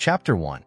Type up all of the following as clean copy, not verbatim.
Chapter 1.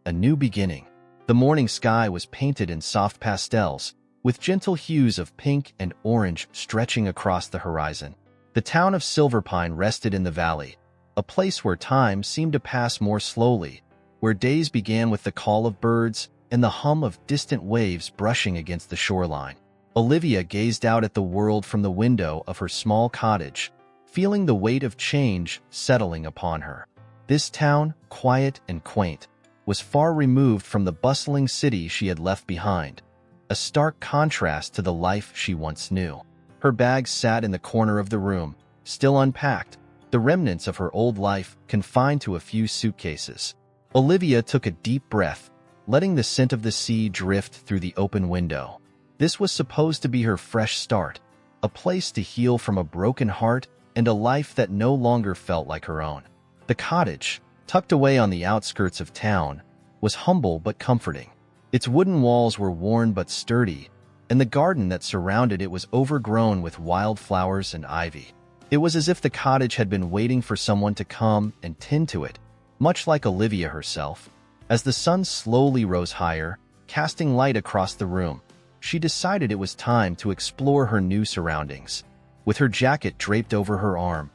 A New Beginning. The morning sky was painted in soft pastels, with gentle hues of pink and orange stretching across the horizon. The town of Silverpine rested in the valley, a place where time seemed to pass more slowly, where days began with the call of birds and the hum of distant waves brushing against the shoreline. Olivia gazed out at the world from the window of her small cottage, feeling the weight of change settling upon her. This town, quiet and quaint, was far removed from the bustling city she had left behind, a stark contrast to the life she once knew. Her bags sat in the corner of the room, still unpacked, the remnants of her old life confined to a few suitcases. Olivia took a deep breath, letting the scent of the sea drift through the open window. This was supposed to be her fresh start, a place to heal from a broken heart and a life that no longer felt like her own. The cottage, tucked away on the outskirts of town, was humble but comforting. Its wooden walls were worn but sturdy, and the garden that surrounded it was overgrown with wildflowers and ivy. It was as if the cottage had been waiting for someone to come and tend to it, much like Olivia herself. As the sun slowly rose higher, casting light across the room, she decided it was time to explore her new surroundings. With her jacket draped over her arm,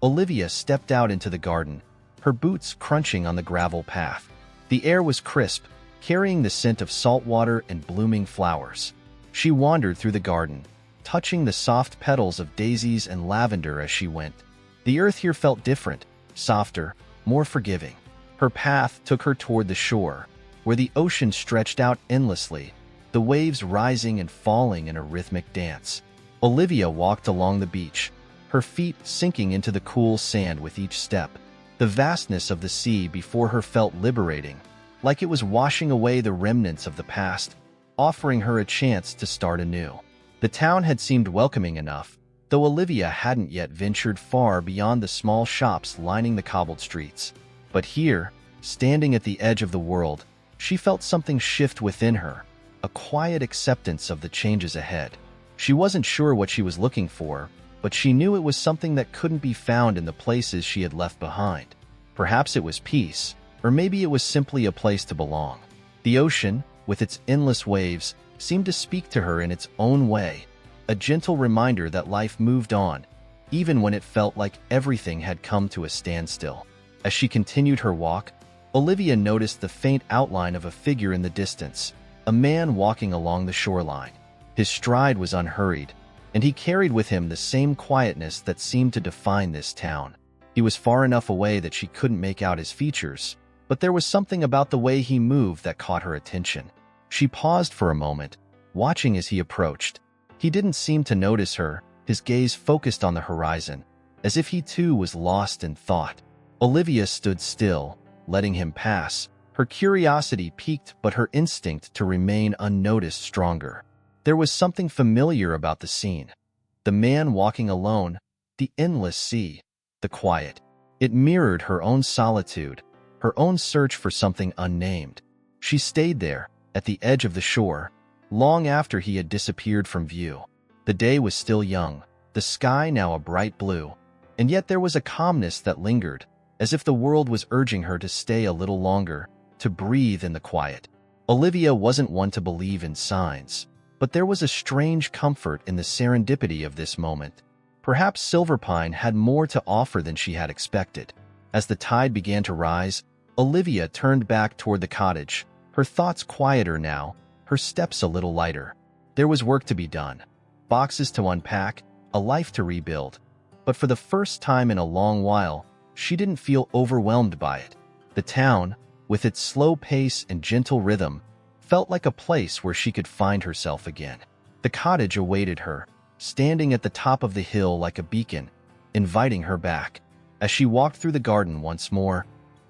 Olivia stepped out into the garden, her boots crunching on the gravel path. The air was crisp, carrying the scent of salt water and blooming flowers. She wandered through the garden, touching the soft petals of daisies and lavender as she went. The earth here felt different, softer, more forgiving. Her path took her toward the shore, where the ocean stretched out endlessly, the waves rising and falling in a rhythmic dance. Olivia walked along the beach, her feet sinking into the cool sand with each step. The vastness of the sea before her felt liberating, like it was washing away the remnants of the past, offering her a chance to start anew. The town had seemed welcoming enough, though Olivia hadn't yet ventured far beyond the small shops lining the cobbled streets. But here, standing at the edge of the world, she felt something shift within her, a quiet acceptance of the changes ahead. She wasn't sure what she was looking for, but she knew it was something that couldn't be found in the places she had left behind. Perhaps it was peace, or maybe it was simply a place to belong. The ocean, with its endless waves, seemed to speak to her in its own way, a gentle reminder that life moved on, even when it felt like everything had come to a standstill. As she continued her walk, Olivia noticed the faint outline of a figure in the distance, a man walking along the shoreline. His stride was unhurried, and he carried with him the same quietness that seemed to define this town. He was far enough away that she couldn't make out his features, but there was something about the way he moved that caught her attention. She paused for a moment, watching as he approached. He didn't seem to notice her, his gaze focused on the horizon, as if he too was lost in thought. Olivia stood still, letting him pass. Her curiosity piqued, but her instinct to remain unnoticed stronger. There was something familiar about the scene. The man walking alone, the endless sea, the quiet. It mirrored her own solitude, her own search for something unnamed. She stayed there, at the edge of the shore, long after he had disappeared from view. The day was still young, the sky now a bright blue, and yet there was a calmness that lingered, as if the world was urging her to stay a little longer, to breathe in the quiet. Olivia wasn't one to believe in signs, but there was a strange comfort in the serendipity of this moment. Perhaps Silverpine had more to offer than she had expected. As the tide began to rise, Olivia turned back toward the cottage, her thoughts quieter now, her steps a little lighter. There was work to be done, boxes to unpack, a life to rebuild. But for the first time in a long while, she didn't feel overwhelmed by it. The town, with its slow pace and gentle rhythm, felt like a place where she could find herself again. The cottage awaited her, standing at the top of the hill like a beacon, inviting her back. As she walked through the garden once more,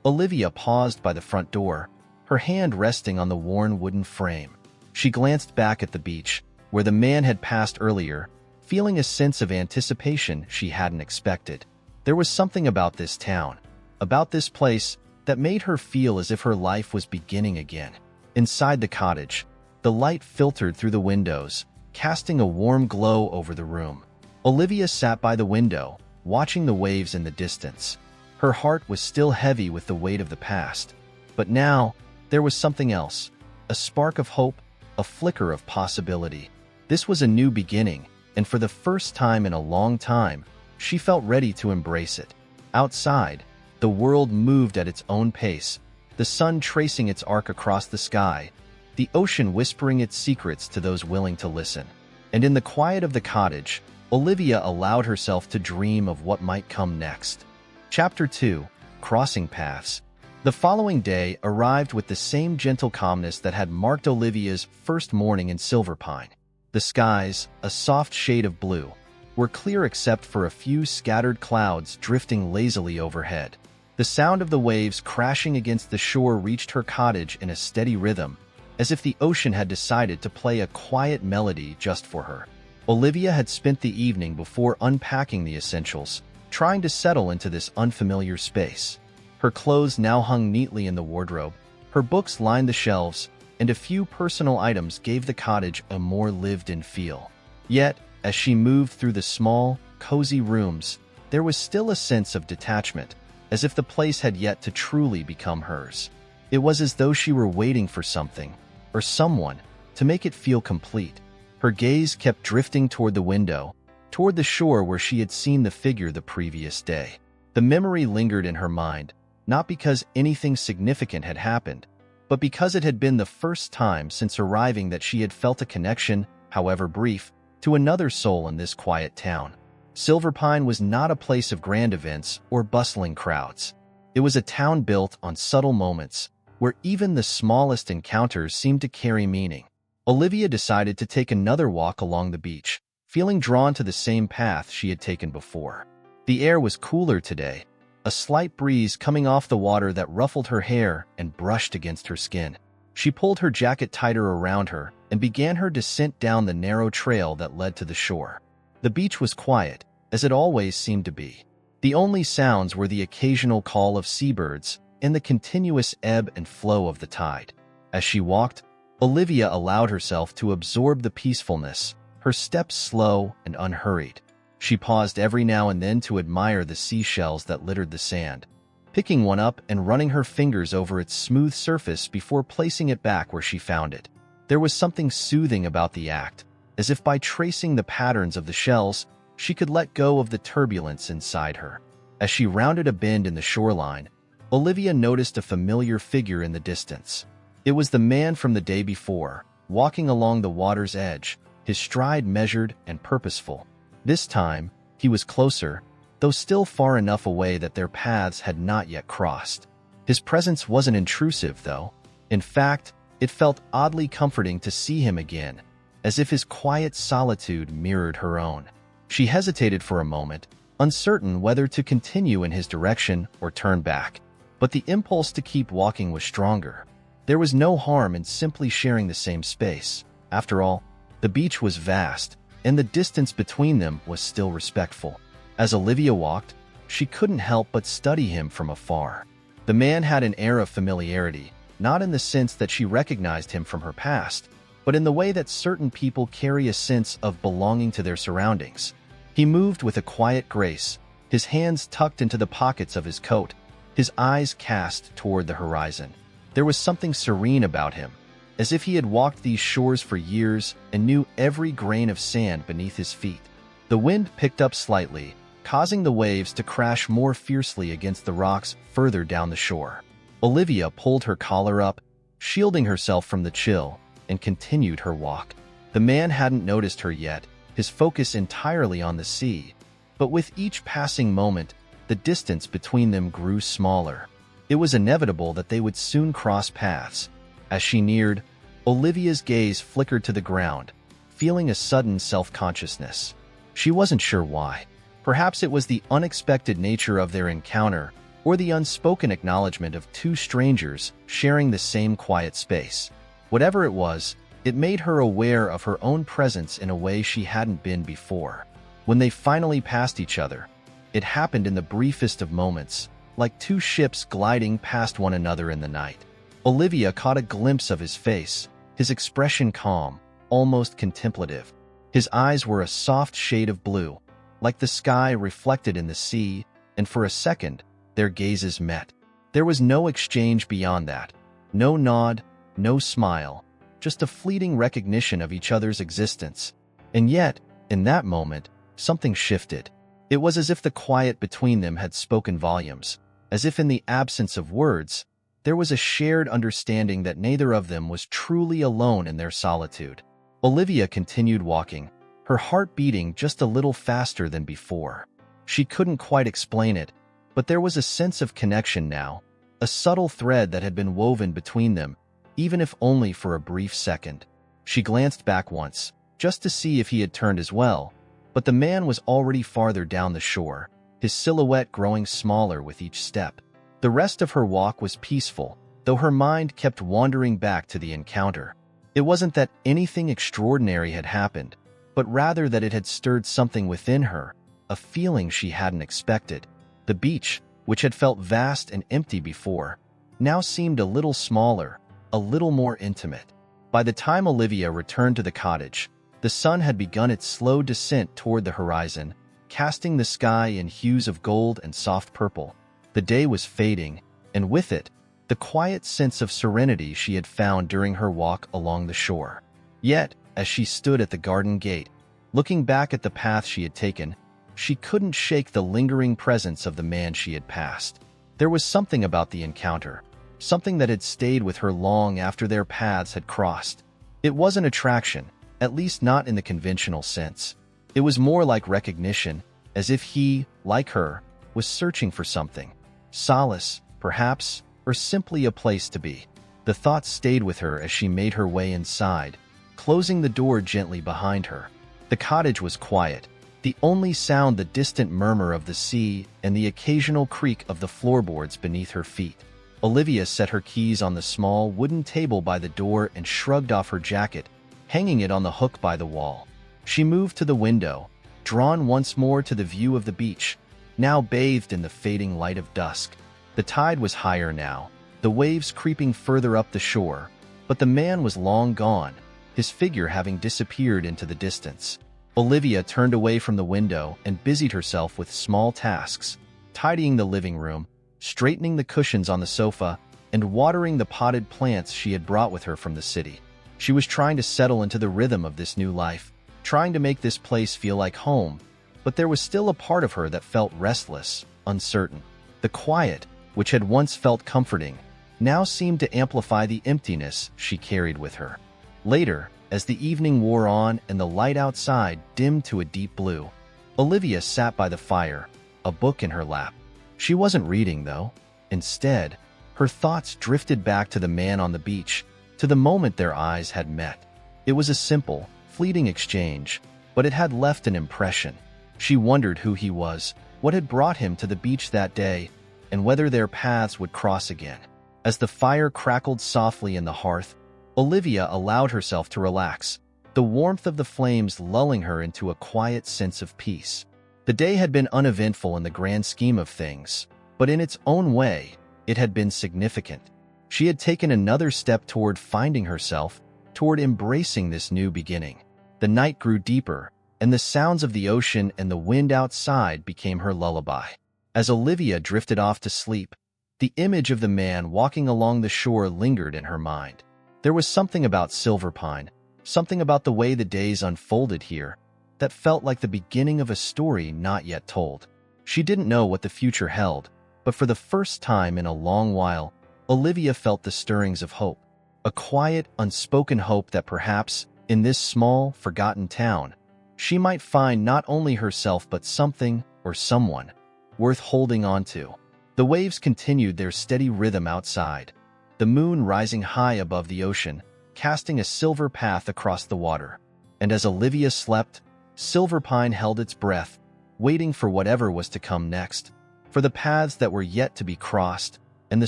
Olivia paused by the front door, her hand resting on the worn wooden frame. She glanced back at the beach, where the man had passed earlier, feeling a sense of anticipation she hadn't expected. There was something about this town, about this place, that made her feel as if her life was beginning again. Inside the cottage, the light filtered through the windows, casting a warm glow over the room. Olivia sat by the window, watching the waves in the distance. Her heart was still heavy with the weight of the past, But now, there was something else. A spark of hope, a flicker of possibility. This was a new beginning, and for the first time in a long time, she felt ready to embrace it. Outside, the world moved at its own pace, the sun tracing its arc across the sky, the ocean whispering its secrets to those willing to listen. And in the quiet of the cottage, Olivia allowed herself to dream of what might come next. Chapter 2: Crossing Paths. The following day arrived with the same gentle calmness that had marked Olivia's first morning in Silverpine. The skies, a soft shade of blue, were clear except for a few scattered clouds drifting lazily overhead. The sound of the waves crashing against the shore reached her cottage in a steady rhythm, as if the ocean had decided to play a quiet melody just for her. Olivia had spent the evening before unpacking the essentials, trying to settle into this unfamiliar space. Her clothes now hung neatly in the wardrobe, her books lined the shelves, and a few personal items gave the cottage a more lived-in feel. Yet, as she moved through the small, cozy rooms, there was still a sense of detachment, as if the place had yet to truly become hers. It was as though she were waiting for something, or someone, to make it feel complete. Her gaze kept drifting toward the window, toward the shore where she had seen the figure the previous day. The memory lingered in her mind, not because anything significant had happened, but because it had been the first time since arriving that she had felt a connection, however brief, to another soul in this quiet town. Silverpine was not a place of grand events or bustling crowds. It was a town built on subtle moments, where even the smallest encounters seemed to carry meaning. Olivia decided to take another walk along the beach, feeling drawn to the same path she had taken before. The air was cooler today, a slight breeze coming off the water that ruffled her hair and brushed against her skin. She pulled her jacket tighter around her and began her descent down the narrow trail that led to the shore. The beach was quiet, as it always seemed to be. The only sounds were the occasional call of seabirds and the continuous ebb and flow of the tide. As she walked, Olivia allowed herself to absorb the peacefulness, her steps slow and unhurried. She paused every now and then to admire the seashells that littered the sand, picking one up and running her fingers over its smooth surface before placing it back where she found it. There was something soothing about the act, as if by tracing the patterns of the shells, she could let go of the turbulence inside her. As she rounded a bend in the shoreline, Olivia noticed a familiar figure in the distance. It was the man from the day before, walking along the water's edge, his stride measured and purposeful. This time, he was closer, though still far enough away that their paths had not yet crossed. His presence wasn't intrusive, though. In fact, it felt oddly comforting to see him again, as if his quiet solitude mirrored her own. She hesitated for a moment, uncertain whether to continue in his direction or turn back. But the impulse to keep walking was stronger. There was no harm in simply sharing the same space. After all, the beach was vast, and the distance between them was still respectful. As Olivia walked, she couldn't help but study him from afar. The man had an air of familiarity, not in the sense that she recognized him from her past, but in the way that certain people carry a sense of belonging to their surroundings. He moved with a quiet grace, his hands tucked into the pockets of his coat, his eyes cast toward the horizon. There was something serene about him, as if he had walked these shores for years and knew every grain of sand beneath his feet. The wind picked up slightly, causing the waves to crash more fiercely against the rocks further down the shore. Olivia pulled her collar up, shielding herself from the chill, and continued her walk. The man hadn't noticed her yet, his focus entirely on the sea, but with each passing moment, the distance between them grew smaller. It was inevitable that they would soon cross paths. As she neared, Olivia's gaze flickered to the ground, feeling a sudden self-consciousness. She wasn't sure why. Perhaps it was the unexpected nature of their encounter, or the unspoken acknowledgement of two strangers sharing the same quiet space. Whatever it was, it made her aware of her own presence in a way she hadn't been before. When they finally passed each other, it happened in the briefest of moments, like two ships gliding past one another in the night. Olivia caught a glimpse of his face, his expression calm, almost contemplative. His eyes were a soft shade of blue, like the sky reflected in the sea, and for a second, their gazes met. There was no exchange beyond that. No nod, no smile, just a fleeting recognition of each other's existence. And yet, in that moment, something shifted. It was as if the quiet between them had spoken volumes, as if in the absence of words, there was a shared understanding that neither of them was truly alone in their solitude. Olivia continued walking, her heart beating just a little faster than before. She couldn't quite explain it, but there was a sense of connection now, a subtle thread that had been woven between them, even if only for a brief second. She glanced back once, just to see if he had turned as well, but the man was already farther down the shore, his silhouette growing smaller with each step. The rest of her walk was peaceful, though her mind kept wandering back to the encounter. It wasn't that anything extraordinary had happened, but rather that it had stirred something within her, a feeling she hadn't expected. The beach, which had felt vast and empty before, now seemed a little smaller, a little more intimate. By the time Olivia returned to the cottage, the sun had begun its slow descent toward the horizon, casting the sky in hues of gold and soft purple. The day was fading, and with it, the quiet sense of serenity she had found during her walk along the shore. Yet, as she stood at the garden gate, looking back at the path she had taken, she couldn't shake the lingering presence of the man she had passed. There was something about the encounter, something that had stayed with her long after their paths had crossed. It wasn't attraction, at least not in the conventional sense. It was more like recognition, as if he, like her, was searching for something. Solace, perhaps, or simply a place to be. The thought stayed with her as she made her way inside, closing the door gently behind her. The cottage was quiet, the only sound the distant murmur of the sea and the occasional creak of the floorboards beneath her feet. Olivia set her keys on the small wooden table by the door and shrugged off her jacket, hanging it on the hook by the wall. She moved to the window, drawn once more to the view of the beach, now bathed in the fading light of dusk. The tide was higher now, the waves creeping further up the shore, but the man was long gone, his figure having disappeared into the distance. Olivia turned away from the window and busied herself with small tasks, tidying the living room, straightening the cushions on the sofa, and watering the potted plants she had brought with her from the city. She was trying to settle into the rhythm of this new life, trying to make this place feel like home, but there was still a part of her that felt restless, uncertain. The quiet, which had once felt comforting, now seemed to amplify the emptiness she carried with her. Later, as the evening wore on and the light outside dimmed to a deep blue, Olivia sat by the fire, a book in her lap. She wasn't reading, though. Instead, her thoughts drifted back to the man on the beach, to the moment their eyes had met. It was a simple, fleeting exchange, but it had left an impression. She wondered who he was, what had brought him to the beach that day, and whether their paths would cross again. As the fire crackled softly in the hearth, Olivia allowed herself to relax, the warmth of the flames lulling her into a quiet sense of peace. The day had been uneventful in the grand scheme of things, but in its own way, it had been significant. She had taken another step toward finding herself, toward embracing this new beginning. The night grew deeper, and the sounds of the ocean and the wind outside became her lullaby. As Olivia drifted off to sleep, the image of the man walking along the shore lingered in her mind. There was something about Silverpine, something about the way the days unfolded here, that felt like the beginning of a story not yet told. She didn't know what the future held, but for the first time in a long while, Olivia felt the stirrings of hope. A quiet, unspoken hope that perhaps, in this small, forgotten town, she might find not only herself but something, or someone, worth holding on to. The waves continued their steady rhythm outside, the moon rising high above the ocean, casting a silver path across the water. And as Olivia slept, Silverpine held its breath, waiting for whatever was to come next, for the paths that were yet to be crossed, and the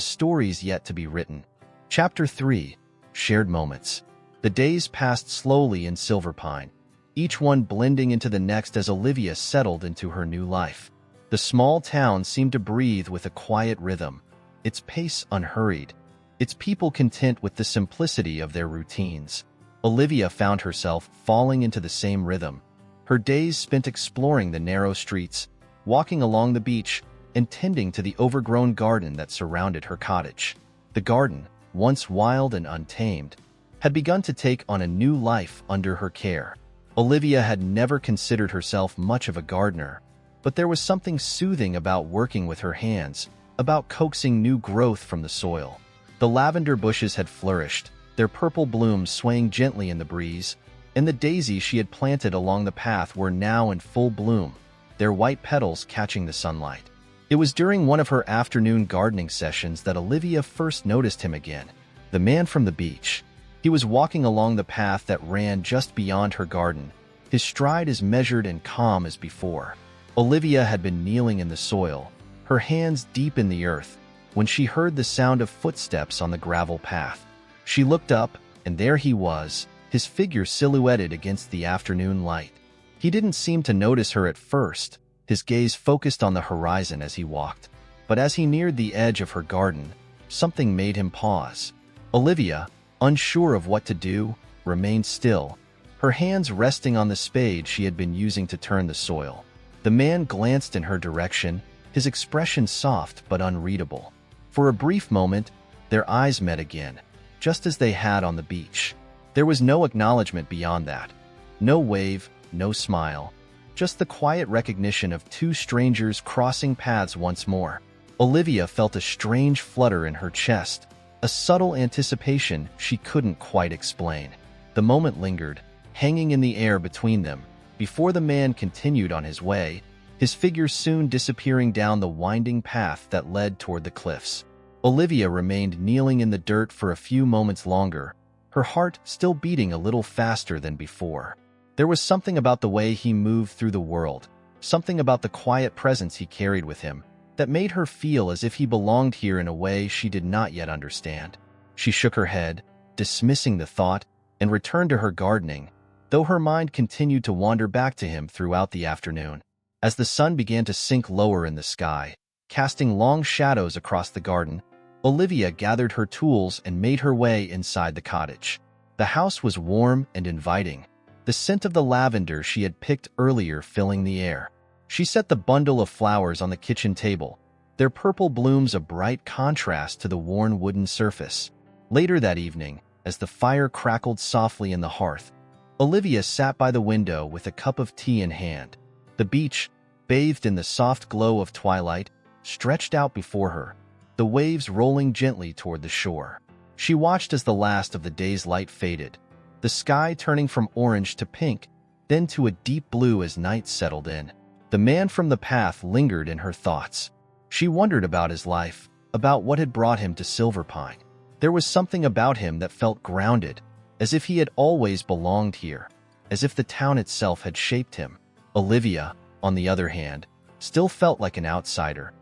stories yet to be written. Chapter 3. Shared Moments. The days passed slowly in Silverpine, each one blending into the next as Olivia settled into her new life. The small town seemed to breathe with a quiet rhythm, its pace unhurried, its people content with the simplicity of their routines. Olivia found herself falling into the same rhythm, her days spent exploring the narrow streets, walking along the beach, and tending to the overgrown garden that surrounded her cottage. The garden, once wild and untamed, had begun to take on a new life under her care. Olivia had never considered herself much of a gardener, but there was something soothing about working with her hands, about coaxing new growth from the soil. The lavender bushes had flourished, their purple blooms swaying gently in the breeze, and the daisies she had planted along the path were now in full bloom, their white petals catching the sunlight. It was during one of her afternoon gardening sessions that Olivia first noticed him again, the man from the beach. He was walking along the path that ran just beyond her garden, his stride as measured and calm as before. Olivia had been kneeling in the soil, her hands deep in the earth, when she heard the sound of footsteps on the gravel path. She looked up, and there he was, his figure silhouetted against the afternoon light. He didn't seem to notice her at first, his gaze focused on the horizon as he walked. But as he neared the edge of her garden, something made him pause. Olivia, unsure of what to do, remained still, her hands resting on the spade she had been using to turn the soil. The man glanced in her direction, his expression soft but unreadable. For a brief moment, their eyes met again, just as they had on the beach. There was no acknowledgement beyond that. No wave, no smile. Just the quiet recognition of two strangers crossing paths once more. Olivia felt a strange flutter in her chest, a subtle anticipation she couldn't quite explain. The moment lingered, hanging in the air between them, before the man continued on his way, his figure soon disappearing down the winding path that led toward the cliffs. Olivia remained kneeling in the dirt for a few moments longer, her heart still beating a little faster than before. There was something about the way he moved through the world, something about the quiet presence he carried with him, that made her feel as if he belonged here in a way she did not yet understand. She shook her head, dismissing the thought, and returned to her gardening, though her mind continued to wander back to him throughout the afternoon. As the sun began to sink lower in the sky, casting long shadows across the garden, Olivia gathered her tools and made her way inside the cottage. The house was warm and inviting, the scent of the lavender she had picked earlier filling the air. She set the bundle of flowers on the kitchen table, their purple blooms a bright contrast to the worn wooden surface. Later that evening, as the fire crackled softly in the hearth, Olivia sat by the window with a cup of tea in hand. The beach, bathed in the soft glow of twilight, stretched out before her, the waves rolling gently toward the shore. She watched as the last of the day's light faded, the sky turning from orange to pink, then to a deep blue as night settled in. The man from the path lingered in her thoughts. She wondered about his life, about what had brought him to Silverpine. There was something about him that felt grounded, as if he had always belonged here, as if the town itself had shaped him. Olivia, on the other hand, still felt like an outsider,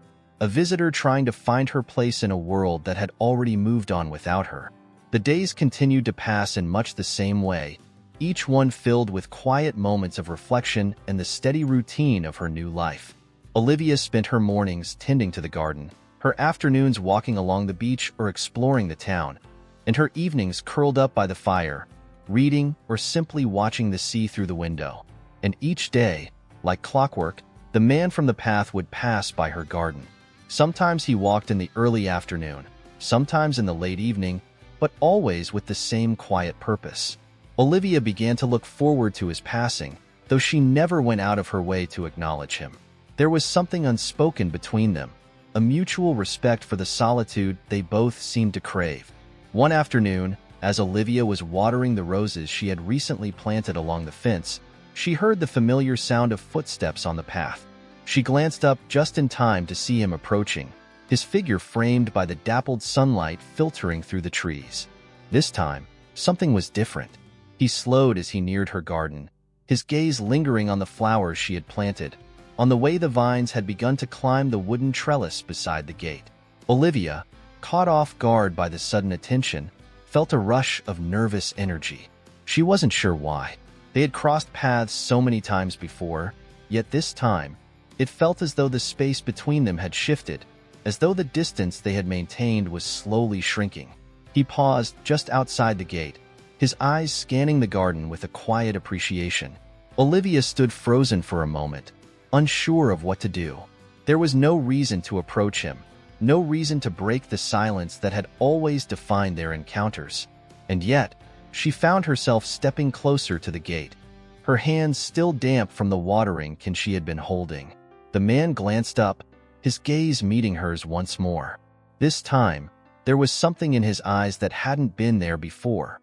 a visitor trying to find her place in a world that had already moved on without her. The days continued to pass in much the same way, each one filled with quiet moments of reflection and the steady routine of her new life. Olivia spent her mornings tending to the garden, her afternoons walking along the beach or exploring the town, and her evenings curled up by the fire, reading or simply watching the sea through the window. And each day, like clockwork, the man from the path would pass by her garden. Sometimes he walked in the early afternoon, sometimes in the late evening, but always with the same quiet purpose. Olivia began to look forward to his passing, though she never went out of her way to acknowledge him. There was something unspoken between them, a mutual respect for the solitude they both seemed to crave. One afternoon, as Olivia was watering the roses she had recently planted along the fence, she heard the familiar sound of footsteps on the path. She glanced up just in time to see him approaching, his figure framed by the dappled sunlight filtering through the trees. This time, something was different. He slowed as he neared her garden, his gaze lingering on the flowers she had planted, on the way the vines had begun to climb the wooden trellis beside the gate. Olivia, caught off guard by the sudden attention, felt a rush of nervous energy. She wasn't sure why. They had crossed paths so many times before, yet this time, it felt as though the space between them had shifted, as though the distance they had maintained was slowly shrinking. He paused just outside the gate, his eyes scanning the garden with a quiet appreciation. Olivia stood frozen for a moment, unsure of what to do. There was no reason to approach him, no reason to break the silence that had always defined their encounters. And yet, she found herself stepping closer to the gate, her hands still damp from the watering can she had been holding. The man glanced up, his gaze meeting hers once more. This time, there was something in his eyes that hadn't been there before.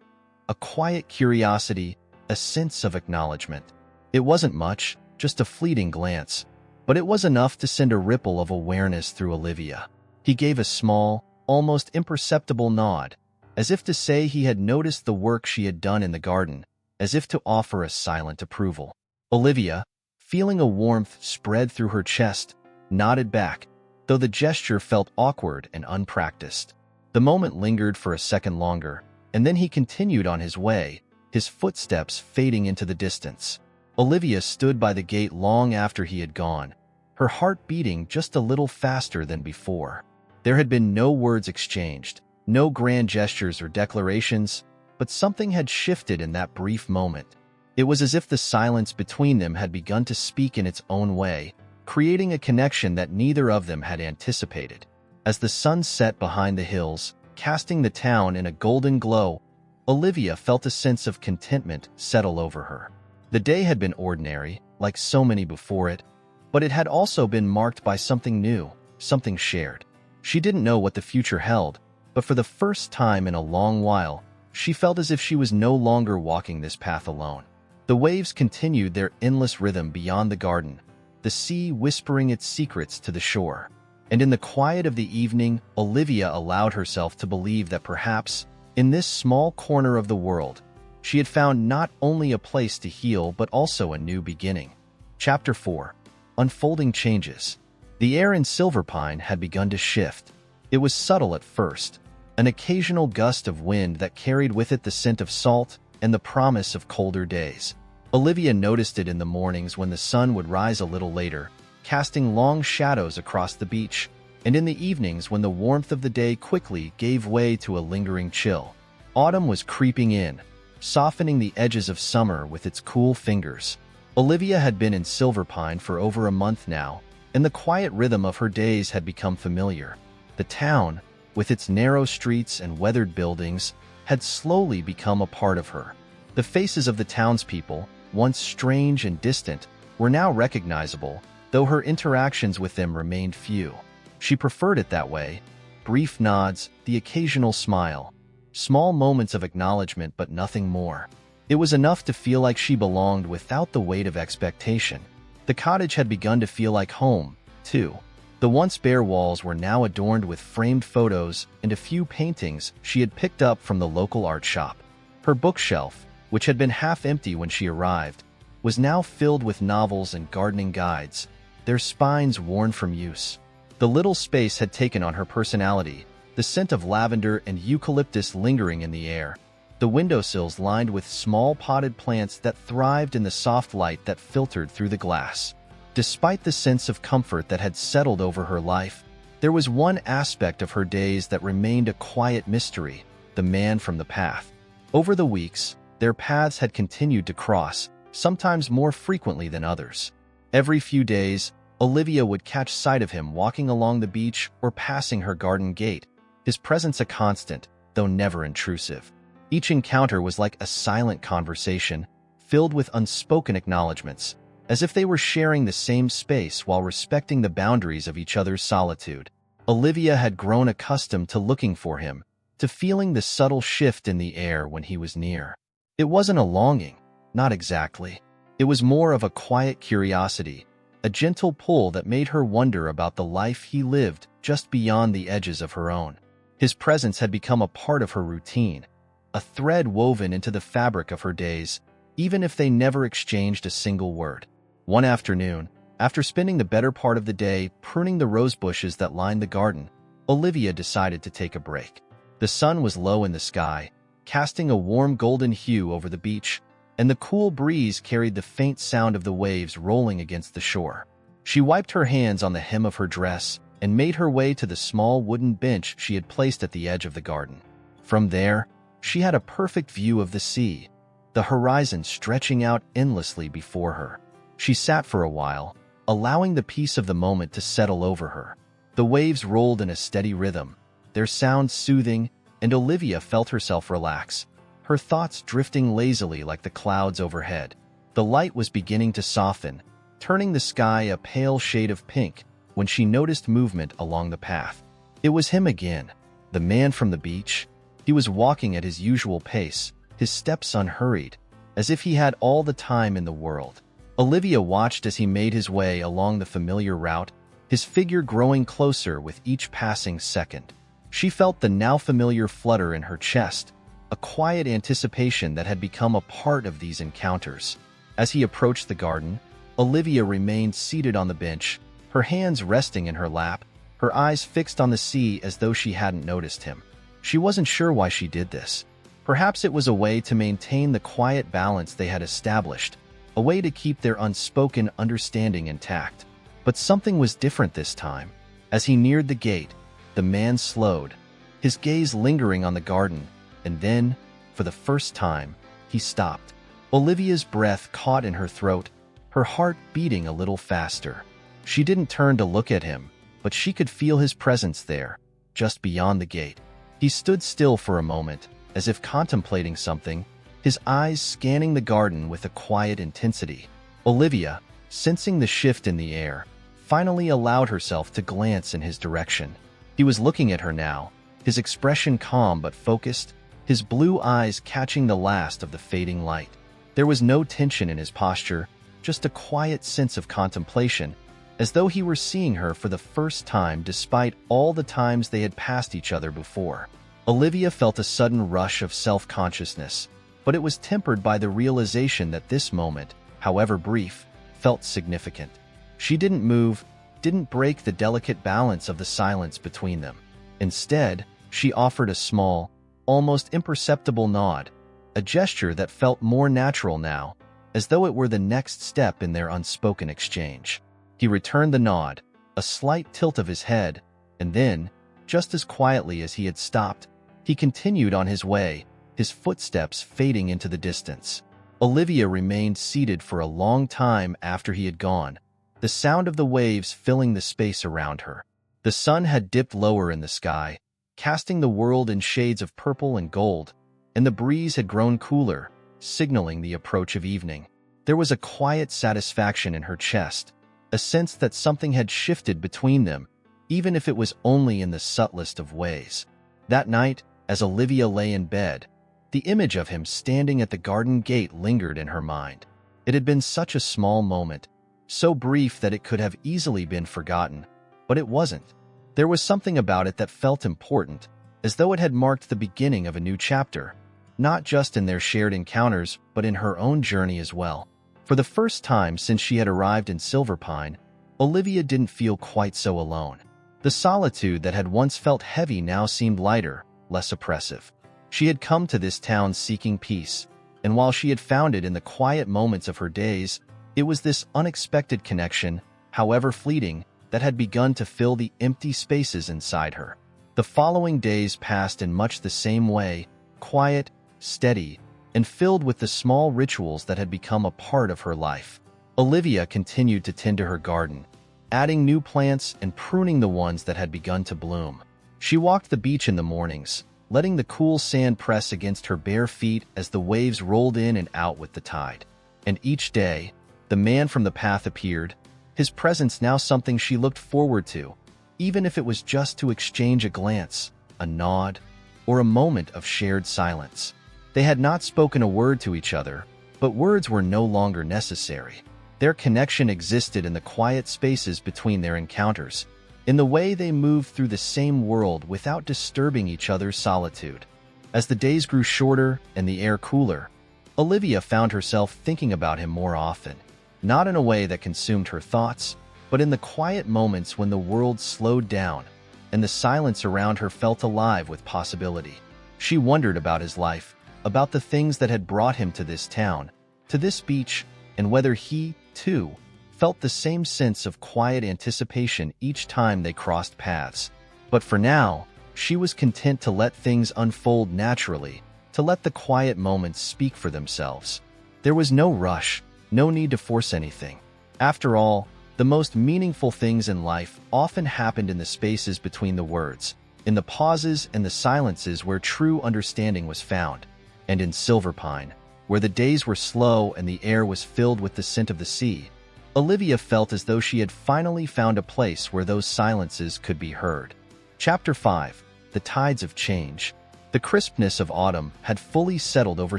A quiet curiosity, a sense of acknowledgement. It wasn't much, just a fleeting glance, but it was enough to send a ripple of awareness through Olivia. He gave a small, almost imperceptible nod, as if to say he had noticed the work she had done in the garden, as if to offer a silent approval. Olivia, feeling a warmth spread through her chest, nodded back, though the gesture felt awkward and unpracticed. The moment lingered for a second longer, and then he continued on his way, his footsteps fading into the distance. Olivia stood by the gate long after he had gone, her heart beating just a little faster than before. There had been no words exchanged, no grand gestures or declarations, but something had shifted in that brief moment. It was as if the silence between them had begun to speak in its own way, creating a connection that neither of them had anticipated. As the sun set behind the hills, casting the town in a golden glow, Olivia felt a sense of contentment settle over her. The day had been ordinary, like so many before it, but it had also been marked by something new, something shared. She didn't know what the future held, but for the first time in a long while, she felt as if she was no longer walking this path alone. The waves continued their endless rhythm beyond the garden, the sea whispering its secrets to the shore. And in the quiet of the evening, Olivia allowed herself to believe that perhaps, in this small corner of the world, she had found not only a place to heal but also a new beginning. Chapter 4. Unfolding Changes. The air in Silverpine had begun to shift. It was subtle at first, an occasional gust of wind that carried with it the scent of salt and the promise of colder days. Olivia noticed it in the mornings when the sun would rise a little later, casting long shadows across the beach, and in the evenings when the warmth of the day quickly gave way to a lingering chill. Autumn was creeping in, softening the edges of summer with its cool fingers. Olivia had been in Silverpine for over a month now, and the quiet rhythm of her days had become familiar. The town, with its narrow streets and weathered buildings, had slowly become a part of her. The faces of the townspeople, once strange and distant, were now recognizable, though her interactions with them remained few. She preferred it that way. Brief nods, the occasional smile. Small moments of acknowledgement but nothing more. It was enough to feel like she belonged without the weight of expectation. The cottage had begun to feel like home, too. The once bare walls were now adorned with framed photos and a few paintings she had picked up from the local art shop. Her bookshelf, which had been half empty when she arrived, was now filled with novels and gardening guides, their spines worn from use. The little space had taken on her personality, the scent of lavender and eucalyptus lingering in the air, the windowsills lined with small potted plants that thrived in the soft light that filtered through the glass. Despite the sense of comfort that had settled over her life, there was one aspect of her days that remained a quiet mystery: the man from the path. Over the weeks, their paths had continued to cross, sometimes more frequently than others. Every few days, Olivia would catch sight of him walking along the beach or passing her garden gate, his presence a constant, though never intrusive. Each encounter was like a silent conversation, filled with unspoken acknowledgments, as if they were sharing the same space while respecting the boundaries of each other's solitude. Olivia had grown accustomed to looking for him, to feeling the subtle shift in the air when he was near. It wasn't a longing, not exactly. It was more of a quiet curiosity, a gentle pull that made her wonder about the life he lived just beyond the edges of her own. His presence had become a part of her routine, a thread woven into the fabric of her days, even if they never exchanged a single word. One afternoon, after spending the better part of the day pruning the rose bushes that lined the garden, Olivia decided to take a break. The sun was low in the sky, casting a warm golden hue over the beach, and the cool breeze carried the faint sound of the waves rolling against the shore. She wiped her hands on the hem of her dress and made her way to the small wooden bench she had placed at the edge of the garden. From there, she had a perfect view of the sea, the horizon stretching out endlessly before her. She sat for a while, allowing the peace of the moment to settle over her. The waves rolled in a steady rhythm, their sound soothing, and Olivia felt herself relax, her thoughts drifting lazily like the clouds overhead. The light was beginning to soften, turning the sky a pale shade of pink when she noticed movement along the path. It was him again, the man from the beach. He was walking at his usual pace, his steps unhurried, as if he had all the time in the world. Olivia watched as he made his way along the familiar route, his figure growing closer with each passing second. She felt the now familiar flutter in her chest, a quiet anticipation that had become a part of these encounters. As he approached the garden, Olivia remained seated on the bench, her hands resting in her lap, her eyes fixed on the sea as though she hadn't noticed him. She wasn't sure why she did this. Perhaps it was a way to maintain the quiet balance they had established, a way to keep their unspoken understanding intact. But something was different this time. As he neared the gate, the man slowed, his gaze lingering on the garden, and then, for the first time, he stopped. Olivia's breath caught in her throat, her heart beating a little faster. She didn't turn to look at him, but she could feel his presence there, just beyond the gate. He stood still for a moment, as if contemplating something, his eyes scanning the garden with a quiet intensity. Olivia, sensing the shift in the air, finally allowed herself to glance in his direction. He was looking at her now, his expression calm but focused, his blue eyes catching the last of the fading light. There was no tension in his posture, just a quiet sense of contemplation, as though he were seeing her for the first time despite all the times they had passed each other before. Olivia felt a sudden rush of self-consciousness, but it was tempered by the realization that this moment, however brief, felt significant. She didn't move, didn't break the delicate balance of the silence between them. Instead, she offered a small, almost imperceptible nod, a gesture that felt more natural now, as though it were the next step in their unspoken exchange. He returned the nod, a slight tilt of his head, and then, just as quietly as he had stopped, he continued on his way, his footsteps fading into the distance. Olivia remained seated for a long time after he had gone, the sound of the waves filling the space around her. The sun had dipped lower in the sky, casting the world in shades of purple and gold, and the breeze had grown cooler, signaling the approach of evening. There was a quiet satisfaction in her chest, a sense that something had shifted between them, even if it was only in the subtlest of ways. That night, as Olivia lay in bed, the image of him standing at the garden gate lingered in her mind. It had been such a small moment, so brief that it could have easily been forgotten, but it wasn't. There was something about it that felt important, as though it had marked the beginning of a new chapter, not just in their shared encounters, but in her own journey as well. For the first time since she had arrived in Silverpine, Olivia didn't feel quite so alone. The solitude that had once felt heavy now seemed lighter, less oppressive. She had come to this town seeking peace, and while she had found it in the quiet moments of her days, it was this unexpected connection, however fleeting, that had begun to fill the empty spaces inside her. The following days passed in much the same way, quiet, steady, and filled with the small rituals that had become a part of her life. Olivia continued to tend to her garden, adding new plants and pruning the ones that had begun to bloom. She walked the beach in the mornings, letting the cool sand press against her bare feet as the waves rolled in and out with the tide. And each day, the man from the path appeared, his presence now something she looked forward to, even if it was just to exchange a glance, a nod, or a moment of shared silence. They had not spoken a word to each other, but words were no longer necessary. Their connection existed in the quiet spaces between their encounters, in the way they moved through the same world without disturbing each other's solitude. As the days grew shorter and the air cooler, Olivia found herself thinking about him more often, not in a way that consumed her thoughts, but in the quiet moments when the world slowed down and the silence around her felt alive with possibility. She wondered about his life, about the things that had brought him to this town, to this beach, and whether he, too, felt the same sense of quiet anticipation each time they crossed paths. But for now, she was content to let things unfold naturally, to let the quiet moments speak for themselves. There was no rush, no need to force anything. After all, The most meaningful things in life often happened in the spaces between the words, in the pauses and the silences where true understanding was found. And in Silverpine, where the days were slow and the air was filled with the scent of the sea, Olivia felt as though she had finally found a place where those silences could be heard. Chapter 5. The Tides of Change. The crispness of autumn had fully settled over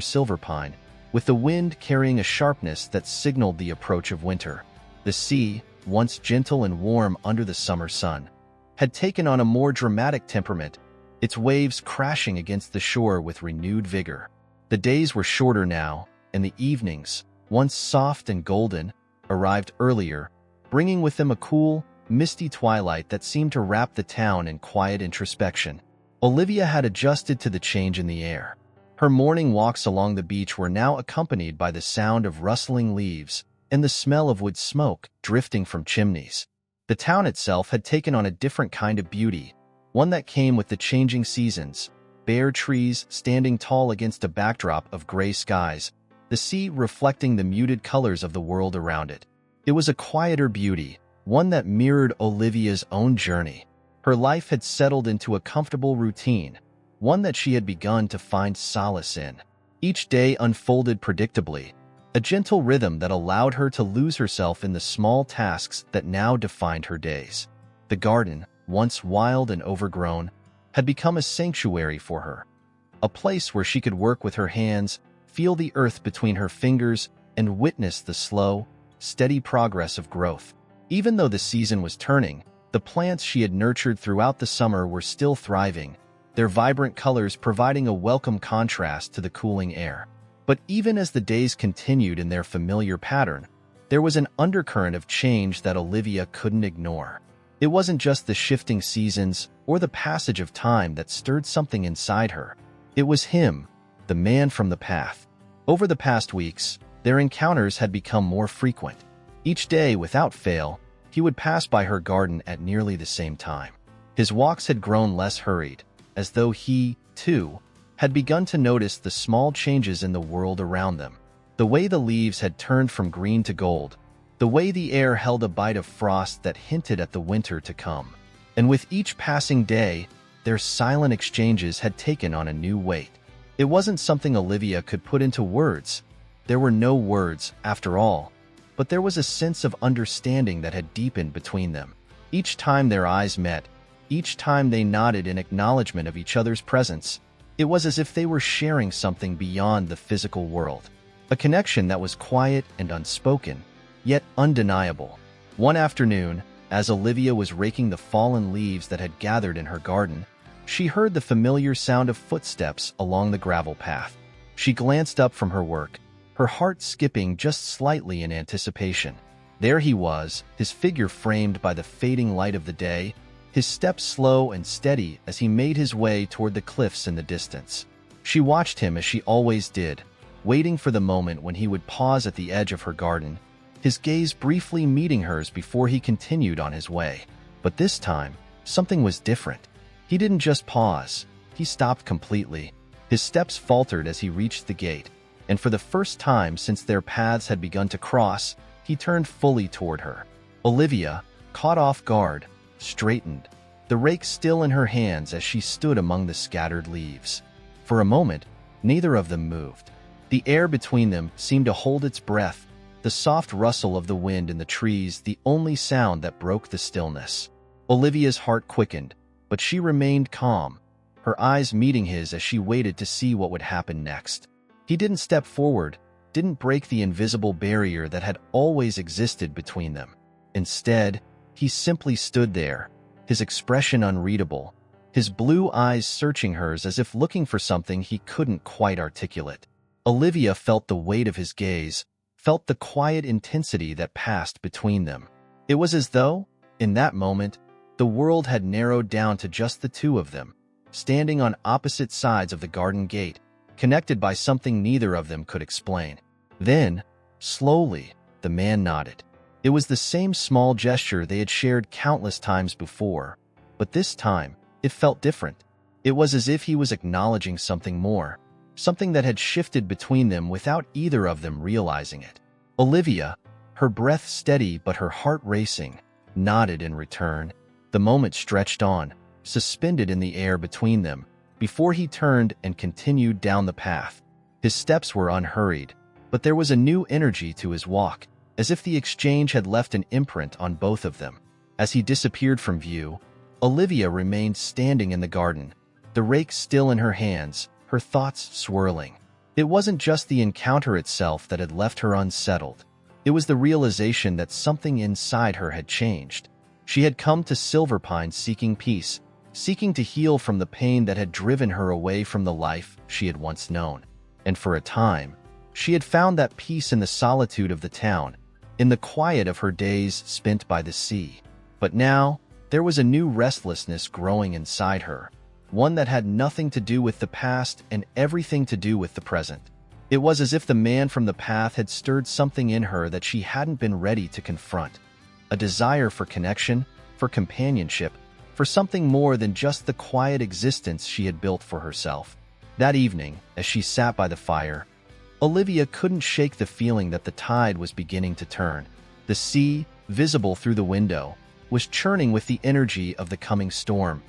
Silverpine, with the wind carrying a sharpness that signaled the approach of winter. The sea, once gentle and warm under the summer sun, had taken on a more dramatic temperament, its waves crashing against the shore with renewed vigor. The days were shorter now, and the evenings, once soft and golden, arrived earlier, bringing with them a cool, misty twilight that seemed to wrap the town in quiet introspection. Olivia had adjusted to the change in the air. Her morning walks along the beach were now accompanied by the sound of rustling leaves and the smell of wood smoke drifting from chimneys. The town itself had taken on a different kind of beauty, one that came with the changing seasons, bare trees standing tall against a backdrop of gray skies, the sea reflecting the muted colors of the world around it. It was a quieter beauty, one that mirrored Olivia's own journey. Her life had settled into a comfortable routine, one that she had begun to find solace in. Each day unfolded predictably, a gentle rhythm that allowed her to lose herself in the small tasks that now defined her days. The garden, once wild and overgrown, had become a sanctuary for her, a place where she could work with her hands, feel the earth between her fingers, and witness the slow, steady progress of growth. Even though the season was turning, the plants she had nurtured throughout the summer were still thriving, their vibrant colors providing a welcome contrast to the cooling air. But even as the days continued in their familiar pattern, there was an undercurrent of change that Olivia couldn't ignore. It wasn't just the shifting seasons or the passage of time that stirred something inside her. It was him, the man from the path. Over the past weeks, their encounters had become more frequent. Each day, without fail, he would pass by her garden at nearly the same time. His walks had grown less hurried, as though he, too, had begun to notice the small changes in the world around them. The way the leaves had turned from green to gold, the way the air held a bite of frost that hinted at the winter to come. And with each passing day, their silent exchanges had taken on a new weight. It wasn't something Olivia could put into words. There were no words, after all, but there was a sense of understanding that had deepened between them. Each time their eyes met, each time they nodded in acknowledgement of each other's presence, it was as if they were sharing something beyond the physical world, a connection that was quiet and unspoken, yet undeniable. One afternoon, as Olivia was raking the fallen leaves that had gathered in her garden, she heard the familiar sound of footsteps along the gravel path. She glanced up from her work, her heart skipping just slightly in anticipation. There he was, his figure framed by the fading light of the day, his steps slow and steady as he made his way toward the cliffs in the distance. She watched him as she always did, waiting for the moment when he would pause at the edge of her garden, his gaze briefly meeting hers before he continued on his way. But this time, something was different. He didn't just pause, he stopped completely. His steps faltered as he reached the gate, and for the first time since their paths had begun to cross, he turned fully toward her. Olivia, caught off guard, straightened, the rake still in her hands as she stood among the scattered leaves. For a moment, neither of them moved. The air between them seemed to hold its breath, the soft rustle of the wind in the trees the only sound that broke the stillness. Olivia's heart quickened, but she remained calm, her eyes meeting his as she waited to see what would happen next. He didn't step forward, didn't break the invisible barrier that had always existed between them. Instead, he simply stood there, his expression unreadable, his blue eyes searching hers as if looking for something he couldn't quite articulate. Olivia felt the weight of his gaze, felt the quiet intensity that passed between them. It was as though, in that moment, the world had narrowed down to just the two of them, standing on opposite sides of the garden gate, connected by something neither of them could explain. Then, slowly, the man nodded. It was the same small gesture they had shared countless times before, but this time, it felt different. It was as if he was acknowledging something more, something that had shifted between them without either of them realizing it. Olivia, her breath steady but her heart racing, nodded in return. The moment stretched on, suspended in the air between them, before he turned and continued down the path. His steps were unhurried, but there was a new energy to his walk, as if the exchange had left an imprint on both of them. As he disappeared from view, Olivia remained standing in the garden, the rake still in her hands, her thoughts swirling. It wasn't just the encounter itself that had left her unsettled. It was the realization that something inside her had changed. She had come to Silverpine seeking peace, seeking to heal from the pain that had driven her away from the life she had once known. And for a time, she had found that peace in the solitude of the town, in the quiet of her days spent by the sea. But now, there was a new restlessness growing inside her, one that had nothing to do with the past and everything to do with the present. It was as if the man from the path had stirred something in her that she hadn't been ready to confront. A desire for connection, for companionship, for something more than just the quiet existence she had built for herself. That evening, as she sat by the fire, Olivia couldn't shake the feeling that the tide was beginning to turn. The sea, visible through the window, was churning with the energy of the coming storm,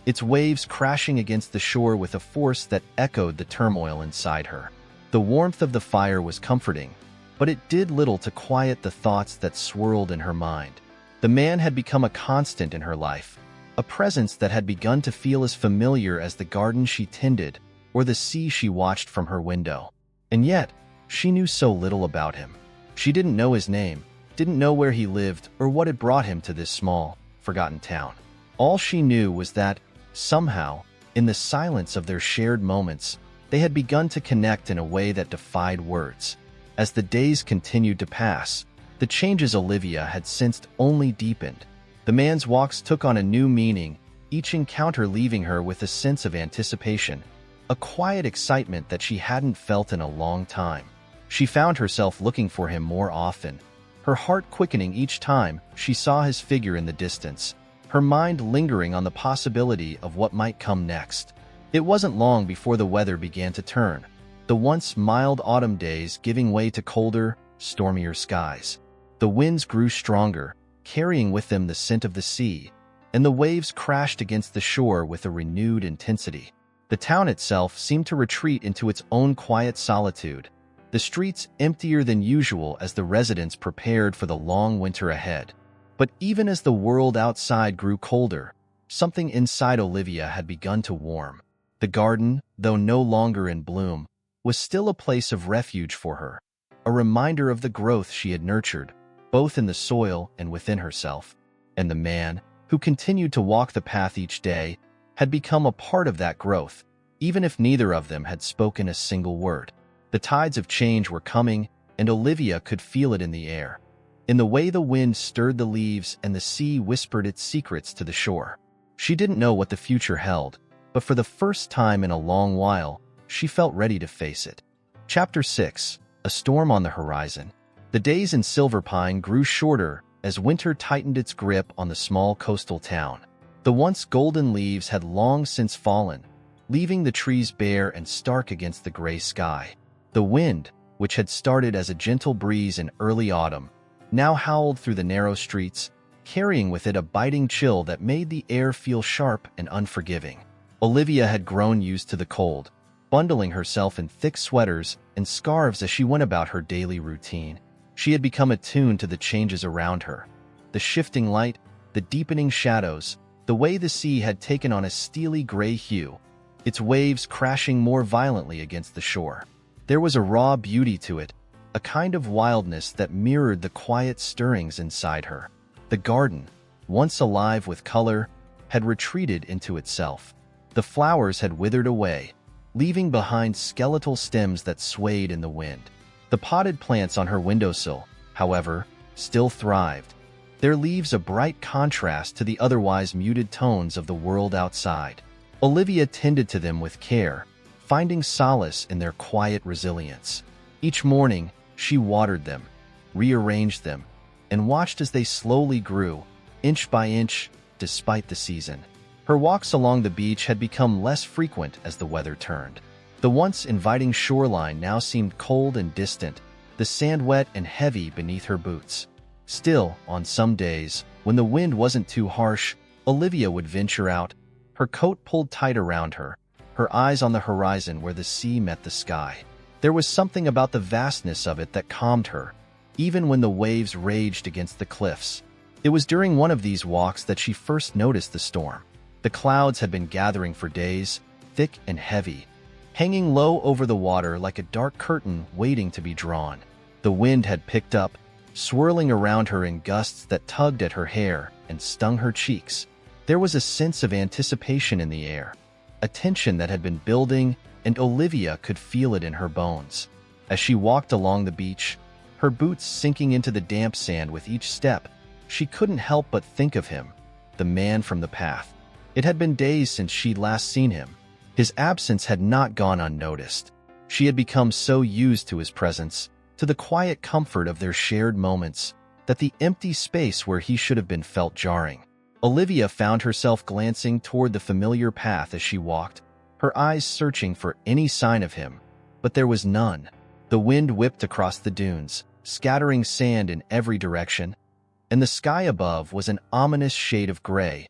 its waves crashing against the shore with a force that echoed the turmoil inside her. The warmth of the fire was comforting, but it did little to quiet the thoughts that swirled in her mind. The man had become a constant in her life, a presence that had begun to feel as familiar as the garden she tended or the sea she watched from her window. And yet, she knew so little about him. She didn't know his name, didn't know where he lived or what had brought him to this small, forgotten town. All she knew was that, somehow, in the silence of their shared moments, they had begun to connect in a way that defied words. As the days continued to pass, the changes Olivia had sensed only deepened. The man's walks took on a new meaning, each encounter leaving her with a sense of anticipation, a quiet excitement that she hadn't felt in a long time. She found herself looking for him more often, her heart quickening each time she saw his figure in the distance, her mind lingering on the possibility of what might come next. It wasn't long before the weather began to turn, the once mild autumn days giving way to colder, stormier skies. The winds grew stronger, carrying with them the scent of the sea, and the waves crashed against the shore with a renewed intensity. The town itself seemed to retreat into its own quiet solitude, the streets emptier than usual as the residents prepared for the long winter ahead. But even as the world outside grew colder, something inside Olivia had begun to warm. The garden, though no longer in bloom, was still a place of refuge for her, a reminder of the growth she had nurtured, both in the soil and within herself. And the man, who continued to walk the path each day, had become a part of that growth, even if neither of them had spoken a single word. The tides of change were coming, and Olivia could feel it in the air, in the way the wind stirred the leaves and the sea whispered its secrets to the shore. She didn't know what the future held, but for the first time in a long while, she felt ready to face it. Chapter 6: A Storm on the Horizon. The days in Silverpine grew shorter as winter tightened its grip on the small coastal town. The once golden leaves had long since fallen, leaving the trees bare and stark against the gray sky. The wind, which had started as a gentle breeze in early autumn, now howled through the narrow streets, carrying with it a biting chill that made the air feel sharp and unforgiving. Olivia had grown used to the cold, bundling herself in thick sweaters and scarves as she went about her daily routine. She had become attuned to the changes around her, the shifting light, the deepening shadows, the way the sea had taken on a steely gray hue, its waves crashing more violently against the shore. There was a raw beauty to it, a kind of wildness that mirrored the quiet stirrings inside her. The garden, once alive with color, had retreated into itself. The flowers had withered away, leaving behind skeletal stems that swayed in the wind. The potted plants on her windowsill, however, still thrived, their leaves a bright contrast to the otherwise muted tones of the world outside. Olivia tended to them with care, finding solace in their quiet resilience. Each morning, she watered them, rearranged them, and watched as they slowly grew, inch by inch, despite the season. Her walks along the beach had become less frequent as the weather turned. The once inviting shoreline now seemed cold and distant, the sand wet and heavy beneath her boots. Still, on some days, when the wind wasn't too harsh, Olivia would venture out, her coat pulled tight around her, her eyes on the horizon where the sea met the sky. There was something about the vastness of it that calmed her, even when the waves raged against the cliffs. It was during one of these walks that she first noticed the storm. The clouds had been gathering for days, thick and heavy, hanging low over the water like a dark curtain waiting to be drawn. The wind had picked up, swirling around her in gusts that tugged at her hair and stung her cheeks. There was a sense of anticipation in the air, a tension that had been building, and Olivia could feel it in her bones. As she walked along the beach, her boots sinking into the damp sand with each step, she couldn't help but think of him, the man from the path. It had been days since she'd last seen him. His absence had not gone unnoticed. She had become so used to his presence, to the quiet comfort of their shared moments, that the empty space where he should have been felt jarring. Olivia found herself glancing toward the familiar path as she walked, her eyes searching for any sign of him, but there was none. The wind whipped across the dunes, scattering sand in every direction, and the sky above was an ominous shade of gray,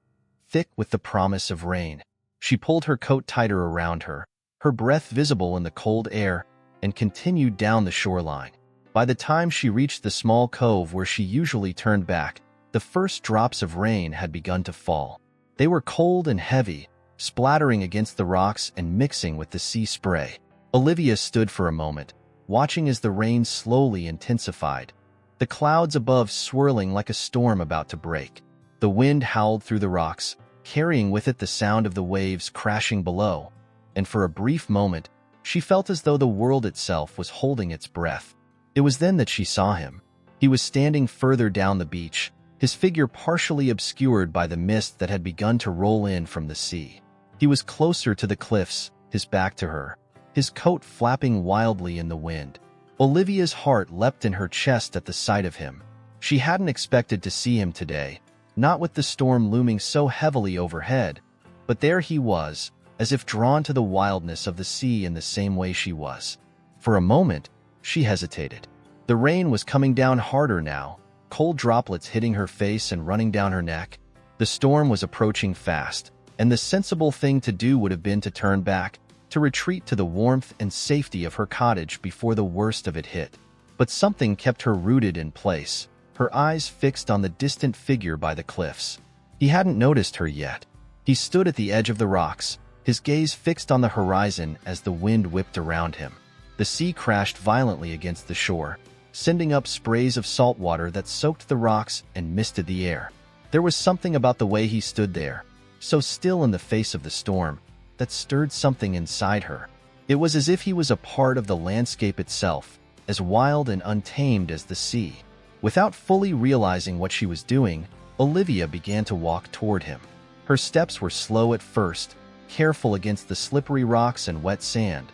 thick with the promise of rain. She pulled her coat tighter around her, her breath visible in the cold air, and continued down the shoreline. By the time she reached the small cove where she usually turned back, the first drops of rain had begun to fall. They were cold and heavy, splattering against the rocks and mixing with the sea spray. Olivia stood for a moment, watching as the rain slowly intensified, the clouds above swirling like a storm about to break. The wind howled through the rocks, carrying with it the sound of the waves crashing below, and for a brief moment, she felt as though the world itself was holding its breath. It was then that she saw him. He was standing further down the beach, his figure partially obscured by the mist that had begun to roll in from the sea. He was closer to the cliffs, his back to her, his coat flapping wildly in the wind. Olivia's heart leapt in her chest at the sight of him. She hadn't expected to see him today, not with the storm looming so heavily overhead, but there he was, as if drawn to the wildness of the sea in the same way she was. For a moment, she hesitated. The rain was coming down harder now, cold droplets hitting her face and running down her neck. The storm was approaching fast, and the sensible thing to do would have been to turn back, to retreat to the warmth and safety of her cottage before the worst of it hit. But something kept her rooted in place, her eyes fixed on the distant figure by the cliffs. He hadn't noticed her yet. He stood at the edge of the rocks, his gaze fixed on the horizon as the wind whipped around him. The sea crashed violently against the shore, sending up sprays of salt water that soaked the rocks and misted the air. There was something about the way he stood there, so still in the face of the storm, that stirred something inside her. It was as if he was a part of the landscape itself, as wild and untamed as the sea. Without fully realizing what she was doing, Olivia began to walk toward him. Her steps were slow at first, careful against the slippery rocks and wet sand,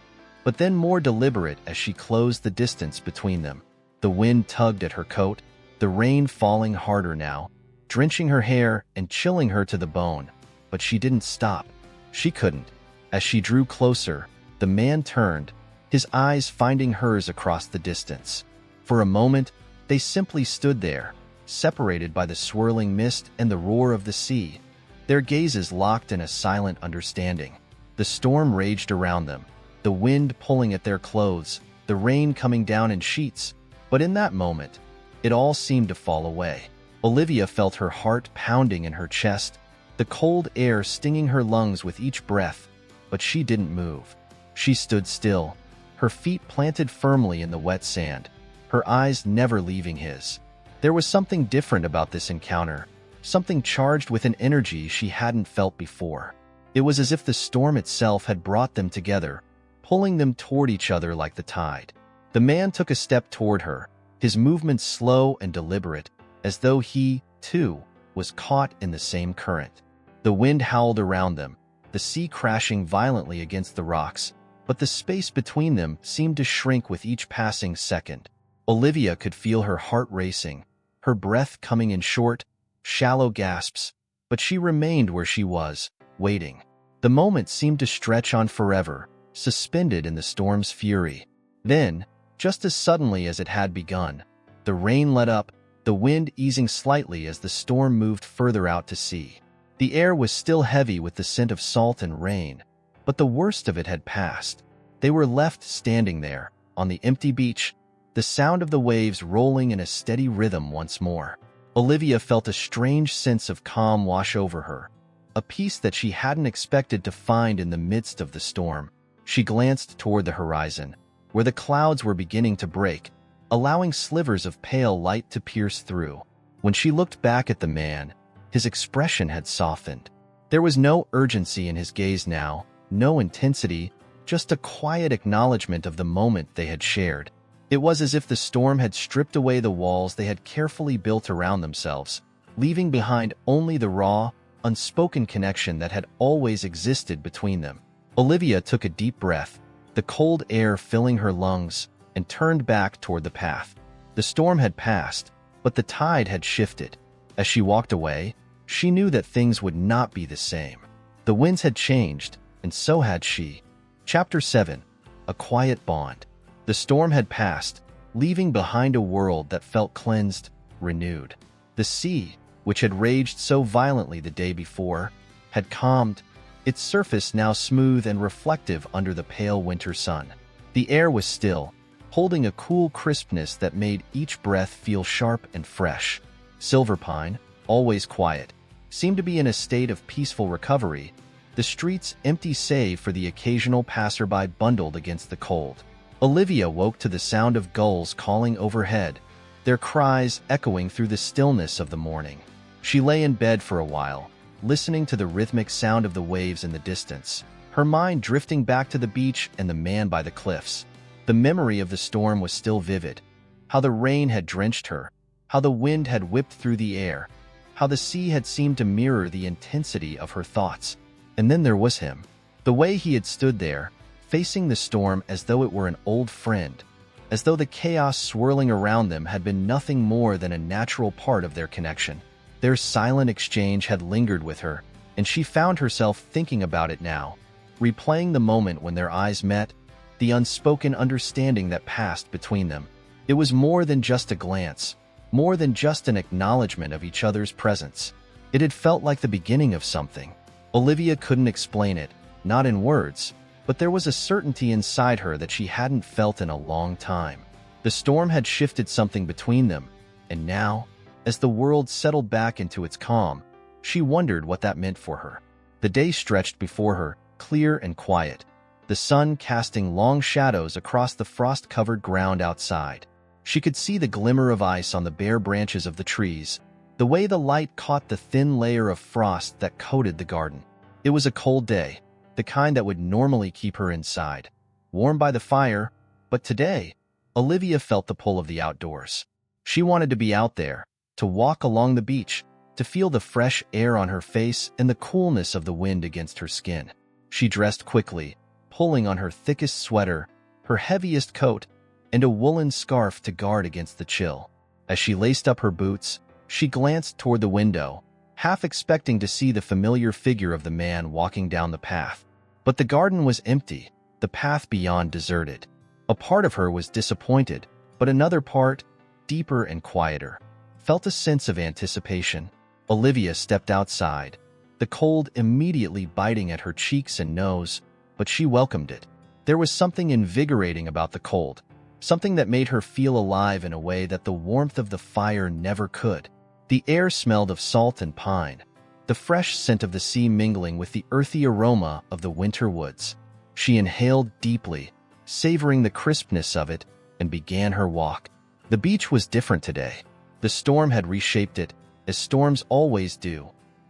but then more deliberate as she closed the distance between them. The wind tugged at her coat, the rain falling harder now, drenching her hair and chilling her to the bone, but she didn't stop. She couldn't. As she drew closer, the man turned, his eyes finding hers across the distance. For a moment, they simply stood there, separated by the swirling mist and the roar of the sea, their gazes locked in a silent understanding. The storm raged around them, the wind pulling at their clothes, the rain coming down in sheets, but in that moment, it all seemed to fall away. Olivia felt her heart pounding in her chest, the cold air stinging her lungs with each breath, but she didn't move. She stood still, her feet planted firmly in the wet sand, her eyes never leaving his. There was something different about this encounter, something charged with an energy she hadn't felt before. It was as if the storm itself had brought them together, pulling them toward each other like the tide. The man took a step toward her, his movements slow and deliberate, as though he, too, was caught in the same current. The wind howled around them, the sea crashing violently against the rocks, but the space between them seemed to shrink with each passing second. Olivia could feel her heart racing, her breath coming in short, shallow gasps, but she remained where she was, waiting. The moment seemed to stretch on forever, suspended in the storm's fury. Then, just as suddenly as it had begun. The rain let up, the wind easing slightly as the storm moved further out to sea. The air was still heavy with the scent of salt and rain, but the worst of it had passed. They were left standing there, on the empty beach, the sound of the waves rolling in a steady rhythm once more. Olivia felt a strange sense of calm wash over her, a peace that she hadn't expected to find in the midst of the storm. She glanced toward the horizon, where the clouds were beginning to break, allowing slivers of pale light to pierce through. When she looked back at the man, his expression had softened. There was no urgency in his gaze now, no intensity, just a quiet acknowledgement of the moment they had shared. It was as if the storm had stripped away the walls they had carefully built around themselves, leaving behind only the raw, unspoken connection that had always existed between them. Olivia took a deep breath, the cold air filling her lungs, and turned back toward the path. The storm had passed, but the tide had shifted. As she walked away, she knew that things would not be the same. The winds had changed, and so had she. Chapter 7. A Quiet Bond. The storm had passed, leaving behind a world that felt cleansed, renewed. The sea, which had raged so violently the day before, had calmed, its surface now smooth and reflective under the pale winter sun. The air was still, holding a cool crispness that made each breath feel sharp and fresh. Silverpine, always quiet, seemed to be in a state of peaceful recovery, the streets empty save for the occasional passerby bundled against the cold. Olivia woke to the sound of gulls calling overhead, their cries echoing through the stillness of the morning. She lay in bed for a while, listening to the rhythmic sound of the waves in the distance, her mind drifting back to the beach and the man by the cliffs. The memory of the storm was still vivid, how the rain had drenched her, how the wind had whipped through the air, how the sea had seemed to mirror the intensity of her thoughts. And then there was him, the way he had stood there, facing the storm as though it were an old friend, as though the chaos swirling around them had been nothing more than a natural part of their connection. Their silent exchange had lingered with her, and she found herself thinking about it now, replaying the moment when their eyes met, the unspoken understanding that passed between them. It was more than just a glance, more than just an acknowledgement of each other's presence. It had felt like the beginning of something. Olivia couldn't explain it, not in words, but there was a certainty inside her that she hadn't felt in a long time. The storm had shifted something between them, and now, as the world settled back into its calm, she wondered what that meant for her. The day stretched before her, clear and quiet, the sun casting long shadows across the frost-covered ground outside. She could see the glimmer of ice on the bare branches of the trees, the way the light caught the thin layer of frost that coated the garden. It was a cold day, the kind that would normally keep her inside, warm by the fire, but today, Olivia felt the pull of the outdoors. She wanted to be out there, to walk along the beach, to feel the fresh air on her face and the coolness of the wind against her skin. She dressed quickly, pulling on her thickest sweater, her heaviest coat, and a woolen scarf to guard against the chill. As she laced up her boots, she glanced toward the window, half expecting to see the familiar figure of the man walking down the path. But the garden was empty, the path beyond deserted. A part of her was disappointed, but another part, deeper and quieter, felt a sense of anticipation. Olivia stepped outside, the cold immediately biting at her cheeks and nose, but she welcomed it. There was something invigorating about the cold, something that made her feel alive in a way that the warmth of the fire never could. The air smelled of salt and pine, the fresh scent of the sea mingling with the earthy aroma of the winter woods. She inhaled deeply, savoring the crispness of it, and began her walk. The beach was different today. The storm had reshaped it, as storms always do.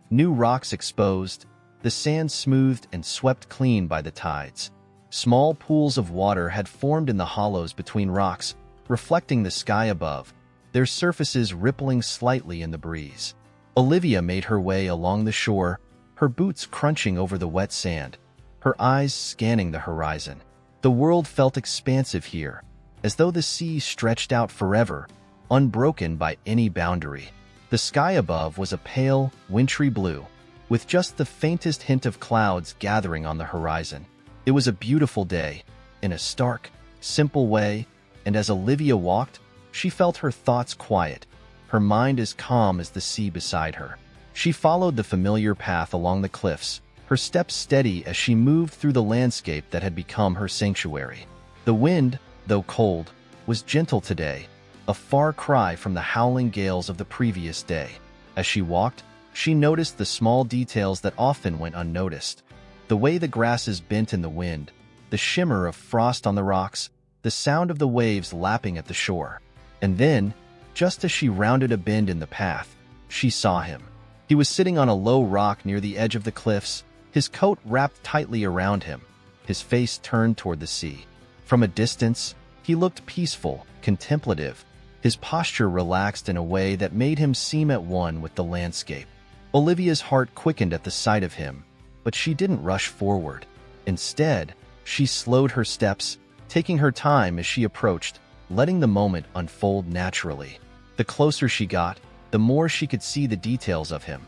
New rocks exposed, the sand smoothed and swept clean by the tides. Small pools of water had formed in the hollows between rocks, reflecting the sky above, their surfaces rippling slightly in the breeze. Olivia made her way along the shore, her boots crunching over the wet sand, her eyes scanning the horizon. The world felt expansive here, as though the sea stretched out forever, unbroken by any boundary. The sky above was a pale, wintry blue, with just the faintest hint of clouds gathering on the horizon. It was a beautiful day, in a stark, simple way, and as Olivia walked, she felt her thoughts quiet, her mind as calm as the sea beside her. She followed the familiar path along the cliffs, her steps steady as she moved through the landscape that had become her sanctuary. The wind, though cold, was gentle today, a far cry from the howling gales of the previous day. As she walked, she noticed the small details that often went unnoticed. The way the grasses bent in the wind, the shimmer of frost on the rocks, the sound of the waves lapping at the shore. And then, just as she rounded a bend in the path, she saw him. He was sitting on a low rock near the edge of the cliffs, his coat wrapped tightly around him, his face turned toward the sea. From a distance, he looked peaceful, contemplative, his posture relaxed in a way that made him seem at one with the landscape. Olivia's heart quickened at the sight of him, but she didn't rush forward. Instead, she slowed her steps, taking her time as she approached, letting the moment unfold naturally. The closer she got, the more she could see the details of him.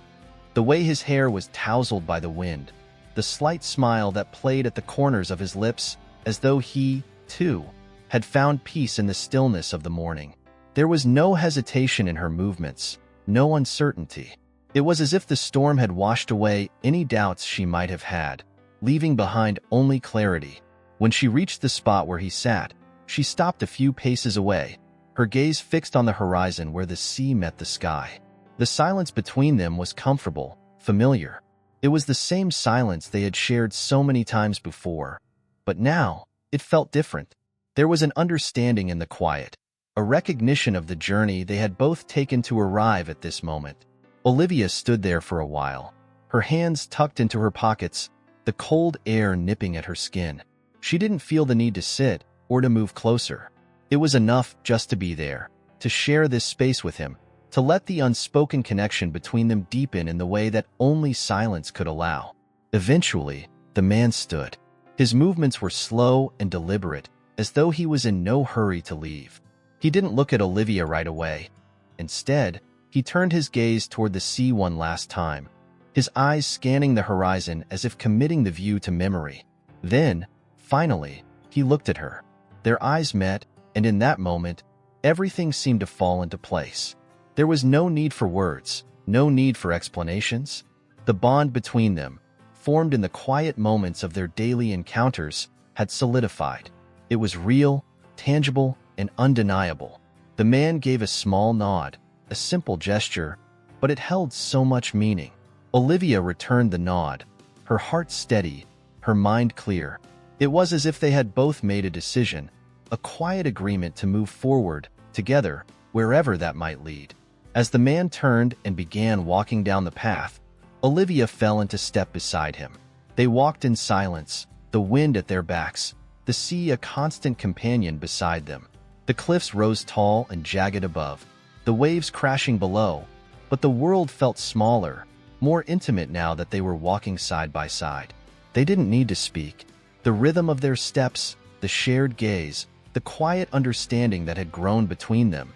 The way his hair was tousled by the wind, the slight smile that played at the corners of his lips, as though he, too, had found peace in the stillness of the morning. There was no hesitation in her movements, no uncertainty. It was as if the storm had washed away any doubts she might have had, leaving behind only clarity. When she reached the spot where he sat, she stopped a few paces away, her gaze fixed on the horizon where the sea met the sky. The silence between them was comfortable, familiar. It was the same silence they had shared so many times before. But now, it felt different. There was an understanding in the quiet, a recognition of the journey they had both taken to arrive at this moment. Olivia stood there for a while, her hands tucked into her pockets, the cold air nipping at her skin. She didn't feel the need to sit or to move closer. It was enough just to be there, to share this space with him, to let the unspoken connection between them deepen in the way that only silence could allow. Eventually, the man stood. His movements were slow and deliberate, as though he was in no hurry to leave. He didn't look at Olivia right away. Instead, he turned his gaze toward the sea one last time, his eyes scanning the horizon as if committing the view to memory. Then, finally, he looked at her. Their eyes met, and in that moment, everything seemed to fall into place. There was no need for words, no need for explanations. The bond between them, formed in the quiet moments of their daily encounters, had solidified. It was real, tangible, and undeniable. The man gave a small nod, a simple gesture, but it held so much meaning. Olivia returned the nod, her heart steady, her mind clear. It was as if they had both made a decision, a quiet agreement to move forward, together, wherever that might lead. As the man turned and began walking down the path, Olivia fell into step beside him. They walked in silence, the wind at their backs, the sea a constant companion beside them. The cliffs rose tall and jagged above, the waves crashing below, but the world felt smaller, more intimate now that they were walking side by side. They didn't need to speak. The rhythm of their steps, the shared gaze, the quiet understanding that had grown between them,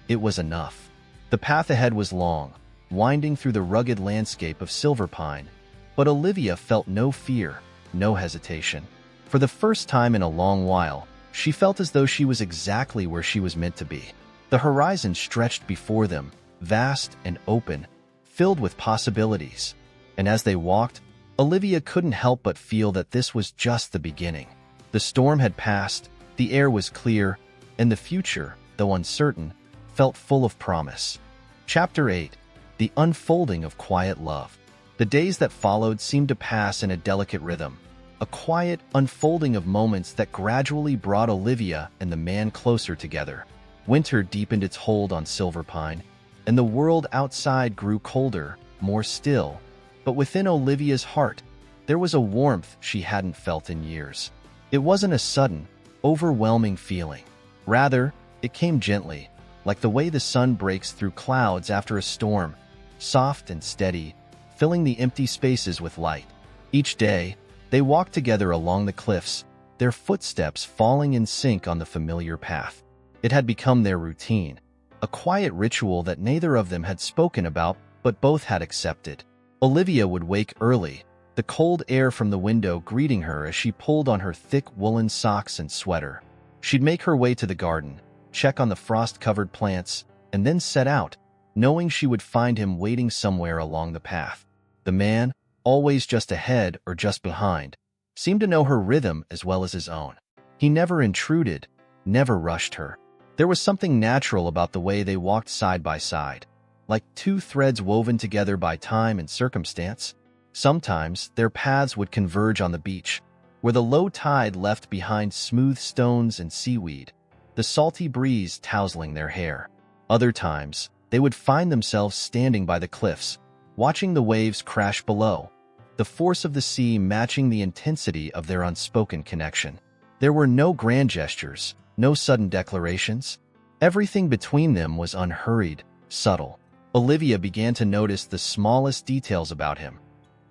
it was enough. The path ahead was long, winding through the rugged landscape of silver pine, but Olivia felt no fear, no hesitation. For the first time in a long while, she felt as though she was exactly where she was meant to be. The horizon stretched before them, vast and open, filled with possibilities. And as they walked, Olivia couldn't help but feel that this was just the beginning. The storm had passed, the air was clear, and the future, though uncertain, felt full of promise. Chapter 8. The Unfolding of Quiet Love. The days that followed seemed to pass in a delicate rhythm, a quiet unfolding of moments that gradually brought Olivia and the man closer together. Winter deepened its hold on Silver Pine, and the world outside grew colder, more still. But within Olivia's heart, there was a warmth she hadn't felt in years. It wasn't a sudden, overwhelming feeling. Rather, it came gently, like the way the sun breaks through clouds after a storm, soft and steady, filling the empty spaces with light. Each day, they walked together along the cliffs, their footsteps falling in sync on the familiar path. It had become their routine, a quiet ritual that neither of them had spoken about, but both had accepted. Olivia would wake early, the cold air from the window greeting her as she pulled on her thick woolen socks and sweater. She'd make her way to the garden, check on the frost-covered plants, and then set out, knowing she would find him waiting somewhere along the path. The man, always just ahead or just behind, seemed to know her rhythm as well as his own. He never intruded, never rushed her. There was something natural about the way they walked side by side, like two threads woven together by time and circumstance. Sometimes their paths would converge on the beach, where the low tide left behind smooth stones and seaweed, the salty breeze tousling their hair. Other times, they would find themselves standing by the cliffs, watching the waves crash below, the force of the sea matching the intensity of their unspoken connection. There were no grand gestures, no sudden declarations. Everything between them was unhurried, subtle. Olivia began to notice the smallest details about him.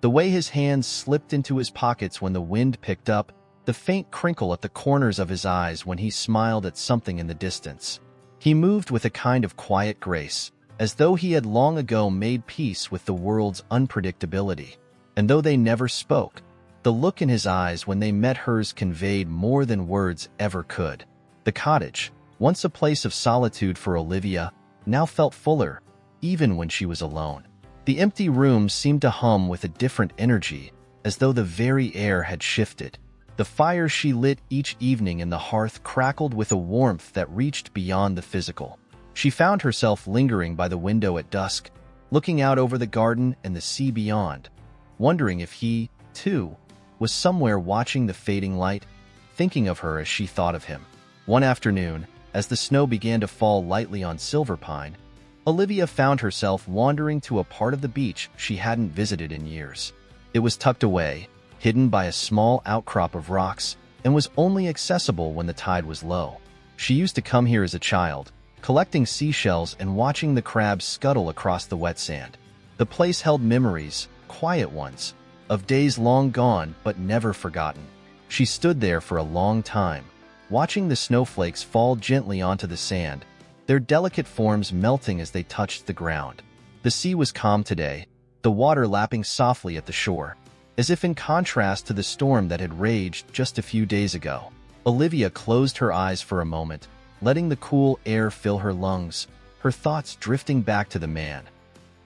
The way his hands slipped into his pockets when the wind picked up, the faint crinkle at the corners of his eyes when he smiled at something in the distance. He moved with a kind of quiet grace, as though he had long ago made peace with the world's unpredictability. And though they never spoke, the look in his eyes when they met hers conveyed more than words ever could. The cottage, once a place of solitude for Olivia, now felt fuller, even when she was alone. The empty room seemed to hum with a different energy, as though the very air had shifted. The fire she lit each evening in the hearth crackled with a warmth that reached beyond the physical. She found herself lingering by the window at dusk, looking out over the garden and the sea beyond, wondering if he, too, was somewhere watching the fading light, thinking of her as she thought of him. One afternoon, as the snow began to fall lightly on Silverpine, Olivia found herself wandering to a part of the beach she hadn't visited in years. It was tucked away, hidden by a small outcrop of rocks, and was only accessible when the tide was low. She used to come here as a child, collecting seashells and watching the crabs scuttle across the wet sand. The place held memories, quiet ones, of days long gone but never forgotten. She stood there for a long time, watching the snowflakes fall gently onto the sand, their delicate forms melting as they touched the ground. The sea was calm today, the water lapping softly at the shore, as if in contrast to the storm that had raged just a few days ago. Olivia closed her eyes for a moment, letting the cool air fill her lungs, her thoughts drifting back to the man.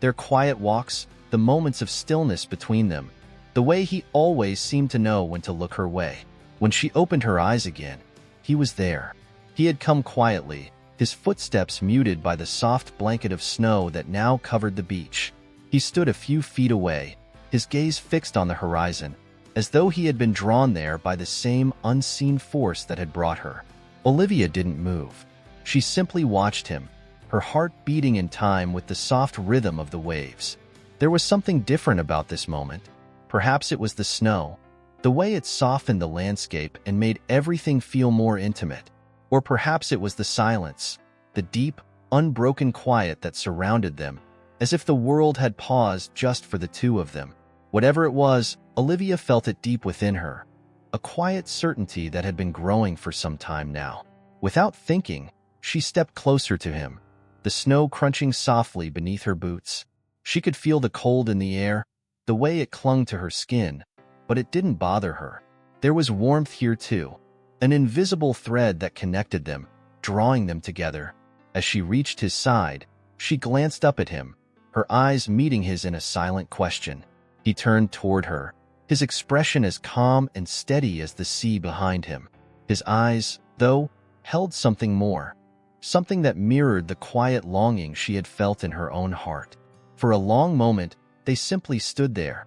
Their quiet walks, the moments of stillness between them, the way he always seemed to know when to look her way. When she opened her eyes again, he was there. He had come quietly, his footsteps muted by the soft blanket of snow that now covered the beach. He stood a few feet away, his gaze fixed on the horizon, as though he had been drawn there by the same unseen force that had brought her. Olivia didn't move. She simply watched him, her heart beating in time with the soft rhythm of the waves. There was something different about this moment. Perhaps it was the snow, the way it softened the landscape and made everything feel more intimate. Or perhaps it was the silence, the deep, unbroken quiet that surrounded them, as if the world had paused just for the two of them. Whatever it was, Olivia felt it deep within her, a quiet certainty that had been growing for some time now. Without thinking, she stepped closer to him, the snow crunching softly beneath her boots. She could feel the cold in the air, the way it clung to her skin, but it didn't bother her. There was warmth here too, an invisible thread that connected them, drawing them together. As she reached his side, she glanced up at him, her eyes meeting his in a silent question. He turned toward her, his expression as calm and steady as the sea behind him. His eyes, though, held something more, something that mirrored the quiet longing she had felt in her own heart. For a long moment, they simply stood there,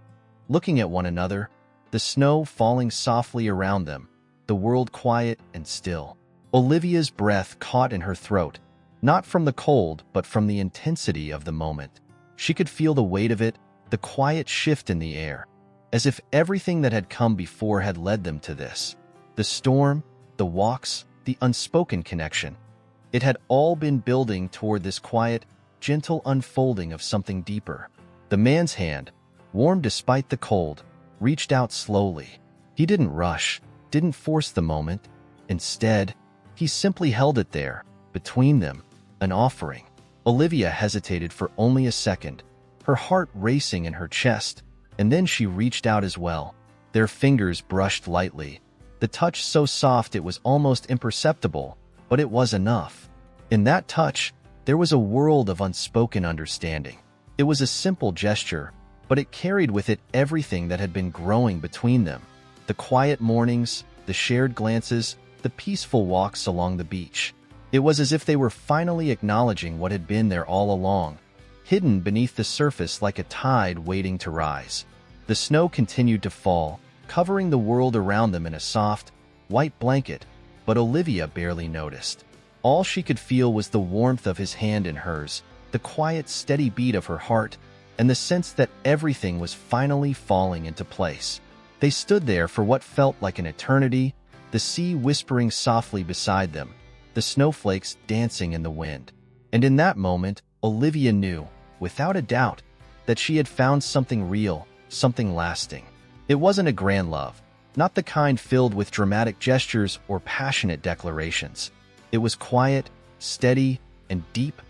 looking at one another, the snow falling softly around them, the world quiet and still. Olivia's breath caught in her throat, not from the cold but from the intensity of the moment. She could feel the weight of it, the quiet shift in the air, as if everything that had come before had led them to this. The storm, the walks, the unspoken connection. It had all been building toward this quiet, gentle unfolding of something deeper. The man's hand, warm despite the cold, reached out slowly. He didn't rush, didn't force the moment. Instead, he simply held it there, between them, an offering. Olivia hesitated for only a second, her heart racing in her chest, and then she reached out as well. Their fingers brushed lightly, the touch so soft it was almost imperceptible, but it was enough. In that touch, there was a world of unspoken understanding. It was a simple gesture, but it carried with it everything that had been growing between them. The quiet mornings, the shared glances, the peaceful walks along the beach. It was as if they were finally acknowledging what had been there all along, hidden beneath the surface like a tide waiting to rise. The snow continued to fall, covering the world around them in a soft, white blanket, but Olivia barely noticed. All she could feel was the warmth of his hand in hers, the quiet, steady beat of her heart, and the sense that everything was finally falling into place. They stood there for what felt like an eternity, the sea whispering softly beside them, the snowflakes dancing in the wind. And in that moment, Olivia knew, without a doubt, that she had found something real, something lasting. It wasn't a grand love, not the kind filled with dramatic gestures or passionate declarations. It was quiet, steady, and deep,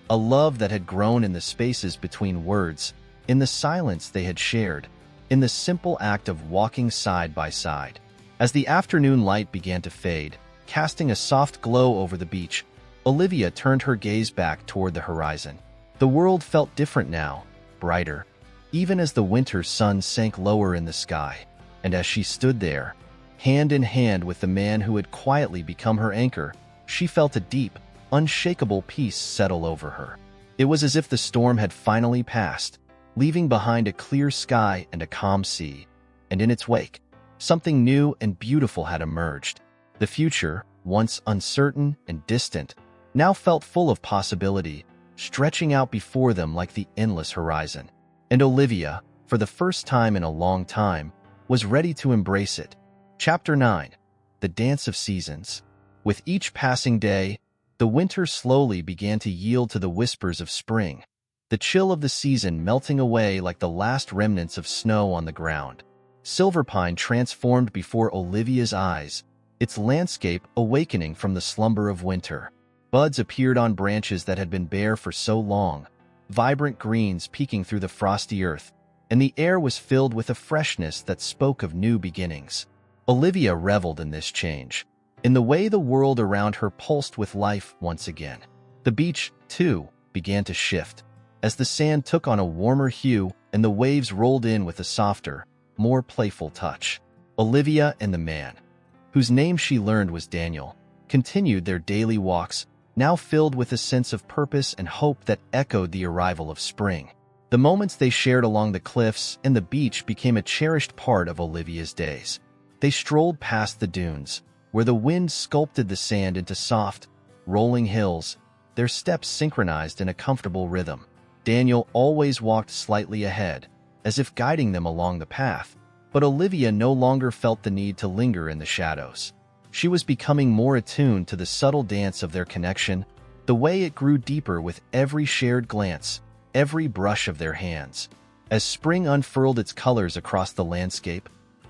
a love that had grown in the spaces between words, in the silence they had shared, in the simple act of walking side by side. As the afternoon light began to fade, casting a soft glow over the beach, Olivia turned her gaze back toward the horizon. The world felt different now, brighter, even as the winter sun sank lower in the sky. And as she stood there, hand in hand with the man who had quietly become her anchor, she felt a deep, unshakable peace settle over her. It was as if the storm had finally passed, leaving behind a clear sky and a calm sea. And in its wake, something new and beautiful had emerged. The future, once uncertain and distant, now felt full of possibility, stretching out before them like the endless horizon. And Olivia, for the first time in a long time, was ready to embrace it. Chapter 9. The Dance of Seasons. With each passing day, the winter slowly began to yield to the whispers of spring, the chill of the season melting away like the last remnants of snow on the ground. Silverpine transformed before Olivia's eyes, its landscape awakening from the slumber of winter. Buds appeared on branches that had been bare for so long, vibrant greens peeking through the frosty earth, and the air was filled with a freshness that spoke of new beginnings. Olivia reveled in this change, in the way the world around her pulsed with life once again. The beach, too, began to shift, as the sand took on a warmer hue and the waves rolled in with a softer, more playful touch. Olivia and the man, whose name she learned was Daniel, continued their daily walks, now filled with a sense of purpose and hope that echoed the arrival of spring. The moments they shared along the cliffs and the beach became a cherished part of Olivia's days. They strolled past the dunes, where the wind sculpted the sand into soft, rolling hills, their steps synchronized in a comfortable rhythm. Daniel always walked slightly ahead, as if guiding them along the path, but Olivia no longer felt the need to linger in the shadows. She was becoming more attuned to the subtle dance of their connection, the way it grew deeper with every shared glance, every brush of their hands. As spring unfurled its colors across the landscape,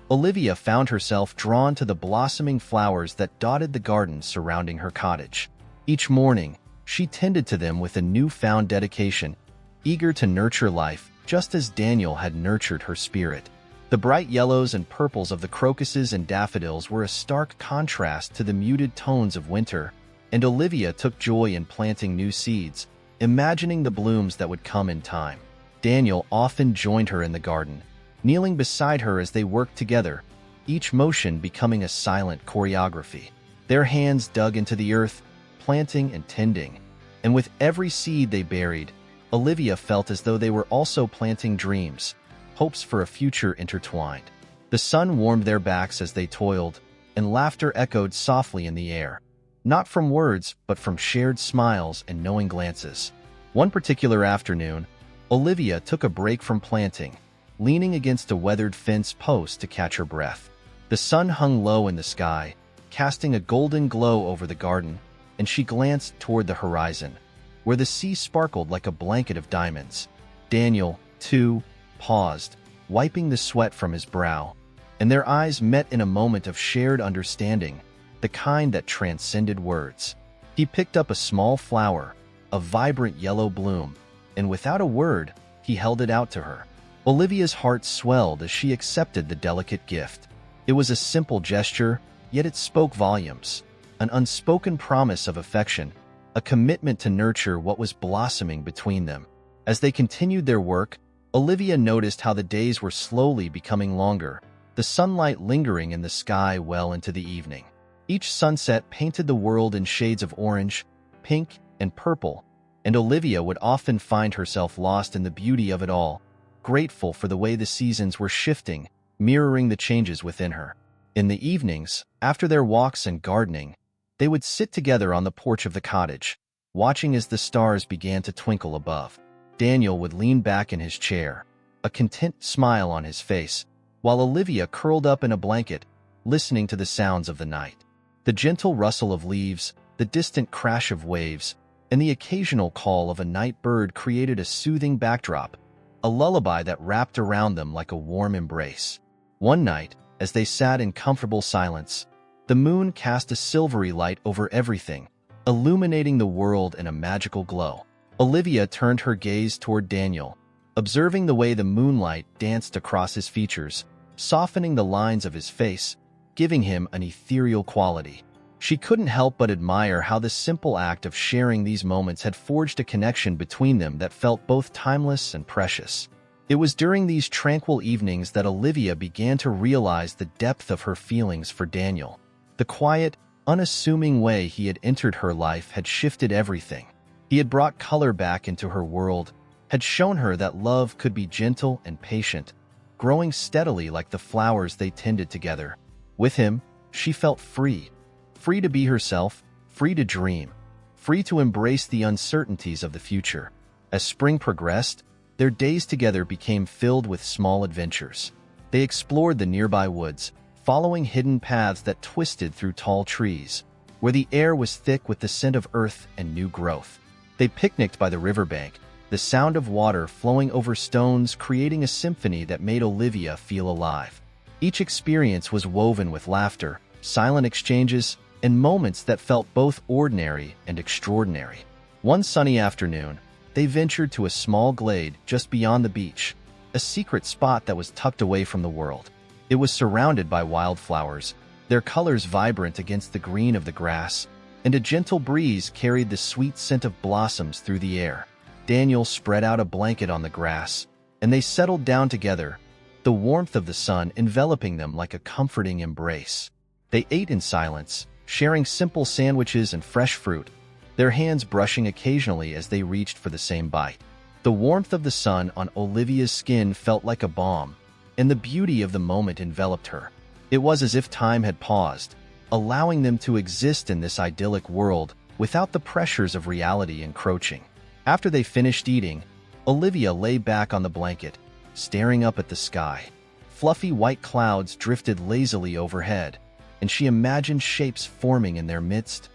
Olivia found herself drawn to the blossoming flowers that dotted the gardens surrounding her cottage. Each morning, she tended to them with a newfound dedication, eager to nurture life just as Daniel had nurtured her spirit. The bright yellows and purples of the crocuses and daffodils were a stark contrast to the muted tones of winter, and Olivia took joy in planting new seeds, imagining the blooms that would come in time. Daniel often joined her in the garden, kneeling beside her as they worked together, each motion becoming a silent choreography. Their hands dug into the earth, planting and tending, and with every seed they buried, Olivia felt as though they were also planting dreams, hopes for a future intertwined. The sun warmed their backs as they toiled, and laughter echoed softly in the air, not from words but from shared smiles and knowing glances. One particular afternoon, Olivia took a break from planting, leaning against a weathered fence post to catch her breath. The sun hung low in the sky, casting a golden glow over the garden, and she glanced toward the horizon, where the sea sparkled like a blanket of diamonds. Daniel, too, paused, wiping the sweat from his brow, and their eyes met in a moment of shared understanding, the kind that transcended words. He picked up a small flower, a vibrant yellow bloom, and without a word, he held it out to her. Olivia's heart swelled as she accepted the delicate gift. It was a simple gesture, yet it spoke volumes. An unspoken promise of affection, a commitment to nurture what was blossoming between them. As they continued their work, Olivia noticed how the days were slowly becoming longer, the sunlight lingering in the sky well into the evening. Each sunset painted the world in shades of orange, pink, and purple, and Olivia would often find herself lost in the beauty of it all, grateful for the way the seasons were shifting, mirroring the changes within her. In the evenings, after their walks and gardening, they would sit together on the porch of the cottage, watching as the stars began to twinkle above. Daniel would lean back in his chair, a content smile on his face, while Olivia curled up in a blanket, listening to the sounds of the night. The gentle rustle of leaves, the distant crash of waves, and the occasional call of a night bird created a soothing backdrop, a lullaby that wrapped around them like a warm embrace. One night, as they sat in comfortable silence, the moon cast a silvery light over everything, illuminating the world in a magical glow. Olivia turned her gaze toward Daniel, observing the way the moonlight danced across his features, softening the lines of his face, giving him an ethereal quality. She couldn't help but admire how the simple act of sharing these moments had forged a connection between them that felt both timeless and precious. It was during these tranquil evenings that Olivia began to realize the depth of her feelings for Daniel. The quiet, unassuming way he had entered her life had shifted everything. He had brought color back into her world, had shown her that love could be gentle and patient, growing steadily like the flowers they tended together. With him, she felt free. Free to be herself, free to dream, free to embrace the uncertainties of the future. As spring progressed, their days together became filled with small adventures. They explored the nearby woods, following hidden paths that twisted through tall trees, where the air was thick with the scent of earth and new growth. They picnicked by the riverbank, the sound of water flowing over stones creating a symphony that made Olivia feel alive. Each experience was woven with laughter, silent exchanges, and moments that felt both ordinary and extraordinary. One sunny afternoon, they ventured to a small glade just beyond the beach, a secret spot that was tucked away from the world. It was surrounded by wildflowers, their colors vibrant against the green of the grass, and a gentle breeze carried the sweet scent of blossoms through the air. Daniel spread out a blanket on the grass, and they settled down together, the warmth of the sun enveloping them like a comforting embrace. They ate in silence, sharing simple sandwiches and fresh fruit, their hands brushing occasionally as they reached for the same bite. The warmth of the sun on Olivia's skin felt like a balm, and the beauty of the moment enveloped her. It was as if time had paused, allowing them to exist in this idyllic world without the pressures of reality encroaching. After they finished eating, Olivia lay back on the blanket, staring up at the sky. Fluffy white clouds drifted lazily overhead, and she imagined shapes forming in their midst.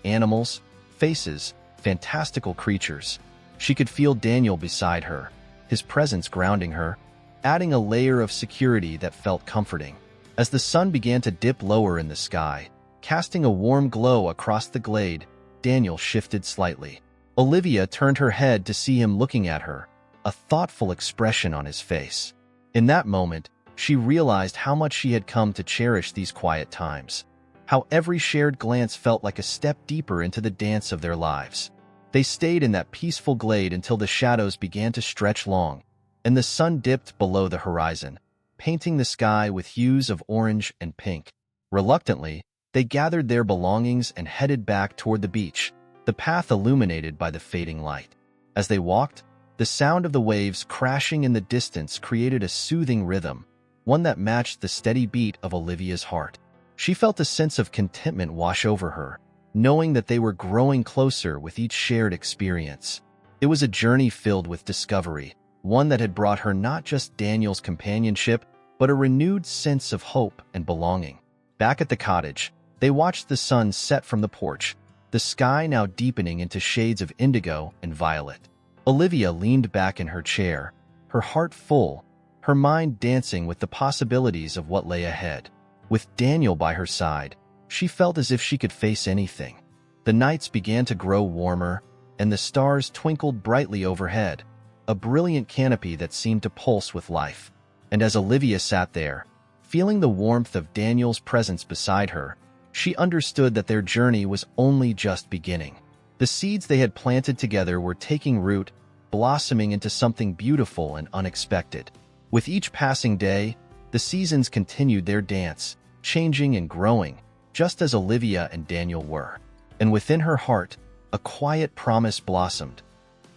Animals, faces, fantastical creatures. She could feel Daniel beside her, his presence grounding her, adding a layer of security that felt comforting. As the sun began to dip lower in the sky, casting a warm glow across the glade, Daniel shifted slightly. Olivia turned her head to see him looking at her, a thoughtful expression on his face. In that moment, she realized how much she had come to cherish these quiet times, how every shared glance felt like a step deeper into the dance of their lives. They stayed in that peaceful glade until the shadows began to stretch long, and the sun dipped below the horizon, painting the sky with hues of orange and pink. Reluctantly, they gathered their belongings and headed back toward the beach, the path illuminated by the fading light. As they walked, the sound of the waves crashing in the distance created a soothing rhythm, one that matched the steady beat of Olivia's heart. She felt a sense of contentment wash over her, knowing that they were growing closer with each shared experience. It was a journey filled with discovery, one that had brought her not just Daniel's companionship, but a renewed sense of hope and belonging. Back at the cottage, they watched the sun set from the porch, the sky now deepening into shades of indigo and violet. Olivia leaned back in her chair, her heart full, her mind dancing with the possibilities of what lay ahead. With Daniel by her side, she felt as if she could face anything. The nights began to grow warmer, and the stars twinkled brightly overhead, a brilliant canopy that seemed to pulse with life. And as Olivia sat there, feeling the warmth of Daniel's presence beside her, She understood that their journey was only just beginning. The seeds they had planted together were taking root, blossoming into something beautiful and unexpected. With each passing day, the seasons continued their dance, changing and growing, just as Olivia and Daniel were. And within her heart, a quiet promise blossomed.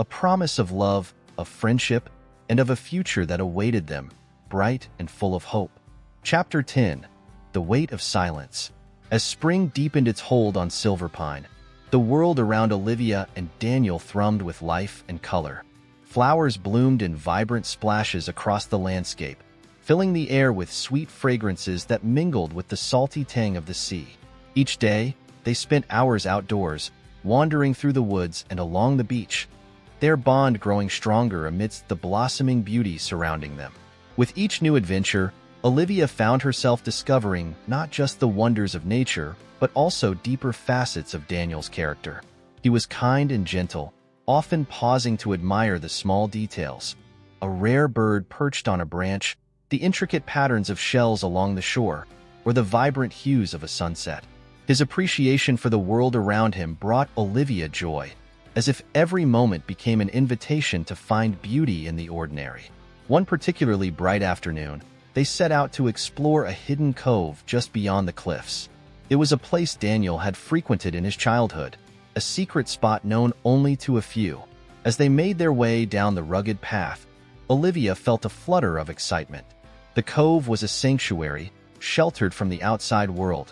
A promise of love, of friendship, and of a future that awaited them, bright and full of hope. Chapter 10. The Weight of Silence. As spring deepened its hold on Silverpine, the world around Olivia and Daniel thrummed with life and color. Flowers bloomed in vibrant splashes across the landscape, filling the air with sweet fragrances that mingled with the salty tang of the sea. Each day, they spent hours outdoors, wandering through the woods and along the beach, their bond growing stronger amidst the blossoming beauty surrounding them. With each new adventure, Olivia found herself discovering not just the wonders of nature, but also deeper facets of Daniel's character. He was kind and gentle, often pausing to admire the small details. A rare bird perched on a branch, the intricate patterns of shells along the shore, or the vibrant hues of a sunset. His appreciation for the world around him brought Olivia joy, as if every moment became an invitation to find beauty in the ordinary. One particularly bright afternoon, they set out to explore a hidden cove just beyond the cliffs. It was a place Daniel had frequented in his childhood, a secret spot known only to a few. As they made their way down the rugged path, Olivia felt a flutter of excitement. The cove was a sanctuary, sheltered from the outside world,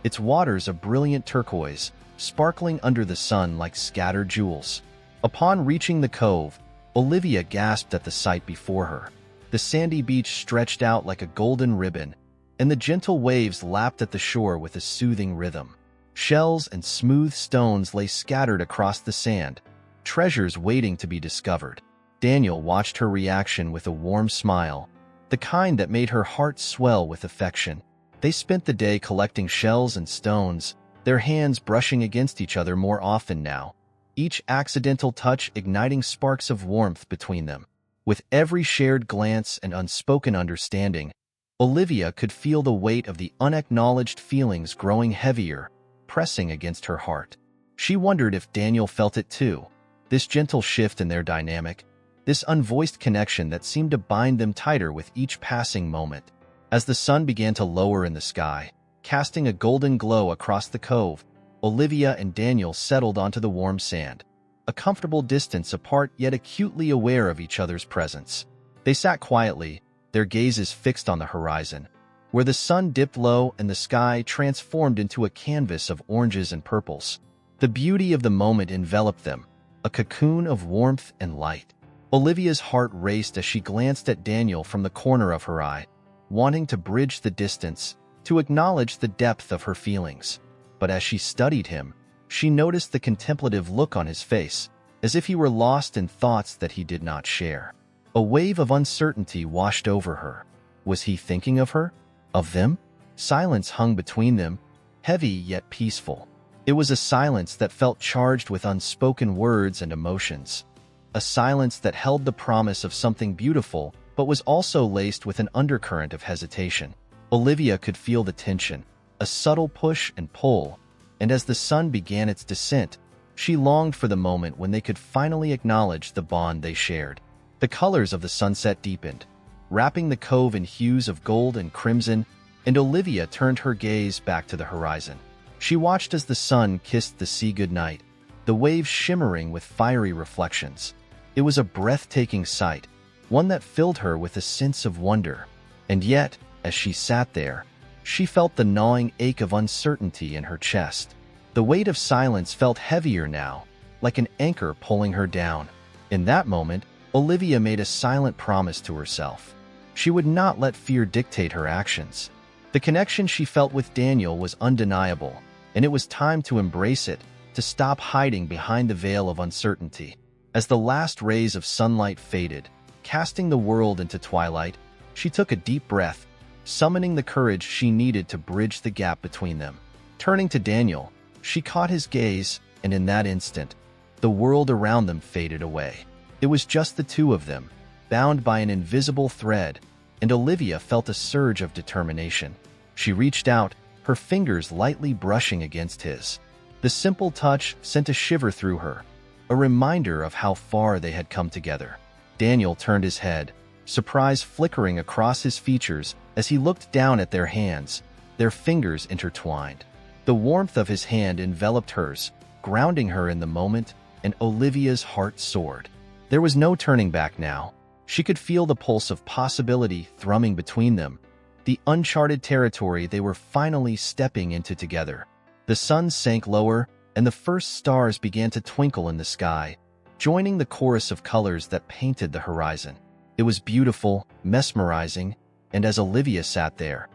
its waters a brilliant turquoise, sparkling under the sun like scattered jewels. Upon reaching the cove, Olivia gasped at the sight before her. The sandy beach stretched out like a golden ribbon, and the gentle waves lapped at the shore with a soothing rhythm. Shells and smooth stones lay scattered across the sand, treasures waiting to be discovered. Daniel watched her reaction with a warm smile, the kind that made her heart swell with affection. They spent the day collecting shells and stones, their hands brushing against each other more often now, each accidental touch igniting sparks of warmth between them. With every shared glance and unspoken understanding, Olivia could feel the weight of the unacknowledged feelings growing heavier, pressing against her heart. She wondered if Daniel felt it too, this gentle shift in their dynamic, this unvoiced connection that seemed to bind them tighter with each passing moment. As the sun began to lower in the sky, casting a golden glow across the cove, Olivia and Daniel settled onto the warm sand, a comfortable distance apart yet acutely aware of each other's presence. They sat quietly, their gazes fixed on the horizon, where the sun dipped low and the sky transformed into a canvas of oranges and purples. The beauty of the moment enveloped them, a cocoon of warmth and light. Olivia's heart raced as she glanced at Daniel from the corner of her eye, wanting to bridge the distance, to acknowledge the depth of her feelings. But as she studied him, she noticed the contemplative look on his face, as if he were lost in thoughts that he did not share. A wave of uncertainty washed over her. Was he thinking of her? Of them? Silence hung between them, heavy yet peaceful. It was a silence that felt charged with unspoken words and emotions. A silence that held the promise of something beautiful, but was also laced with an undercurrent of hesitation. Olivia could feel the tension, a subtle push and pull, and as the sun began its descent, she longed for the moment when they could finally acknowledge the bond they shared. The colors of the sunset deepened, wrapping the cove in hues of gold and crimson, and Olivia turned her gaze back to the horizon. She watched as the sun kissed the sea goodnight, the waves shimmering with fiery reflections. It was a breathtaking sight, one that filled her with a sense of wonder. And yet, as she sat there, she felt the gnawing ache of uncertainty in her chest. The weight of silence felt heavier now, like an anchor pulling her down. In that moment, Olivia made a silent promise to herself. She would not let fear dictate her actions. The connection she felt with Daniel was undeniable, and it was time to embrace it, to stop hiding behind the veil of uncertainty. As the last rays of sunlight faded, casting the world into twilight, she took a deep breath, summoning the courage she needed to bridge the gap between them. Turning to Daniel, she caught his gaze, and in that instant, the world around them faded away. It was just the two of them, bound by an invisible thread, and Olivia felt a surge of determination. She reached out, her fingers lightly brushing against his. The simple touch sent a shiver through her, a reminder of how far they had come together. Daniel turned his head, surprise flickering across his features as he looked down at their hands, their fingers intertwined. The warmth of his hand enveloped hers, grounding her in the moment, and Olivia's heart soared. There was no turning back now. She could feel the pulse of possibility thrumming between them, the uncharted territory they were finally stepping into together. The sun sank lower, and the first stars began to twinkle in the sky, joining the chorus of colors that painted the horizon. It was beautiful, mesmerizing, and as Olivia sat there,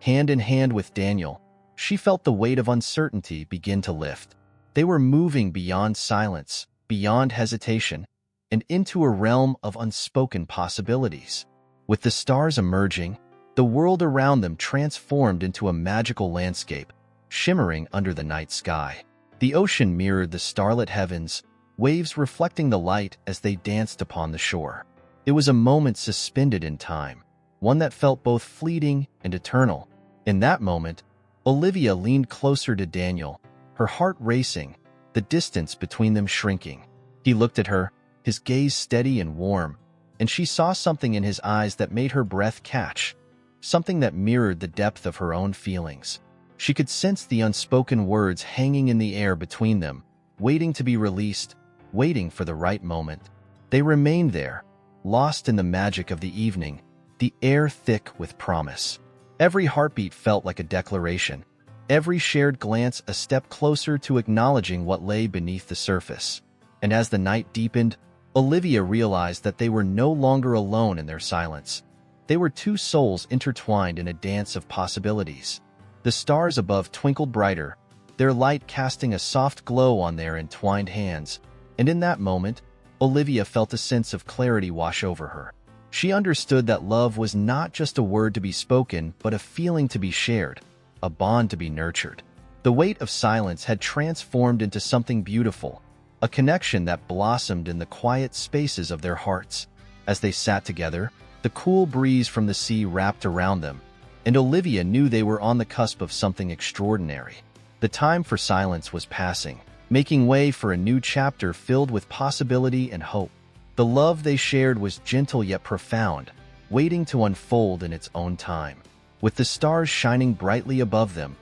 hand in hand with Daniel, she felt the weight of uncertainty begin to lift. They were moving beyond silence, beyond hesitation, and into a realm of unspoken possibilities. With the stars emerging, the world around them transformed into a magical landscape, shimmering under the night sky. The ocean mirrored the starlit heavens, waves reflecting the light as they danced upon the shore. It was a moment suspended in time, one that felt both fleeting and eternal. In that moment, Olivia leaned closer to Daniel, her heart racing, the distance between them shrinking. He looked at her, his gaze steady and warm, and she saw something in his eyes that made her breath catch, something that mirrored the depth of her own feelings. She could sense the unspoken words hanging in the air between them, waiting to be released, waiting for the right moment. They remained there, lost in the magic of the evening, the air thick with promise. Every heartbeat felt like a declaration, every shared glance a step closer to acknowledging what lay beneath the surface. And as the night deepened, Olivia realized that they were no longer alone in their silence. They were two souls intertwined in a dance of possibilities. The stars above twinkled brighter, their light casting a soft glow on their entwined hands, and in that moment, Olivia felt a sense of clarity wash over her. She understood that love was not just a word to be spoken, but a feeling to be shared, a bond to be nurtured. The weight of silence had transformed into something beautiful, a connection that blossomed in the quiet spaces of their hearts. As they sat together, the cool breeze from the sea wrapped around them, and Olivia knew they were on the cusp of something extraordinary. The time for silence was passing, making way for a new chapter filled with possibility and hope. The love they shared was gentle yet profound, waiting to unfold in its own time. With the stars shining brightly above them,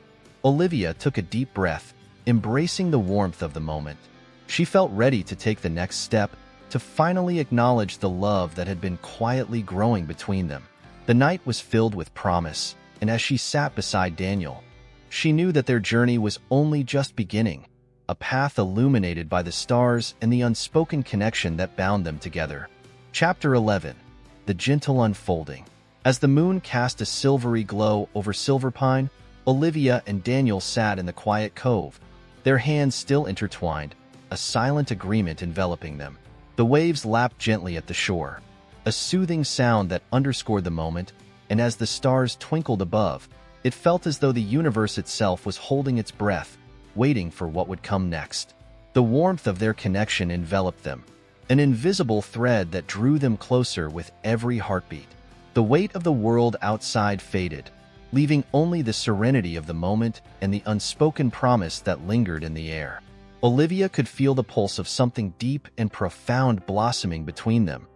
Olivia took a deep breath, embracing the warmth of the moment. She felt ready to take the next step, to finally acknowledge the love that had been quietly growing between them. The night was filled with promise, and as she sat beside Daniel, she knew that their journey was only just beginning, a path illuminated by the stars and the unspoken connection that bound them together. Chapter 11. The Gentle Unfolding. As the moon cast a silvery glow over Silverpine, Olivia and Daniel sat in the quiet cove, their hands still intertwined, a silent agreement enveloping them. The waves lapped gently at the shore, a soothing sound that underscored the moment, and as the stars twinkled above, it felt as though the universe itself was holding its breath, waiting for what would come next. The warmth of their connection enveloped them, an invisible thread that drew them closer with every heartbeat. The weight of the world outside faded, leaving only the serenity of the moment and the unspoken promise that lingered in the air. Olivia could feel the pulse of something deep and profound blossoming between them,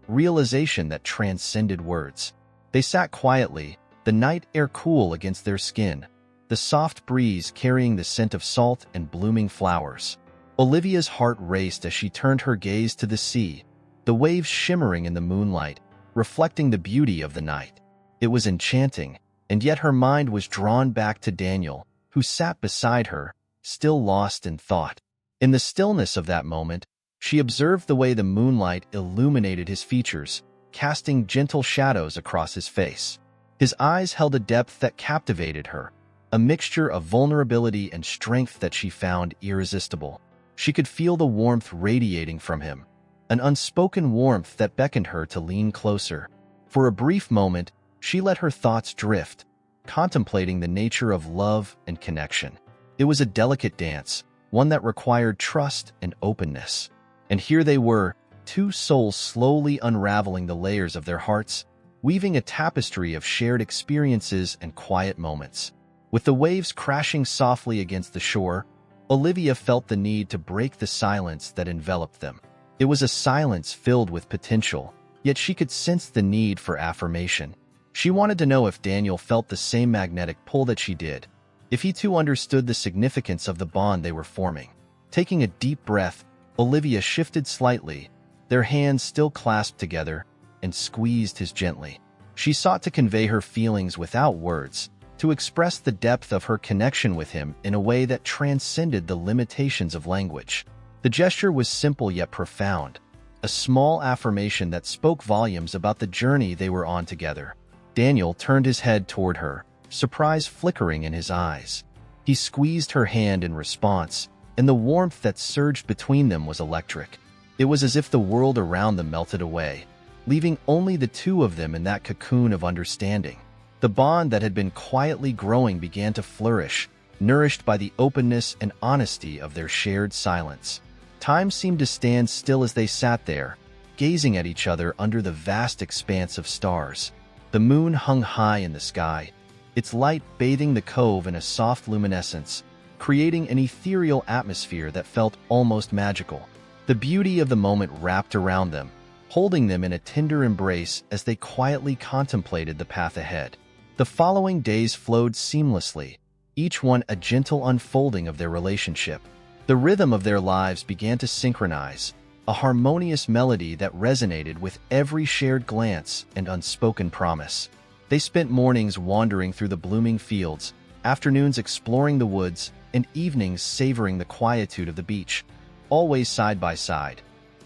realization that transcended words. They sat quietly, the night air cool against their skin, the soft breeze carrying the scent of salt and blooming flowers. Olivia's heart raced as she turned her gaze to the sea, the waves shimmering in the moonlight, reflecting the beauty of the night. It was enchanting, and yet her mind was drawn back to Daniel, who sat beside her, still lost in thought. In the stillness of that moment, she observed the way the moonlight illuminated his features, casting gentle shadows across his face. His eyes held a depth that captivated her, a mixture of vulnerability and strength that she found irresistible. She could feel the warmth radiating from him, an unspoken warmth that beckoned her to lean closer. For a brief moment, she let her thoughts drift, contemplating the nature of love and connection. It was a delicate dance, one that required trust and openness. And here they were, two souls slowly unraveling the layers of their hearts, weaving a tapestry of shared experiences and quiet moments. With the waves crashing softly against the shore, Olivia felt the need to break the silence that enveloped them. It was a silence filled with potential, yet she could sense the need for affirmation. She wanted to know if Daniel felt the same magnetic pull that she did, if he too understood the significance of the bond they were forming. Taking a deep breath, Olivia shifted slightly, their hands still clasped together, and squeezed his gently. She sought to convey her feelings without words, to express the depth of her connection with him in a way that transcended the limitations of language. The gesture was simple yet profound, a small affirmation that spoke volumes about the journey they were on together. Daniel turned his head toward her, surprise flickering in his eyes. He squeezed her hand in response, and the warmth that surged between them was electric. It was as if the world around them melted away, leaving only the two of them in that cocoon of understanding. The bond that had been quietly growing began to flourish, nourished by the openness and honesty of their shared silence. Time seemed to stand still as they sat there, gazing at each other under the vast expanse of stars. The moon hung high in the sky, its light bathing the cove in a soft luminescence, creating an ethereal atmosphere that felt almost magical. The beauty of the moment wrapped around them, holding them in a tender embrace as they quietly contemplated the path ahead. The following days flowed seamlessly, each one a gentle unfolding of their relationship. The rhythm of their lives began to synchronize, a harmonious melody that resonated with every shared glance and unspoken promise. They spent mornings wandering through the blooming fields, afternoons exploring the woods, and evenings savoring the quietude of the beach, always side by side,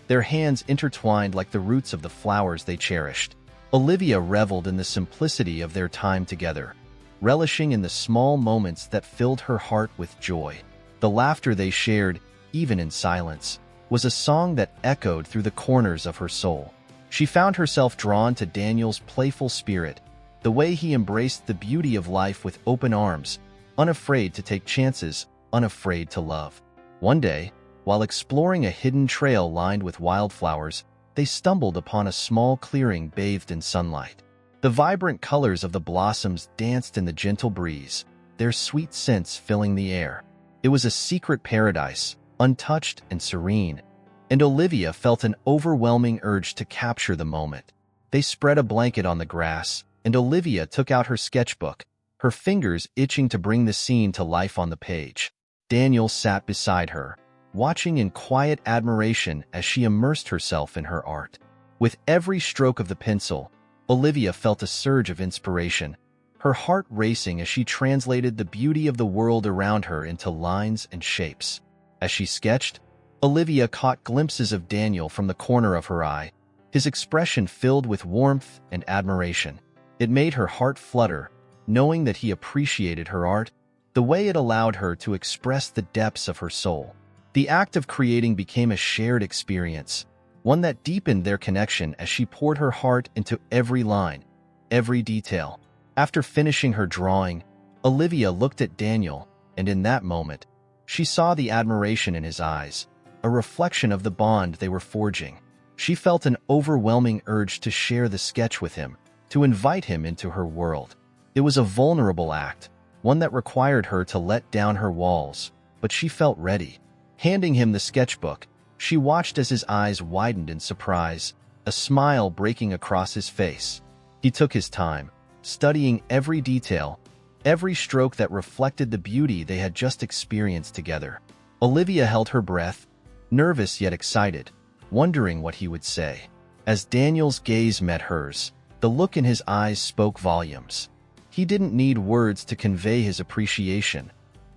their hands intertwined like the roots of the flowers they cherished. Olivia reveled in the simplicity of their time together, relishing in the small moments that filled her heart with joy. The laughter they shared, even in silence, was a song that echoed through the corners of her soul. She found herself drawn to Daniel's playful spirit, the way he embraced the beauty of life with open arms, unafraid to take chances, unafraid to love. One day, while exploring a hidden trail lined with wildflowers, they stumbled upon a small clearing bathed in sunlight. The vibrant colors of the blossoms danced in the gentle breeze, their sweet scents filling the air. It was a secret paradise, untouched and serene, and Olivia felt an overwhelming urge to capture the moment. They spread a blanket on the grass, and Olivia took out her sketchbook, her fingers itching to bring the scene to life on the page. Daniel sat beside her, watching in quiet admiration as she immersed herself in her art. With every stroke of the pencil, Olivia felt a surge of inspiration, her heart racing as she translated the beauty of the world around her into lines and shapes. As she sketched, Olivia caught glimpses of Daniel from the corner of her eye, his expression filled with warmth and admiration. It made her heart flutter, knowing that he appreciated her art, the way it allowed her to express the depths of her soul. The act of creating became a shared experience, one that deepened their connection as she poured her heart into every line, every detail. After finishing her drawing, Olivia looked at Daniel, and in that moment, she saw the admiration in his eyes, a reflection of the bond they were forging. She felt an overwhelming urge to share the sketch with him, to invite him into her world. It was a vulnerable act, one that required her to let down her walls, but she felt ready. Handing him the sketchbook, she watched as his eyes widened in surprise, a smile breaking across his face. He took his time, studying every detail, every stroke that reflected the beauty they had just experienced together. Olivia held her breath, nervous yet excited, wondering what he would say. As Daniel's gaze met hers, the look in his eyes spoke volumes. He didn't need words to convey his appreciation.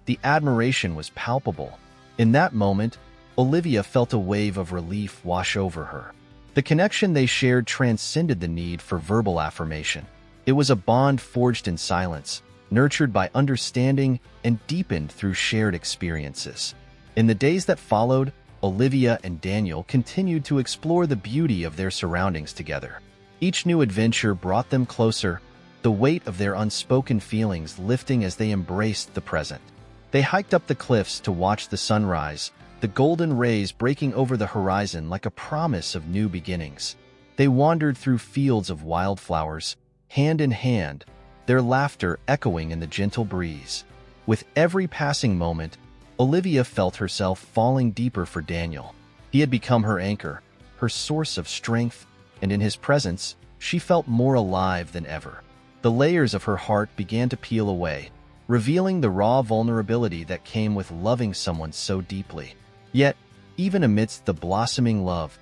The admiration was palpable. In that moment, Olivia felt a wave of relief wash over her. The connection they shared transcended the need for verbal affirmation. It was a bond forged in silence, nurtured by understanding and deepened through shared experiences. In the days that followed, Olivia and Daniel continued to explore the beauty of their surroundings together. Each new adventure brought them closer, the weight of their unspoken feelings lifting as they embraced the present. They hiked up the cliffs to watch the sunrise, the golden rays breaking over the horizon like a promise of new beginnings. They wandered through fields of wildflowers, hand in hand, their laughter echoing in the gentle breeze. With every passing moment, Olivia felt herself falling deeper for Daniel. He had become her anchor, her source of strength, and in his presence, she felt more alive than ever. The layers of her heart began to peel away, revealing the raw vulnerability that came with loving someone so deeply. Yet, even amidst the blossoming love,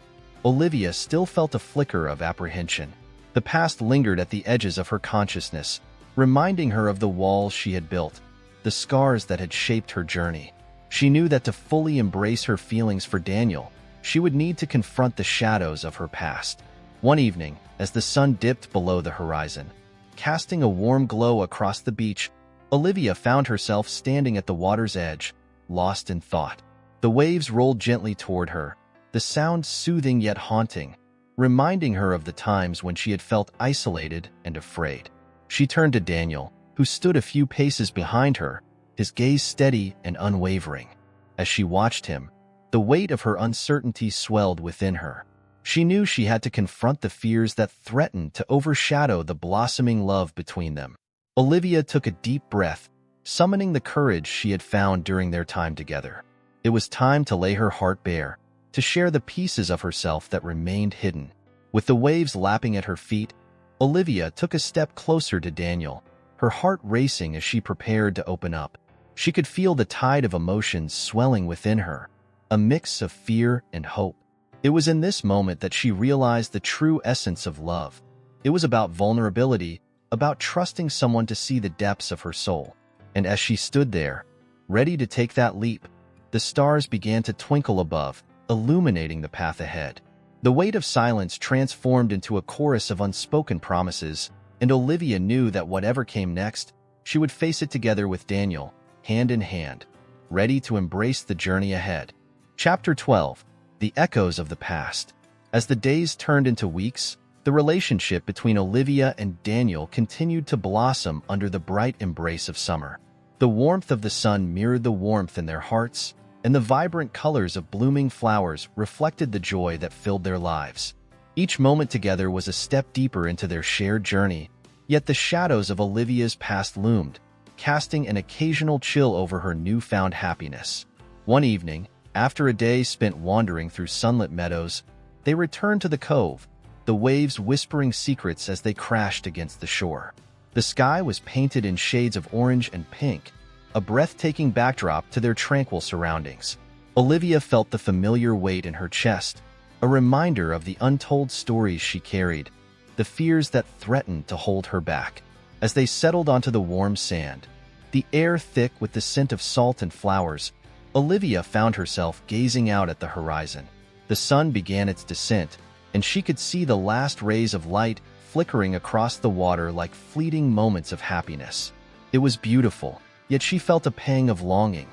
Olivia still felt a flicker of apprehension. The past lingered at the edges of her consciousness, reminding her of the walls she had built, the scars that had shaped her journey. She knew that to fully embrace her feelings for Daniel, she would need to confront the shadows of her past. One evening, as the sun dipped below the horizon, casting a warm glow across the beach, Olivia found herself standing at the water's edge, lost in thought. The waves rolled gently toward her, the sound soothing yet haunting, reminding her of the times when she had felt isolated and afraid. She turned to Daniel, who stood a few paces behind her, his gaze steady and unwavering. As she watched him, the weight of her uncertainty swelled within her. She knew she had to confront the fears that threatened to overshadow the blossoming love between them. Olivia took a deep breath, summoning the courage she had found during their time together. It was time to lay her heart bare, to share the pieces of herself that remained hidden. With the waves lapping at her feet, Olivia took a step closer to Daniel, her heart racing as she prepared to open up. She could feel the tide of emotions swelling within her, a mix of fear and hope. It was in this moment that she realized the true essence of love. It was about vulnerability, about trusting someone to see the depths of her soul. And as she stood there, ready to take that leap, the stars began to twinkle above, illuminating the path ahead. The weight of silence transformed into a chorus of unspoken promises, and Olivia knew that whatever came next, she would face it together with Daniel, hand in hand, ready to embrace the journey ahead. Chapter 12. The Echoes of the Past. As the days turned into weeks, the relationship between Olivia and Daniel continued to blossom under the bright embrace of summer. The warmth of the sun mirrored the warmth in their hearts, and the vibrant colors of blooming flowers reflected the joy that filled their lives. Each moment together was a step deeper into their shared journey, yet the shadows of Olivia's past loomed, casting an occasional chill over her newfound happiness. One evening, after a day spent wandering through sunlit meadows, they returned to the cove, the waves whispering secrets as they crashed against the shore. The sky was painted in shades of orange and pink, a breathtaking backdrop to their tranquil surroundings. Olivia felt the familiar weight in her chest, a reminder of the untold stories she carried, the fears that threatened to hold her back. As they settled onto the warm sand, the air thick with the scent of salt and flowers, Olivia found herself gazing out at the horizon. The sun began its descent, and she could see the last rays of light flickering across the water like fleeting moments of happiness. It was beautiful, yet she felt a pang of longing,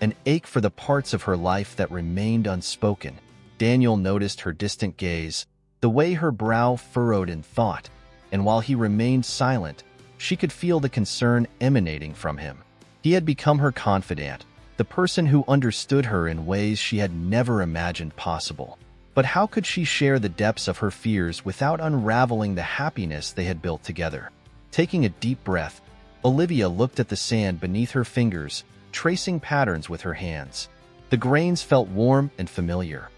an ache for the parts of her life that remained unspoken. Daniel noticed her distant gaze, the way her brow furrowed in thought, and while he remained silent, she could feel the concern emanating from him. He had become her confidant, the person who understood her in ways she had never imagined possible. But how could she share the depths of her fears without unraveling the happiness they had built together? Taking a deep breath, Olivia looked at the sand beneath her fingers, tracing patterns with her hands. The grains felt warm and familiar,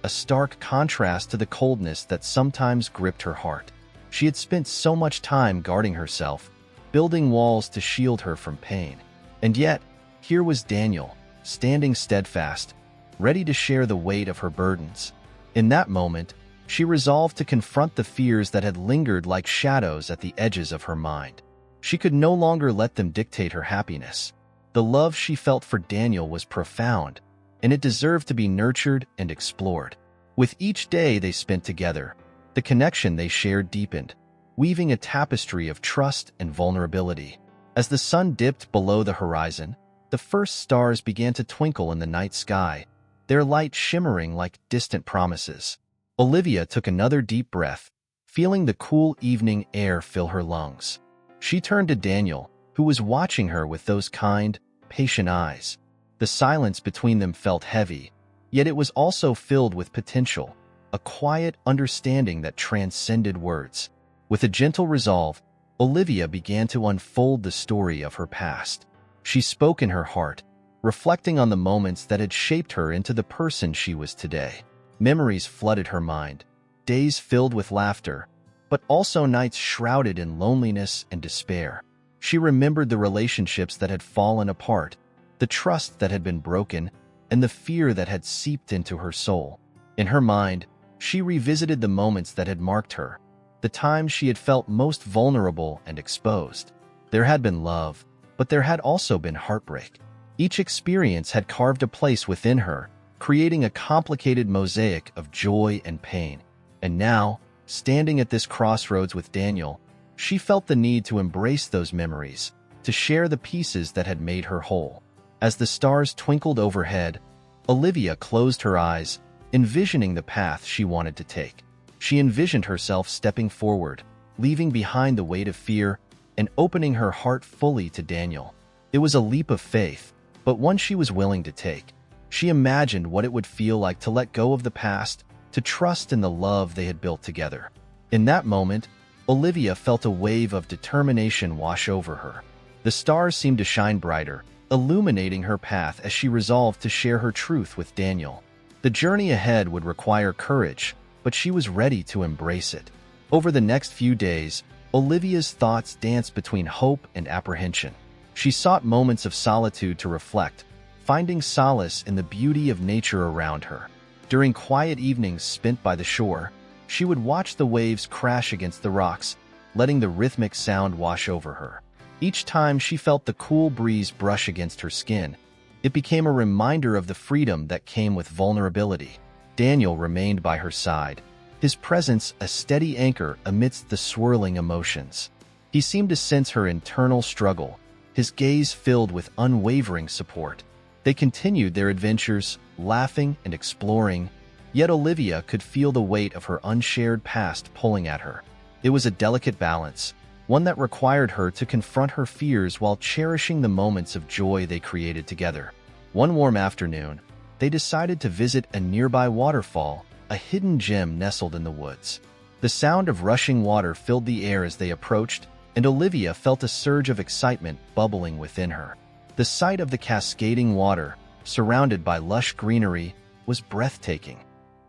a stark contrast to the coldness that sometimes gripped her heart. She had spent so much time guarding herself, building walls to shield her from pain. And yet, here was Daniel, standing steadfast, ready to share the weight of her burdens. In that moment, she resolved to confront the fears that had lingered like shadows at the edges of her mind. She could no longer let them dictate her happiness. The love she felt for Daniel was profound, and it deserved to be nurtured and explored. With each day they spent together, the connection they shared deepened, weaving a tapestry of trust and vulnerability. As the sun dipped below the horizon, the first stars began to twinkle in the night sky, their light shimmering like distant promises. Olivia took another deep breath, feeling the cool evening air fill her lungs. She turned to Daniel, who was watching her with those kind, patient eyes. The silence between them felt heavy, yet it was also filled with potential, a quiet understanding that transcended words. With a gentle resolve, Olivia began to unfold the story of her past. She spoke in her heart, reflecting on the moments that had shaped her into the person she was today. Memories flooded her mind, days filled with laughter, but also nights shrouded in loneliness and despair. She remembered the relationships that had fallen apart, the trust that had been broken, and the fear that had seeped into her soul. In her mind, she revisited the moments that had marked her, the times she had felt most vulnerable and exposed. There had been love, but there had also been heartbreak. Each experience had carved a place within her, creating a complicated mosaic of joy and pain. And now, standing at this crossroads with Daniel, she felt the need to embrace those memories, to share the pieces that had made her whole. As the stars twinkled overhead, Olivia closed her eyes, envisioning the path she wanted to take. She envisioned herself stepping forward, leaving behind the weight of fear, and opening her heart fully to Daniel. It was a leap of faith, but one she was willing to take. She imagined what it would feel like to let go of the past, to trust in the love they had built together. In that moment, Olivia felt a wave of determination wash over her. The stars seemed to shine brighter, illuminating her path as she resolved to share her truth with Daniel. The journey ahead would require courage, but she was ready to embrace it. Over the next few days, Olivia's thoughts danced between hope and apprehension. She sought moments of solitude to reflect, finding solace in the beauty of nature around her. During quiet evenings spent by the shore, she would watch the waves crash against the rocks, letting the rhythmic sound wash over her. Each time she felt the cool breeze brush against her skin, it became a reminder of the freedom that came with vulnerability. Daniel remained by her side, his presence a steady anchor amidst the swirling emotions. He seemed to sense her internal struggle, his gaze filled with unwavering support. They continued their adventures, laughing and exploring, yet Olivia could feel the weight of her unshared past pulling at her. It was a delicate balance, one that required her to confront her fears while cherishing the moments of joy they created together. One warm afternoon, they decided to visit a nearby waterfall, a hidden gem nestled in the woods. The sound of rushing water filled the air as they approached, and Olivia felt a surge of excitement bubbling within her. The sight of the cascading water, surrounded by lush greenery, was breathtaking,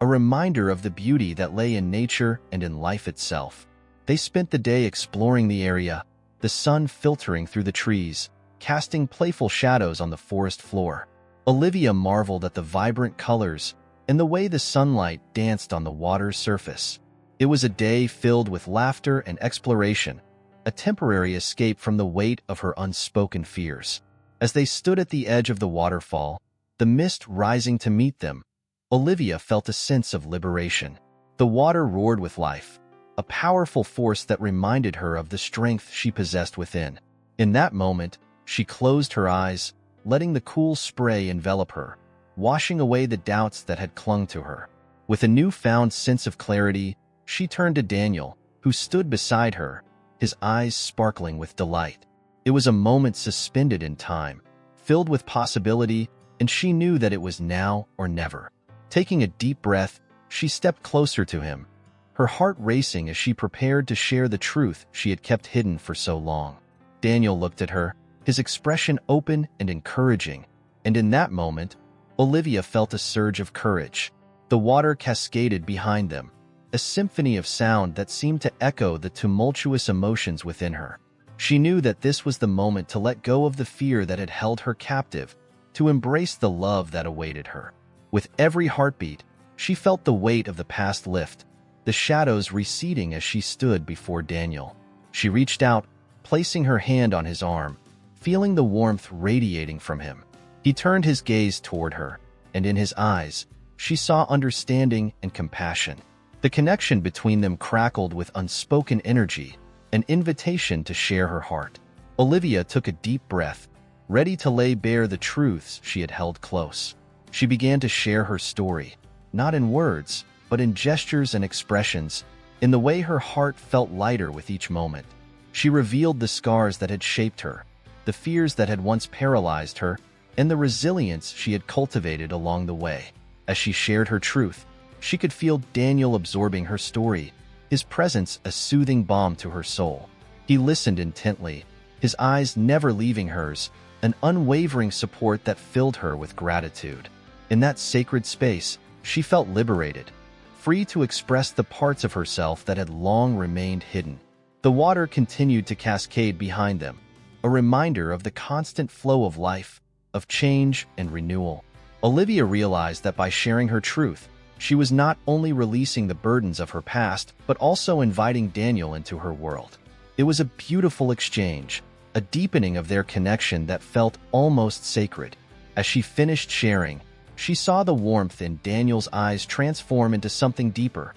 a reminder of the beauty that lay in nature and in life itself. They spent the day exploring the area, the sun filtering through the trees, casting playful shadows on the forest floor. Olivia marveled at the vibrant colors and the way the sunlight danced on the water's surface. It was a day filled with laughter and exploration, a temporary escape from the weight of her unspoken fears. As they stood at the edge of the waterfall, the mist rising to meet them, Olivia felt a sense of liberation. The water roared with life, a powerful force that reminded her of the strength she possessed within. In that moment, she closed her eyes, letting the cool spray envelop her, washing away the doubts that had clung to her. With a newfound sense of clarity, she turned to Daniel, who stood beside her, his eyes sparkling with delight. It was a moment suspended in time, filled with possibility, and she knew that it was now or never. Taking a deep breath, she stepped closer to him, her heart racing as she prepared to share the truth she had kept hidden for so long. Daniel looked at her, his expression open and encouraging, and in that moment, Olivia felt a surge of courage. The water cascaded behind them, a symphony of sound that seemed to echo the tumultuous emotions within her. She knew that this was the moment to let go of the fear that had held her captive, to embrace the love that awaited her. With every heartbeat, she felt the weight of the past lift, the shadows receding as she stood before Daniel. She reached out, placing her hand on his arm, feeling the warmth radiating from him. He turned his gaze toward her, and in his eyes, she saw understanding and compassion. The connection between them crackled with unspoken energy, an invitation to share her heart. Olivia took a deep breath, ready to lay bare the truths she had held close. She began to share her story, not in words, but in gestures and expressions, in the way her heart felt lighter with each moment. She revealed the scars that had shaped her, the fears that had once paralyzed her, and the resilience she had cultivated along the way. As she shared her truth, she could feel Daniel absorbing her story, his presence a soothing balm to her soul. He listened intently, his eyes never leaving hers, an unwavering support that filled her with gratitude. In that sacred space, she felt liberated, free to express the parts of herself that had long remained hidden. The water continued to cascade behind them, a reminder of the constant flow of life, of change and renewal. Olivia realized that by sharing her truth, she was not only releasing the burdens of her past, but also inviting Daniel into her world. It was a beautiful exchange, a deepening of their connection that felt almost sacred. As she finished sharing, she saw the warmth in Daniel's eyes transform into something deeper,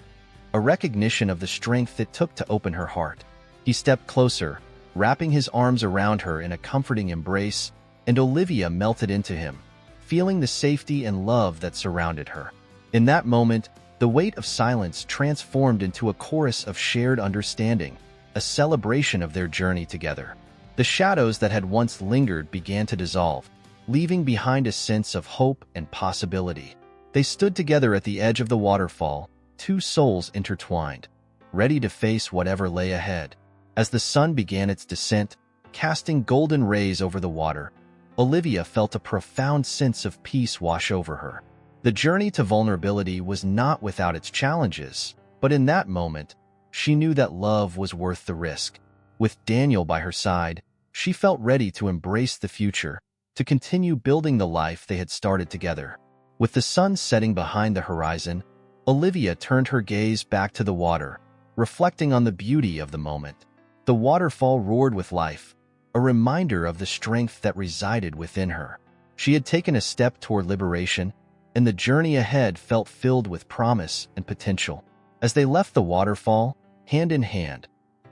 a recognition of the strength it took to open her heart. He stepped closer, wrapping his arms around her in a comforting embrace, and Olivia melted into him, feeling the safety and love that surrounded her. In that moment, the weight of silence transformed into a chorus of shared understanding, a celebration of their journey together. The shadows that had once lingered began to dissolve, leaving behind a sense of hope and possibility. They stood together at the edge of the waterfall, two souls intertwined, ready to face whatever lay ahead. As the sun began its descent, casting golden rays over the water, Olivia felt a profound sense of peace wash over her. The journey to vulnerability was not without its challenges, but in that moment, she knew that love was worth the risk. With Daniel by her side, she felt ready to embrace the future, to continue building the life they had started together. With the sun setting behind the horizon, Olivia turned her gaze back to the water, reflecting on the beauty of the moment. The waterfall roared with life, a reminder of the strength that resided within her. She had taken a step toward liberation, and the journey ahead felt filled with promise and potential. As they left the waterfall, hand in hand,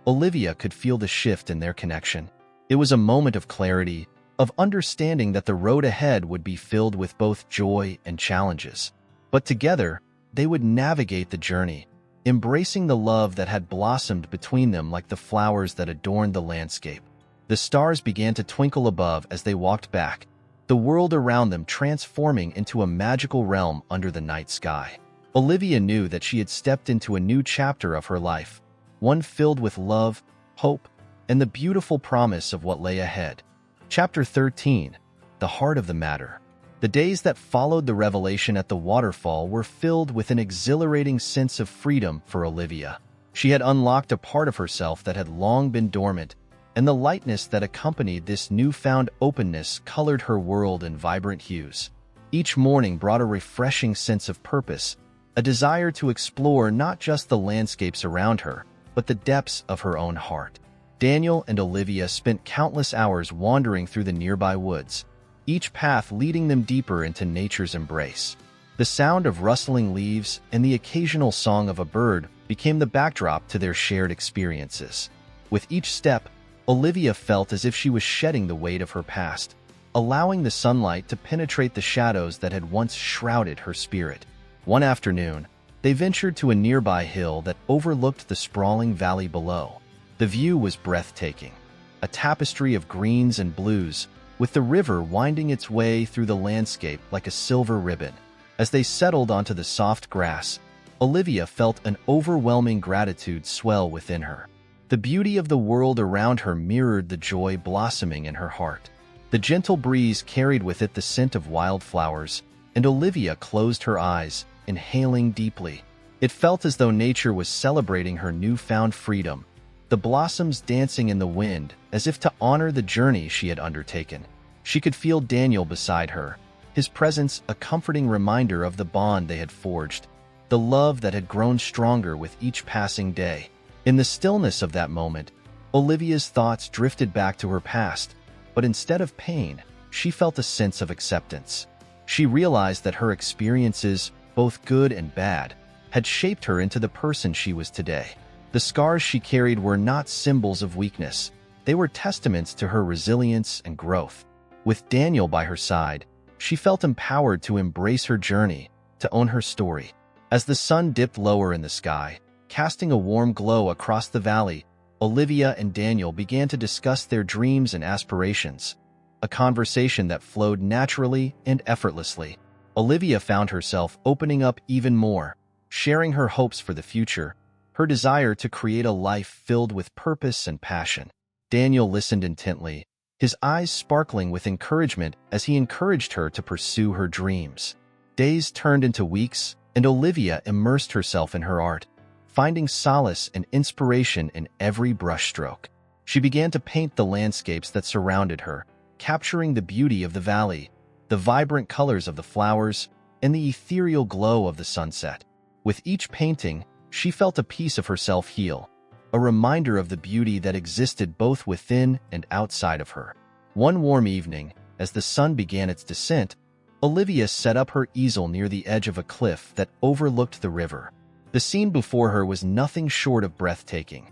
Olivia could feel the shift in their connection. It was a moment of clarity, of understanding that the road ahead would be filled with both joy and challenges. But together, they would navigate the journey, embracing the love that had blossomed between them like the flowers that adorned the landscape. The stars began to twinkle above as they walked back, the world around them transforming into a magical realm under the night sky. Olivia knew that she had stepped into a new chapter of her life, one filled with love, hope, and the beautiful promise of what lay ahead. Chapter 13. The Heart of the Matter. The days that followed the revelation at the waterfall were filled with an exhilarating sense of freedom for Olivia. She had unlocked a part of herself that had long been dormant, and the lightness that accompanied this newfound openness colored her world in vibrant hues. Each morning brought a refreshing sense of purpose, a desire to explore not just the landscapes around her, but the depths of her own heart. Daniel and Olivia spent countless hours wandering through the nearby woods, each path leading them deeper into nature's embrace. The sound of rustling leaves and the occasional song of a bird became the backdrop to their shared experiences. With each step, Olivia felt as if she was shedding the weight of her past, allowing the sunlight to penetrate the shadows that had once shrouded her spirit. One afternoon, they ventured to a nearby hill that overlooked the sprawling valley below. The view was breathtaking, a tapestry of greens and blues, with the river winding its way through the landscape like a silver ribbon. As they settled onto the soft grass, Olivia felt an overwhelming gratitude swell within her. The beauty of the world around her mirrored the joy blossoming in her heart. The gentle breeze carried with it the scent of wildflowers, and Olivia closed her eyes, inhaling deeply. It felt as though nature was celebrating her newfound freedom, the blossoms dancing in the wind as if to honor the journey she had undertaken. She could feel Daniel beside her, his presence a comforting reminder of the bond they had forged, the love that had grown stronger with each passing day. In the stillness of that moment, Olivia's thoughts drifted back to her past, but instead of pain, she felt a sense of acceptance. She realized that her experiences, both good and bad, had shaped her into the person she was today. The scars she carried were not symbols of weakness. They were testaments to her resilience and growth. With Daniel by her side, she felt empowered to embrace her journey, to own her story. As the sun dipped lower in the sky, casting a warm glow across the valley, Olivia and Daniel began to discuss their dreams and aspirations, a conversation that flowed naturally and effortlessly. Olivia found herself opening up even more, sharing her hopes for the future, her desire to create a life filled with purpose and passion. Daniel listened intently, his eyes sparkling with encouragement as he encouraged her to pursue her dreams. Days turned into weeks, and Olivia immersed herself in her art, finding solace and inspiration in every brushstroke. She began to paint the landscapes that surrounded her, capturing the beauty of the valley, the vibrant colors of the flowers, and the ethereal glow of the sunset. With each painting, she felt a piece of herself heal, a reminder of the beauty that existed both within and outside of her. One warm evening, as the sun began its descent, Olivia set up her easel near the edge of a cliff that overlooked the river. The scene before her was nothing short of breathtaking.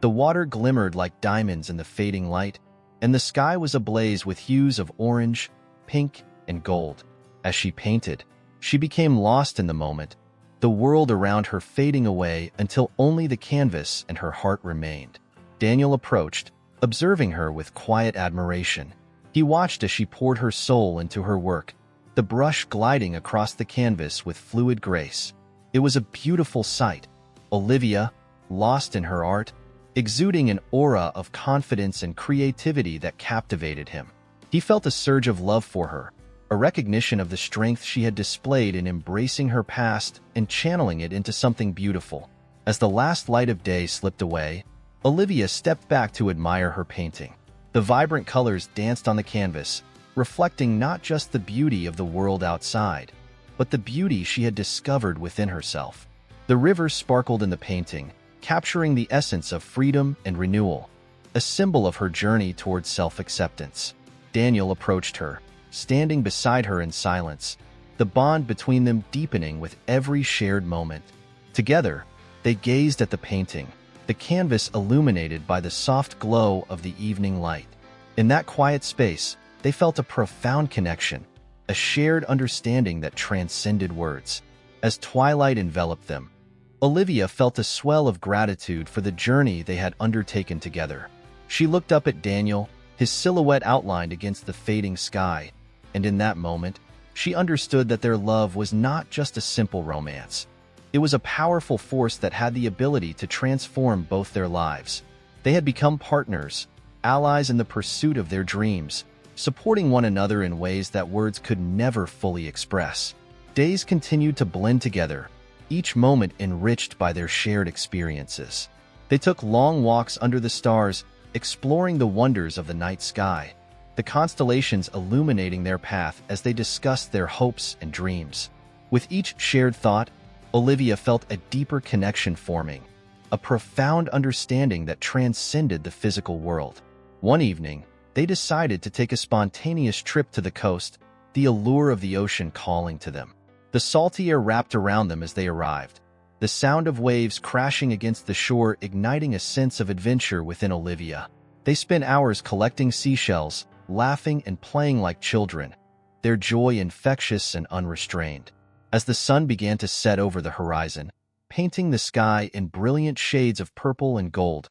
The water glimmered like diamonds in the fading light, and the sky was ablaze with hues of orange, pink, and gold. As she painted, she became lost in the moment, the world around her fading away until only the canvas and her heart remained. Daniel approached, observing her with quiet admiration. He watched as she poured her soul into her work, the brush gliding across the canvas with fluid grace. It was a beautiful sight. Olivia, lost in her art, exuding an aura of confidence and creativity that captivated him. He felt a surge of love for her, a recognition of the strength she had displayed in embracing her past and channeling it into something beautiful. As the last light of day slipped away, Olivia stepped back to admire her painting. The vibrant colors danced on the canvas, reflecting not just the beauty of the world outside, but the beauty she had discovered within herself. The river sparkled in the painting, capturing the essence of freedom and renewal, a symbol of her journey towards self-acceptance. Daniel approached her, standing beside her in silence, the bond between them deepening with every shared moment. Together, they gazed at the painting, the canvas illuminated by the soft glow of the evening light. In that quiet space, they felt a profound connection, a shared understanding that transcended words. As twilight enveloped them, Olivia felt a swell of gratitude for the journey they had undertaken together. She looked up at Daniel, his silhouette outlined against the fading sky, and in that moment, she understood that their love was not just a simple romance. It was a powerful force that had the ability to transform both their lives. They had become partners, allies in the pursuit of their dreams, supporting one another in ways that words could never fully express. Days continued to blend together, each moment enriched by their shared experiences. They took long walks under the stars, exploring the wonders of the night sky, the constellations illuminating their path as they discussed their hopes and dreams. With each shared thought, Olivia felt a deeper connection forming, a profound understanding that transcended the physical world. One evening, they decided to take a spontaneous trip to the coast, the allure of the ocean calling to them. The salty air wrapped around them as they arrived, the sound of waves crashing against the shore igniting a sense of adventure within Olivia. They spent hours collecting seashells, laughing and playing like children, their joy infectious and unrestrained. As the sun began to set over the horizon, painting the sky in brilliant shades of purple and gold,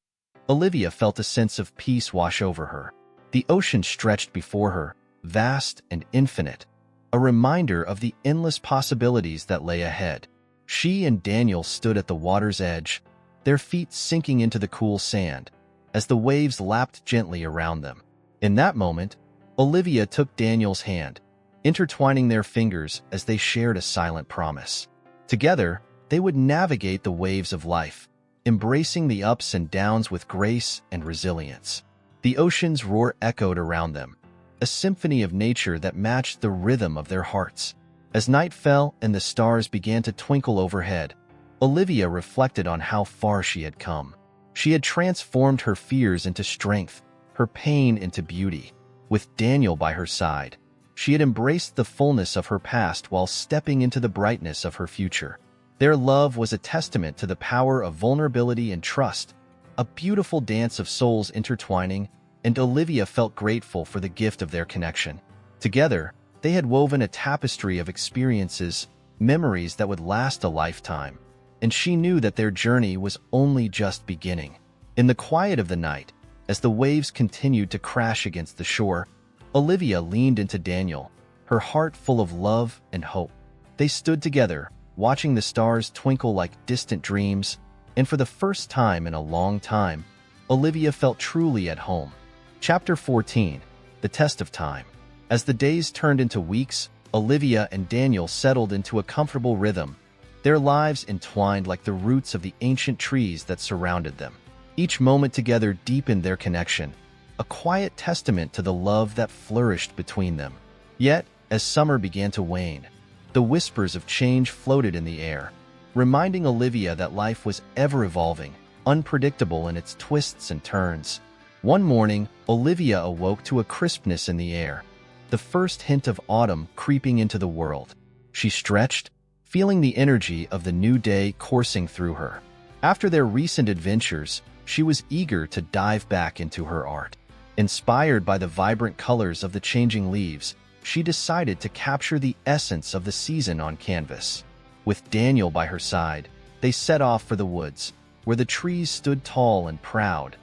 Olivia felt a sense of peace wash over her. The ocean stretched before her, vast and infinite, a reminder of the endless possibilities that lay ahead. She and Daniel stood at the water's edge, their feet sinking into the cool sand, as the waves lapped gently around them. In that moment, Olivia took Daniel's hand, intertwining their fingers as they shared a silent promise. Together, they would navigate the waves of life, embracing the ups and downs with grace and resilience. The ocean's roar echoed around them, a symphony of nature that matched the rhythm of their hearts. As night fell and the stars began to twinkle overhead, Olivia reflected on how far she had come. She had transformed her fears into strength, her pain into beauty. With Daniel by her side, she had embraced the fullness of her past while stepping into the brightness of her future. Their love was a testament to the power of vulnerability and trust, a beautiful dance of souls intertwining, and Olivia felt grateful for the gift of their connection. Together, they had woven a tapestry of experiences, memories that would last a lifetime, and she knew that their journey was only just beginning. In the quiet of the night, as the waves continued to crash against the shore, Olivia leaned into Daniel, her heart full of love and hope. They stood together, watching the stars twinkle like distant dreams, and for the first time in a long time, Olivia felt truly at home. Chapter 14. The Test of Time. As the days turned into weeks, Olivia and Daniel settled into a comfortable rhythm, their lives entwined like the roots of the ancient trees that surrounded them. Each moment together deepened their connection, a quiet testament to the love that flourished between them. Yet, as summer began to wane, the whispers of change floated in the air, reminding Olivia that life was ever-evolving, unpredictable in its twists and turns. One morning, Olivia awoke to a crispness in the air, the first hint of autumn creeping into the world. She stretched, feeling the energy of the new day coursing through her. After their recent adventures, she was eager to dive back into her art. Inspired by the vibrant colors of the changing leaves, she decided to capture the essence of the season on canvas. With Daniel by her side, they set off for the woods, where the trees stood tall and proud,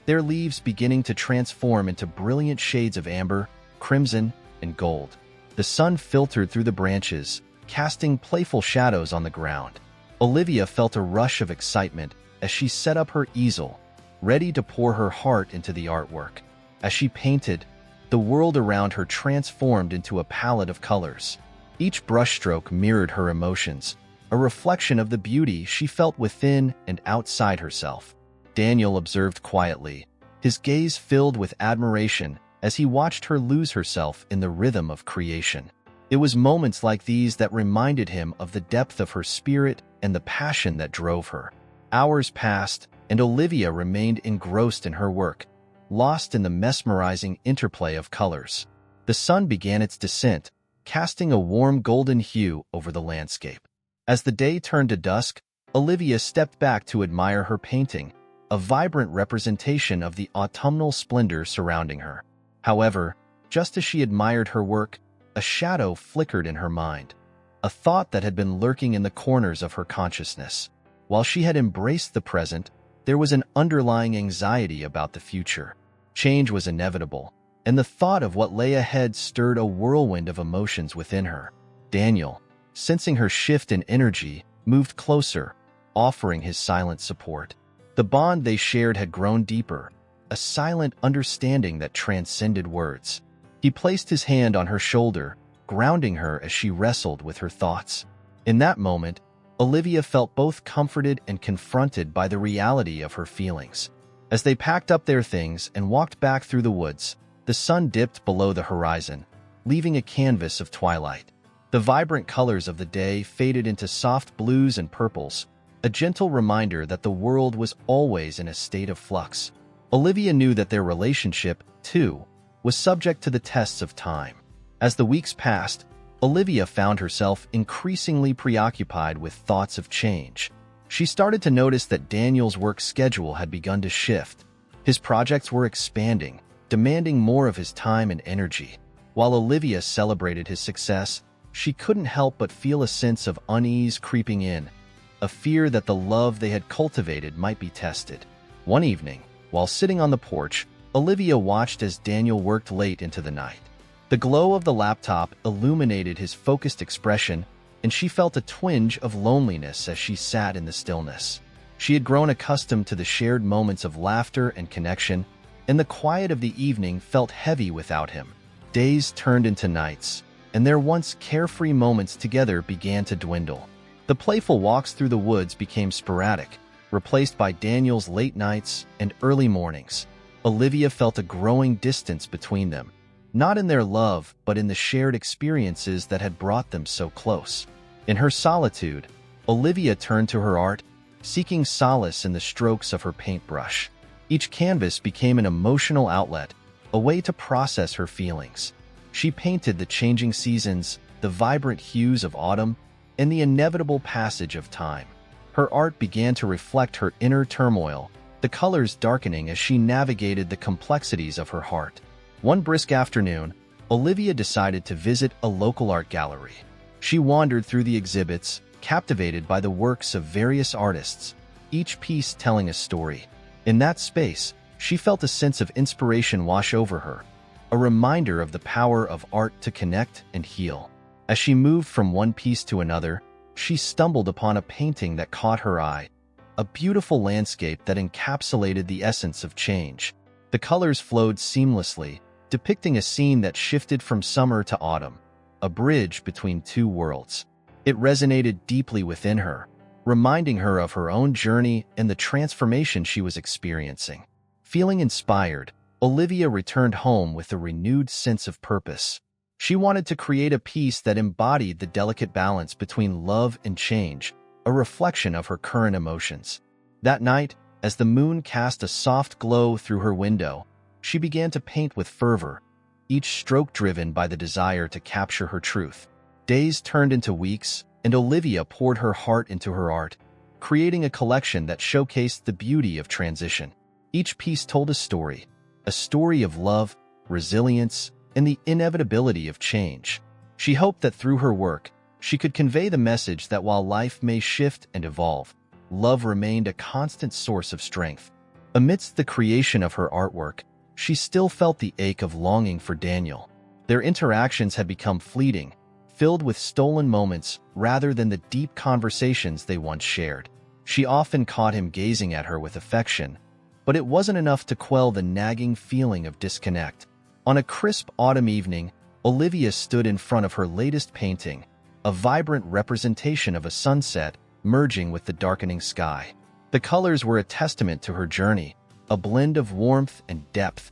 their leaves beginning to transform into brilliant shades of amber, crimson, and gold. The sun filtered through the branches, casting playful shadows on the ground. Olivia felt a rush of excitement as she set up her easel, ready to pour her heart into the artwork. As she painted, the world around her transformed into a palette of colors. Each brushstroke mirrored her emotions, a reflection of the beauty she felt within and outside herself. Daniel observed quietly, his gaze filled with admiration as he watched her lose herself in the rhythm of creation. It was moments like these that reminded him of the depth of her spirit and the passion that drove her. Hours passed, and Olivia remained engrossed in her work, lost in the mesmerizing interplay of colors. The sun began its descent, casting a warm golden hue over the landscape. As the day turned to dusk, Olivia stepped back to admire her painting, a vibrant representation of the autumnal splendor surrounding her. However, just as she admired her work, a shadow flickered in her mind, a thought that had been lurking in the corners of her consciousness. While she had embraced the present, there was an underlying anxiety about the future. Change was inevitable, and the thought of what lay ahead stirred a whirlwind of emotions within her. Daniel, sensing her shift in energy, moved closer, offering his silent support. The bond they shared had grown deeper, a silent understanding that transcended words. He placed his hand on her shoulder, grounding her as she wrestled with her thoughts. In that moment, Olivia felt both comforted and confronted by the reality of her feelings. As they packed up their things and walked back through the woods, the sun dipped below the horizon, leaving a canvas of twilight. The vibrant colors of the day faded into soft blues and purples, a gentle reminder that the world was always in a state of flux. Olivia knew that their relationship, too, was subject to the tests of time. As the weeks passed, Olivia found herself increasingly preoccupied with thoughts of change. She started to notice that Daniel's work schedule had begun to shift. His projects were expanding, demanding more of his time and energy. While Olivia celebrated his success, she couldn't help but feel a sense of unease creeping in, a fear that the love they had cultivated might be tested. One evening, while sitting on the porch, Olivia watched as Daniel worked late into the night. The glow of the laptop illuminated his focused expression, and she felt a twinge of loneliness as she sat in the stillness. She had grown accustomed to the shared moments of laughter and connection, and the quiet of the evening felt heavy without him. Days turned into nights, and their once carefree moments together began to dwindle. The playful walks through the woods became sporadic, replaced by Daniel's late nights and early mornings. Olivia felt a growing distance between them, not in their love, but in the shared experiences that had brought them so close. In her solitude, Olivia turned to her art, seeking solace in the strokes of her paintbrush. Each canvas became an emotional outlet, a way to process her feelings. She painted the changing seasons, the vibrant hues of autumn, and the inevitable passage of time. Her art began to reflect her inner turmoil, the colors darkening as she navigated the complexities of her heart. One brisk afternoon, Olivia decided to visit a local art gallery. She wandered through the exhibits, captivated by the works of various artists, each piece telling a story. In that space, she felt a sense of inspiration wash over her, a reminder of the power of art to connect and heal. As she moved from one piece to another, she stumbled upon a painting that caught her eye, a beautiful landscape that encapsulated the essence of change. The colors flowed seamlessly, depicting a scene that shifted from summer to autumn, a bridge between two worlds. It resonated deeply within her, reminding her of her own journey and the transformation she was experiencing. Feeling inspired, Olivia returned home with a renewed sense of purpose. She wanted to create a piece that embodied the delicate balance between love and change, a reflection of her current emotions. That night, as the moon cast a soft glow through her window, she began to paint with fervor, each stroke driven by the desire to capture her truth. Days turned into weeks, and Olivia poured her heart into her art, creating a collection that showcased the beauty of transition. Each piece told a story of love, resilience, and the inevitability of change. She hoped that through her work, she could convey the message that while life may shift and evolve, love remained a constant source of strength. Amidst the creation of her artwork, she still felt the ache of longing for Daniel. Their interactions had become fleeting, filled with stolen moments rather than the deep conversations they once shared. She often caught him gazing at her with affection, but it wasn't enough to quell the nagging feeling of disconnect. On a crisp autumn evening, Olivia stood in front of her latest painting, a vibrant representation of a sunset merging with the darkening sky. The colors were a testament to her journey, a blend of warmth and depth,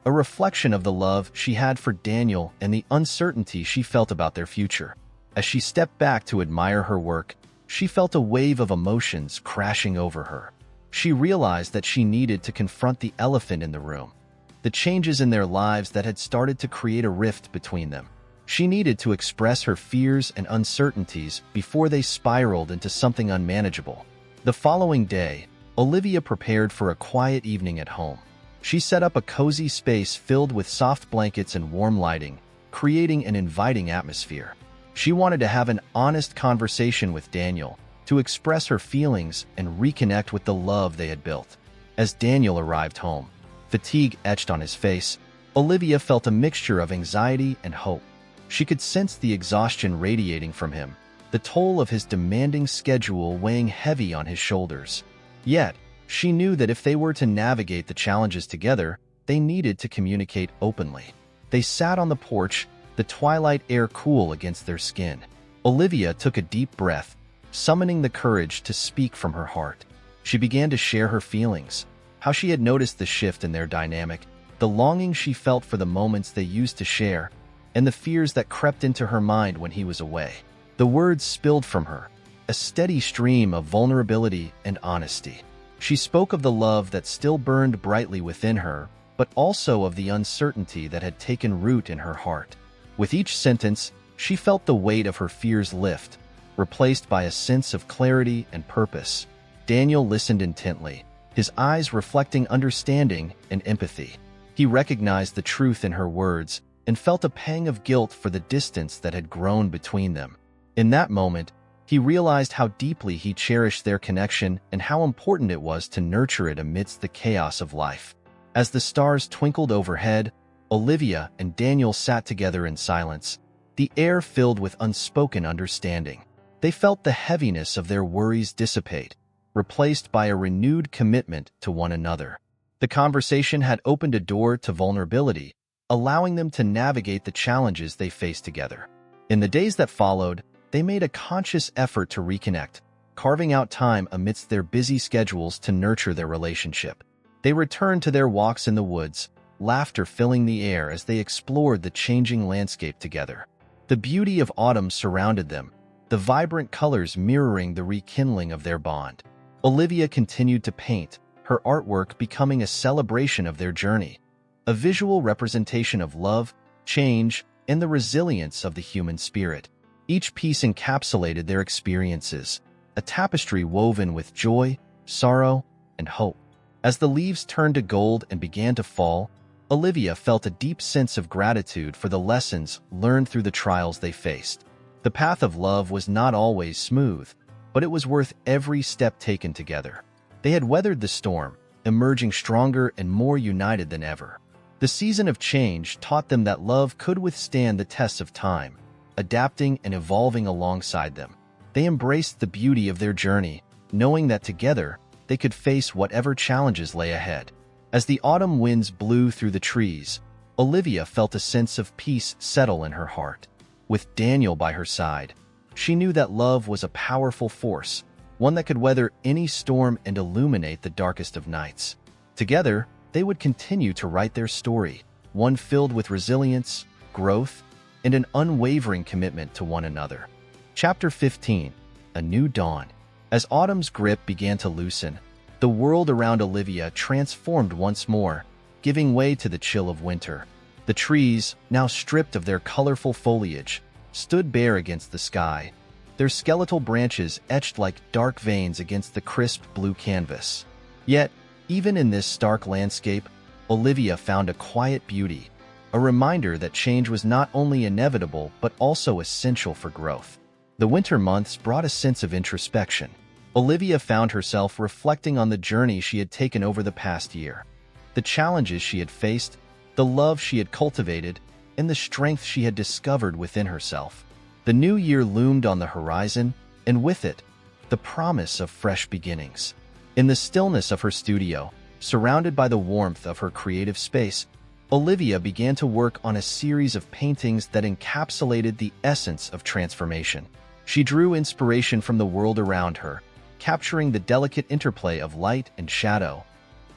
a reflection of the love she had for Daniel and the uncertainty she felt about their future. As she stepped back to admire her work, she felt a wave of emotions crashing over her. She realized that she needed to confront the elephant in the room, the changes in their lives that had started to create a rift between them. She needed to express her fears and uncertainties before they spiraled into something unmanageable. The following day, Olivia prepared for a quiet evening at home. She set up a cozy space filled with soft blankets and warm lighting, creating an inviting atmosphere. She wanted to have an honest conversation with Daniel, to express her feelings and reconnect with the love they had built. As Daniel arrived home, fatigue etched on his face, Olivia felt a mixture of anxiety and hope. She could sense the exhaustion radiating from him, the toll of his demanding schedule weighing heavy on his shoulders. Yet, she knew that if they were to navigate the challenges together, they needed to communicate openly. They sat on the porch, the twilight air cool against their skin. Olivia took a deep breath, summoning the courage to speak from her heart. She began to share her feelings, how she had noticed the shift in their dynamic, the longing she felt for the moments they used to share, and the fears that crept into her mind when he was away. The words spilled from her, a steady stream of vulnerability and honesty. She spoke of the love that still burned brightly within her, but also of the uncertainty that had taken root in her heart. With each sentence, she felt the weight of her fears lift, replaced by a sense of clarity and purpose. Daniel listened intently, his eyes reflecting understanding and empathy. He recognized the truth in her words and felt a pang of guilt for the distance that had grown between them. In that moment, he realized how deeply he cherished their connection and how important it was to nurture it amidst the chaos of life. As the stars twinkled overhead, Olivia and Daniel sat together in silence, the air filled with unspoken understanding. They felt the heaviness of their worries dissipate, replaced by a renewed commitment to one another. The conversation had opened a door to vulnerability, allowing them to navigate the challenges they faced together. In the days that followed, they made a conscious effort to reconnect, carving out time amidst their busy schedules to nurture their relationship. They returned to their walks in the woods, laughter filling the air as they explored the changing landscape together. The beauty of autumn surrounded them, the vibrant colors mirroring the rekindling of their bond. Olivia continued to paint, her artwork becoming a celebration of their journey, a visual representation of love, change, and the resilience of the human spirit. Each piece encapsulated their experiences, a tapestry woven with joy, sorrow, and hope. As the leaves turned to gold and began to fall, Olivia felt a deep sense of gratitude for the lessons learned through the trials they faced. The path of love was not always smooth, but it was worth every step taken together. They had weathered the storm, emerging stronger and more united than ever. The season of change taught them that love could withstand the tests of time, adapting and evolving alongside them. They embraced the beauty of their journey, knowing that together they could face whatever challenges lay ahead. As the autumn winds blew through the trees, Olivia felt a sense of peace settle in her heart. With Daniel by her side, she knew that love was a powerful force, one that could weather any storm and illuminate the darkest of nights. Together, they would continue to write their story, one filled with resilience, growth, and an unwavering commitment to one another. Chapter 15. A New Dawn. As autumn's grip began to loosen, the world around Olivia transformed once more, giving way to the chill of winter. The trees, now stripped of their colorful foliage, stood bare against the sky, their skeletal branches etched like dark veins against the crisp blue canvas. Yet, even in this stark landscape, Olivia found a quiet beauty, a reminder that change was not only inevitable but also essential for growth. The winter months brought a sense of introspection. Olivia found herself reflecting on the journey she had taken over the past year, the challenges she had faced, the love she had cultivated, and the strength she had discovered within herself. The new year loomed on the horizon, and with it, the promise of fresh beginnings. In the stillness of her studio, surrounded by the warmth of her creative space, Olivia began to work on a series of paintings that encapsulated the essence of transformation. She drew inspiration from the world around her, capturing the delicate interplay of light and shadow,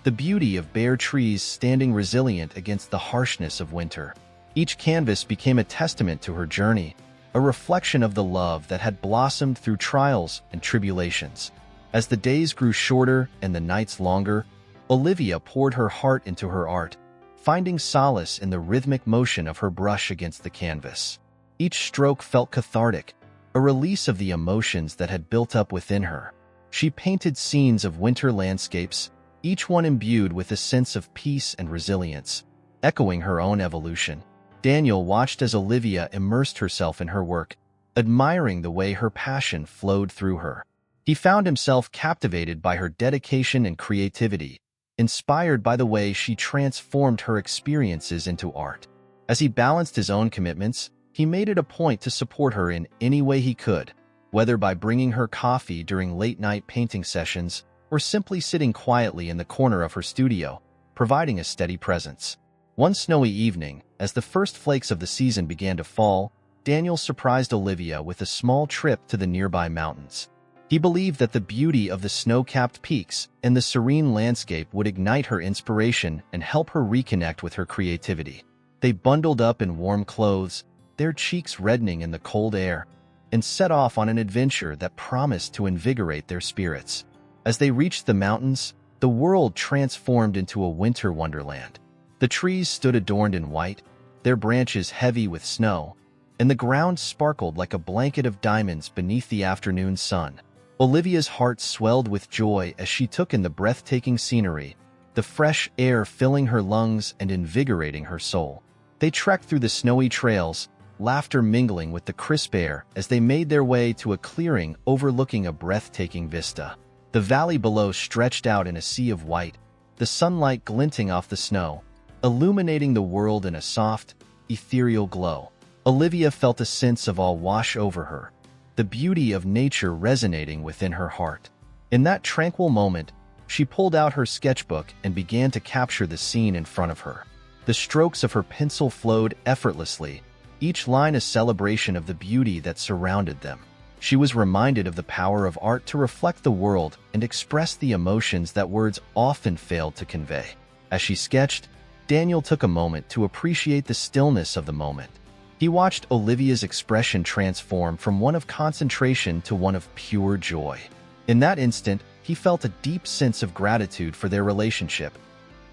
the beauty of bare trees standing resilient against the harshness of winter. Each canvas became a testament to her journey, a reflection of the love that had blossomed through trials and tribulations. As the days grew shorter and the nights longer, Olivia poured her heart into her art, finding solace in the rhythmic motion of her brush against the canvas. Each stroke felt cathartic, a release of the emotions that had built up within her. She painted scenes of winter landscapes, each one imbued with a sense of peace and resilience, echoing her own evolution. Daniel watched as Olivia immersed herself in her work, admiring the way her passion flowed through her. He found himself captivated by her dedication and creativity, inspired by the way she transformed her experiences into art. As he balanced his own commitments, he made it a point to support her in any way he could, whether by bringing her coffee during late-night painting sessions or simply sitting quietly in the corner of her studio, providing a steady presence. One snowy evening, as the first flakes of the season began to fall, Daniel surprised Olivia with a small trip to the nearby mountains. He believed that the beauty of the snow-capped peaks and the serene landscape would ignite her inspiration and help her reconnect with her creativity. They bundled up in warm clothes, their cheeks reddening in the cold air, and set off on an adventure that promised to invigorate their spirits. As they reached the mountains, the world transformed into a winter wonderland. The trees stood adorned in white, their branches heavy with snow, and the ground sparkled like a blanket of diamonds beneath the afternoon sun. Olivia's heart swelled with joy as she took in the breathtaking scenery, the fresh air filling her lungs and invigorating her soul. They trekked through the snowy trails, laughter mingling with the crisp air as they made their way to a clearing overlooking a breathtaking vista. The valley below stretched out in a sea of white, the sunlight glinting off the snow, illuminating the world in a soft, ethereal glow. Olivia felt a sense of awe wash over her, the beauty of nature resonating within her heart. In that tranquil moment, she pulled out her sketchbook and began to capture the scene in front of her. The strokes of her pencil flowed effortlessly, each line a celebration of the beauty that surrounded them. She was reminded of the power of art to reflect the world and express the emotions that words often failed to convey. As she sketched, Daniel took a moment to appreciate the stillness of the moment. He watched Olivia's expression transform from one of concentration to one of pure joy. In that instant, he felt a deep sense of gratitude for their relationship,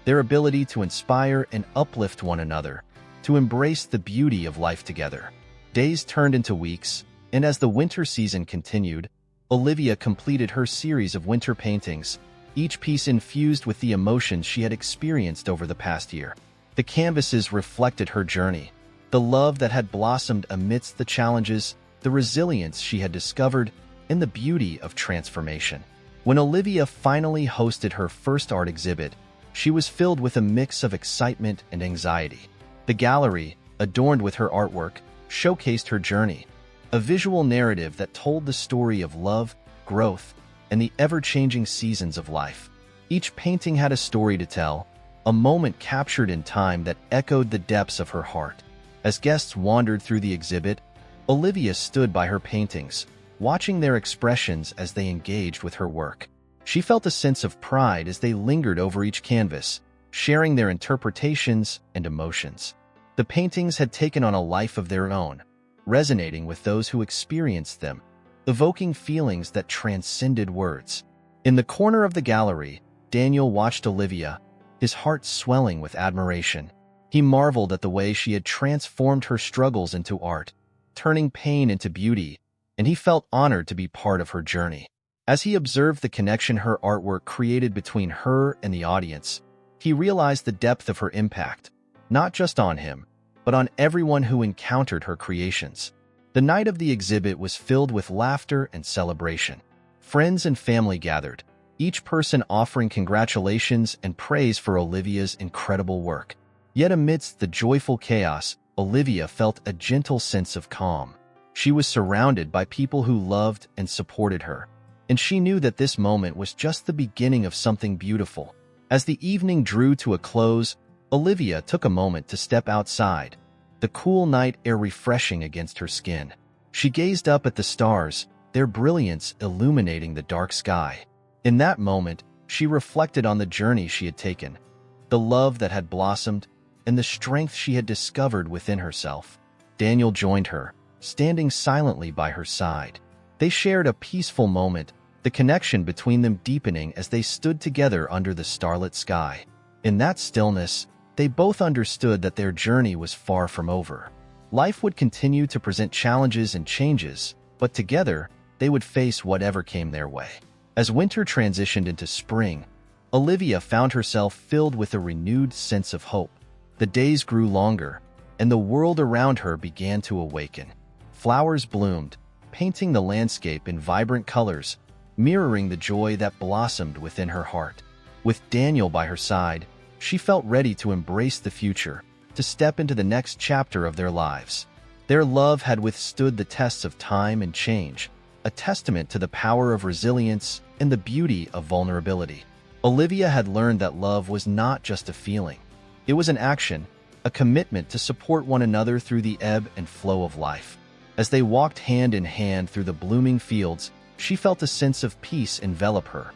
their ability to inspire and uplift one another, to embrace the beauty of life together. Days turned into weeks, and as the winter season continued, Olivia completed her series of winter paintings, each piece infused with the emotions she had experienced over the past year. The canvases reflected her journey, the love that had blossomed amidst the challenges, the resilience she had discovered, and the beauty of transformation. When Olivia finally hosted her first art exhibit, she was filled with a mix of excitement and anxiety. The gallery, adorned with her artwork, showcased her journey, a visual narrative that told the story of love, growth, and the ever-changing seasons of life. Each painting had a story to tell, a moment captured in time that echoed the depths of her heart. As guests wandered through the exhibit, Olivia stood by her paintings, watching their expressions as they engaged with her work. She felt a sense of pride as they lingered over each canvas, sharing their interpretations and emotions. The paintings had taken on a life of their own, resonating with those who experienced them, evoking feelings that transcended words. In the corner of the gallery, Daniel watched Olivia, his heart swelling with admiration. He marveled at the way she had transformed her struggles into art, turning pain into beauty, and he felt honored to be part of her journey. As he observed the connection her artwork created between her and the audience, he realized the depth of her impact, not just on him, but on everyone who encountered her creations. The night of the exhibit was filled with laughter and celebration. Friends and family gathered, each person offering congratulations and praise for Olivia's incredible work. Yet amidst the joyful chaos, Olivia felt a gentle sense of calm. She was surrounded by people who loved and supported her, and she knew that this moment was just the beginning of something beautiful. As the evening drew to a close, Olivia took a moment to step outside, the cool night air refreshing against her skin. She gazed up at the stars, their brilliance illuminating the dark sky. In that moment, she reflected on the journey she had taken, the love that had blossomed, and the strength she had discovered within herself. Daniel joined her, standing silently by her side. They shared a peaceful moment, the connection between them deepening as they stood together under the starlit sky. In that stillness, they both understood that their journey was far from over. Life would continue to present challenges and changes, but together, they would face whatever came their way. As winter transitioned into spring, Olivia found herself filled with a renewed sense of hope. The days grew longer, and the world around her began to awaken. Flowers bloomed, painting the landscape in vibrant colors, mirroring the joy that blossomed within her heart. With Daniel by her side, she felt ready to embrace the future, to step into the next chapter of their lives. Their love had withstood the tests of time and change, a testament to the power of resilience and the beauty of vulnerability. Olivia had learned that love was not just a feeling. It was an action, a commitment to support one another through the ebb and flow of life. As they walked hand in hand through the blooming fields, she felt a sense of peace envelop her,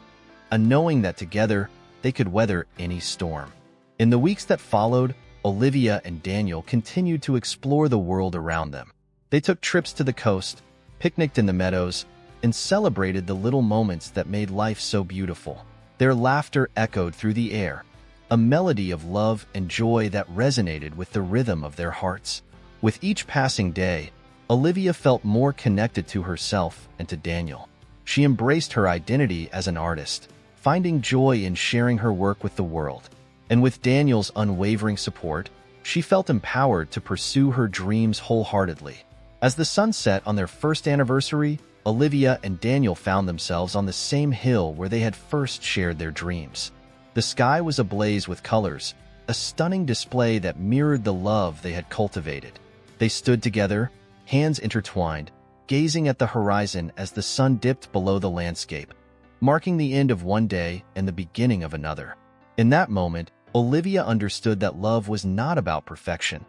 a knowing that together they could weather any storm. In the weeks that followed, Olivia and Daniel continued to explore the world around them. They took trips to the coast, picnicked in the meadows, and celebrated the little moments that made life so beautiful. Their laughter echoed through the air, a melody of love and joy that resonated with the rhythm of their hearts. With each passing day, Olivia felt more connected to herself and to Daniel. She embraced her identity as an artist, finding joy in sharing her work with the world. And with Daniel's unwavering support, she felt empowered to pursue her dreams wholeheartedly. As the sun set on their first anniversary, Olivia and Daniel found themselves on the same hill where they had first shared their dreams. The sky was ablaze with colors, a stunning display that mirrored the love they had cultivated. They stood together, hands intertwined, gazing at the horizon as the sun dipped below the landscape, marking the end of one day and the beginning of another. In that moment, Olivia understood that love was not about perfection.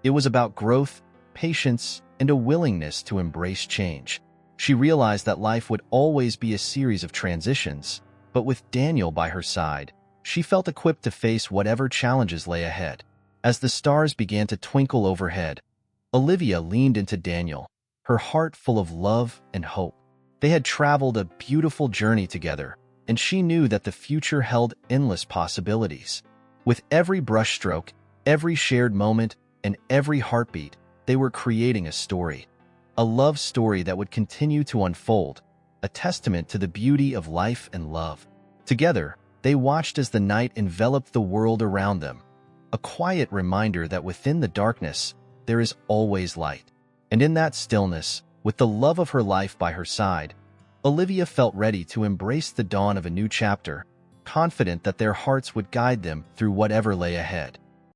It was about growth, patience, and a willingness to embrace change. She realized that life would always be a series of transitions, but with Daniel by her side, she felt equipped to face whatever challenges lay ahead. As the stars began to twinkle overhead, Olivia leaned into Daniel, her heart full of love and hope. They had traveled a beautiful journey together, and she knew that the future held endless possibilities. With every brushstroke, every shared moment, and every heartbeat, they were creating a story. A love story that would continue to unfold, a testament to the beauty of life and love. Together, they watched as the night enveloped the world around them, a quiet reminder that within the darkness, there is always light. And in that stillness, with the love of her life by her side, Olivia felt ready to embrace the dawn of a new chapter, confident that their hearts would guide them through whatever lay ahead.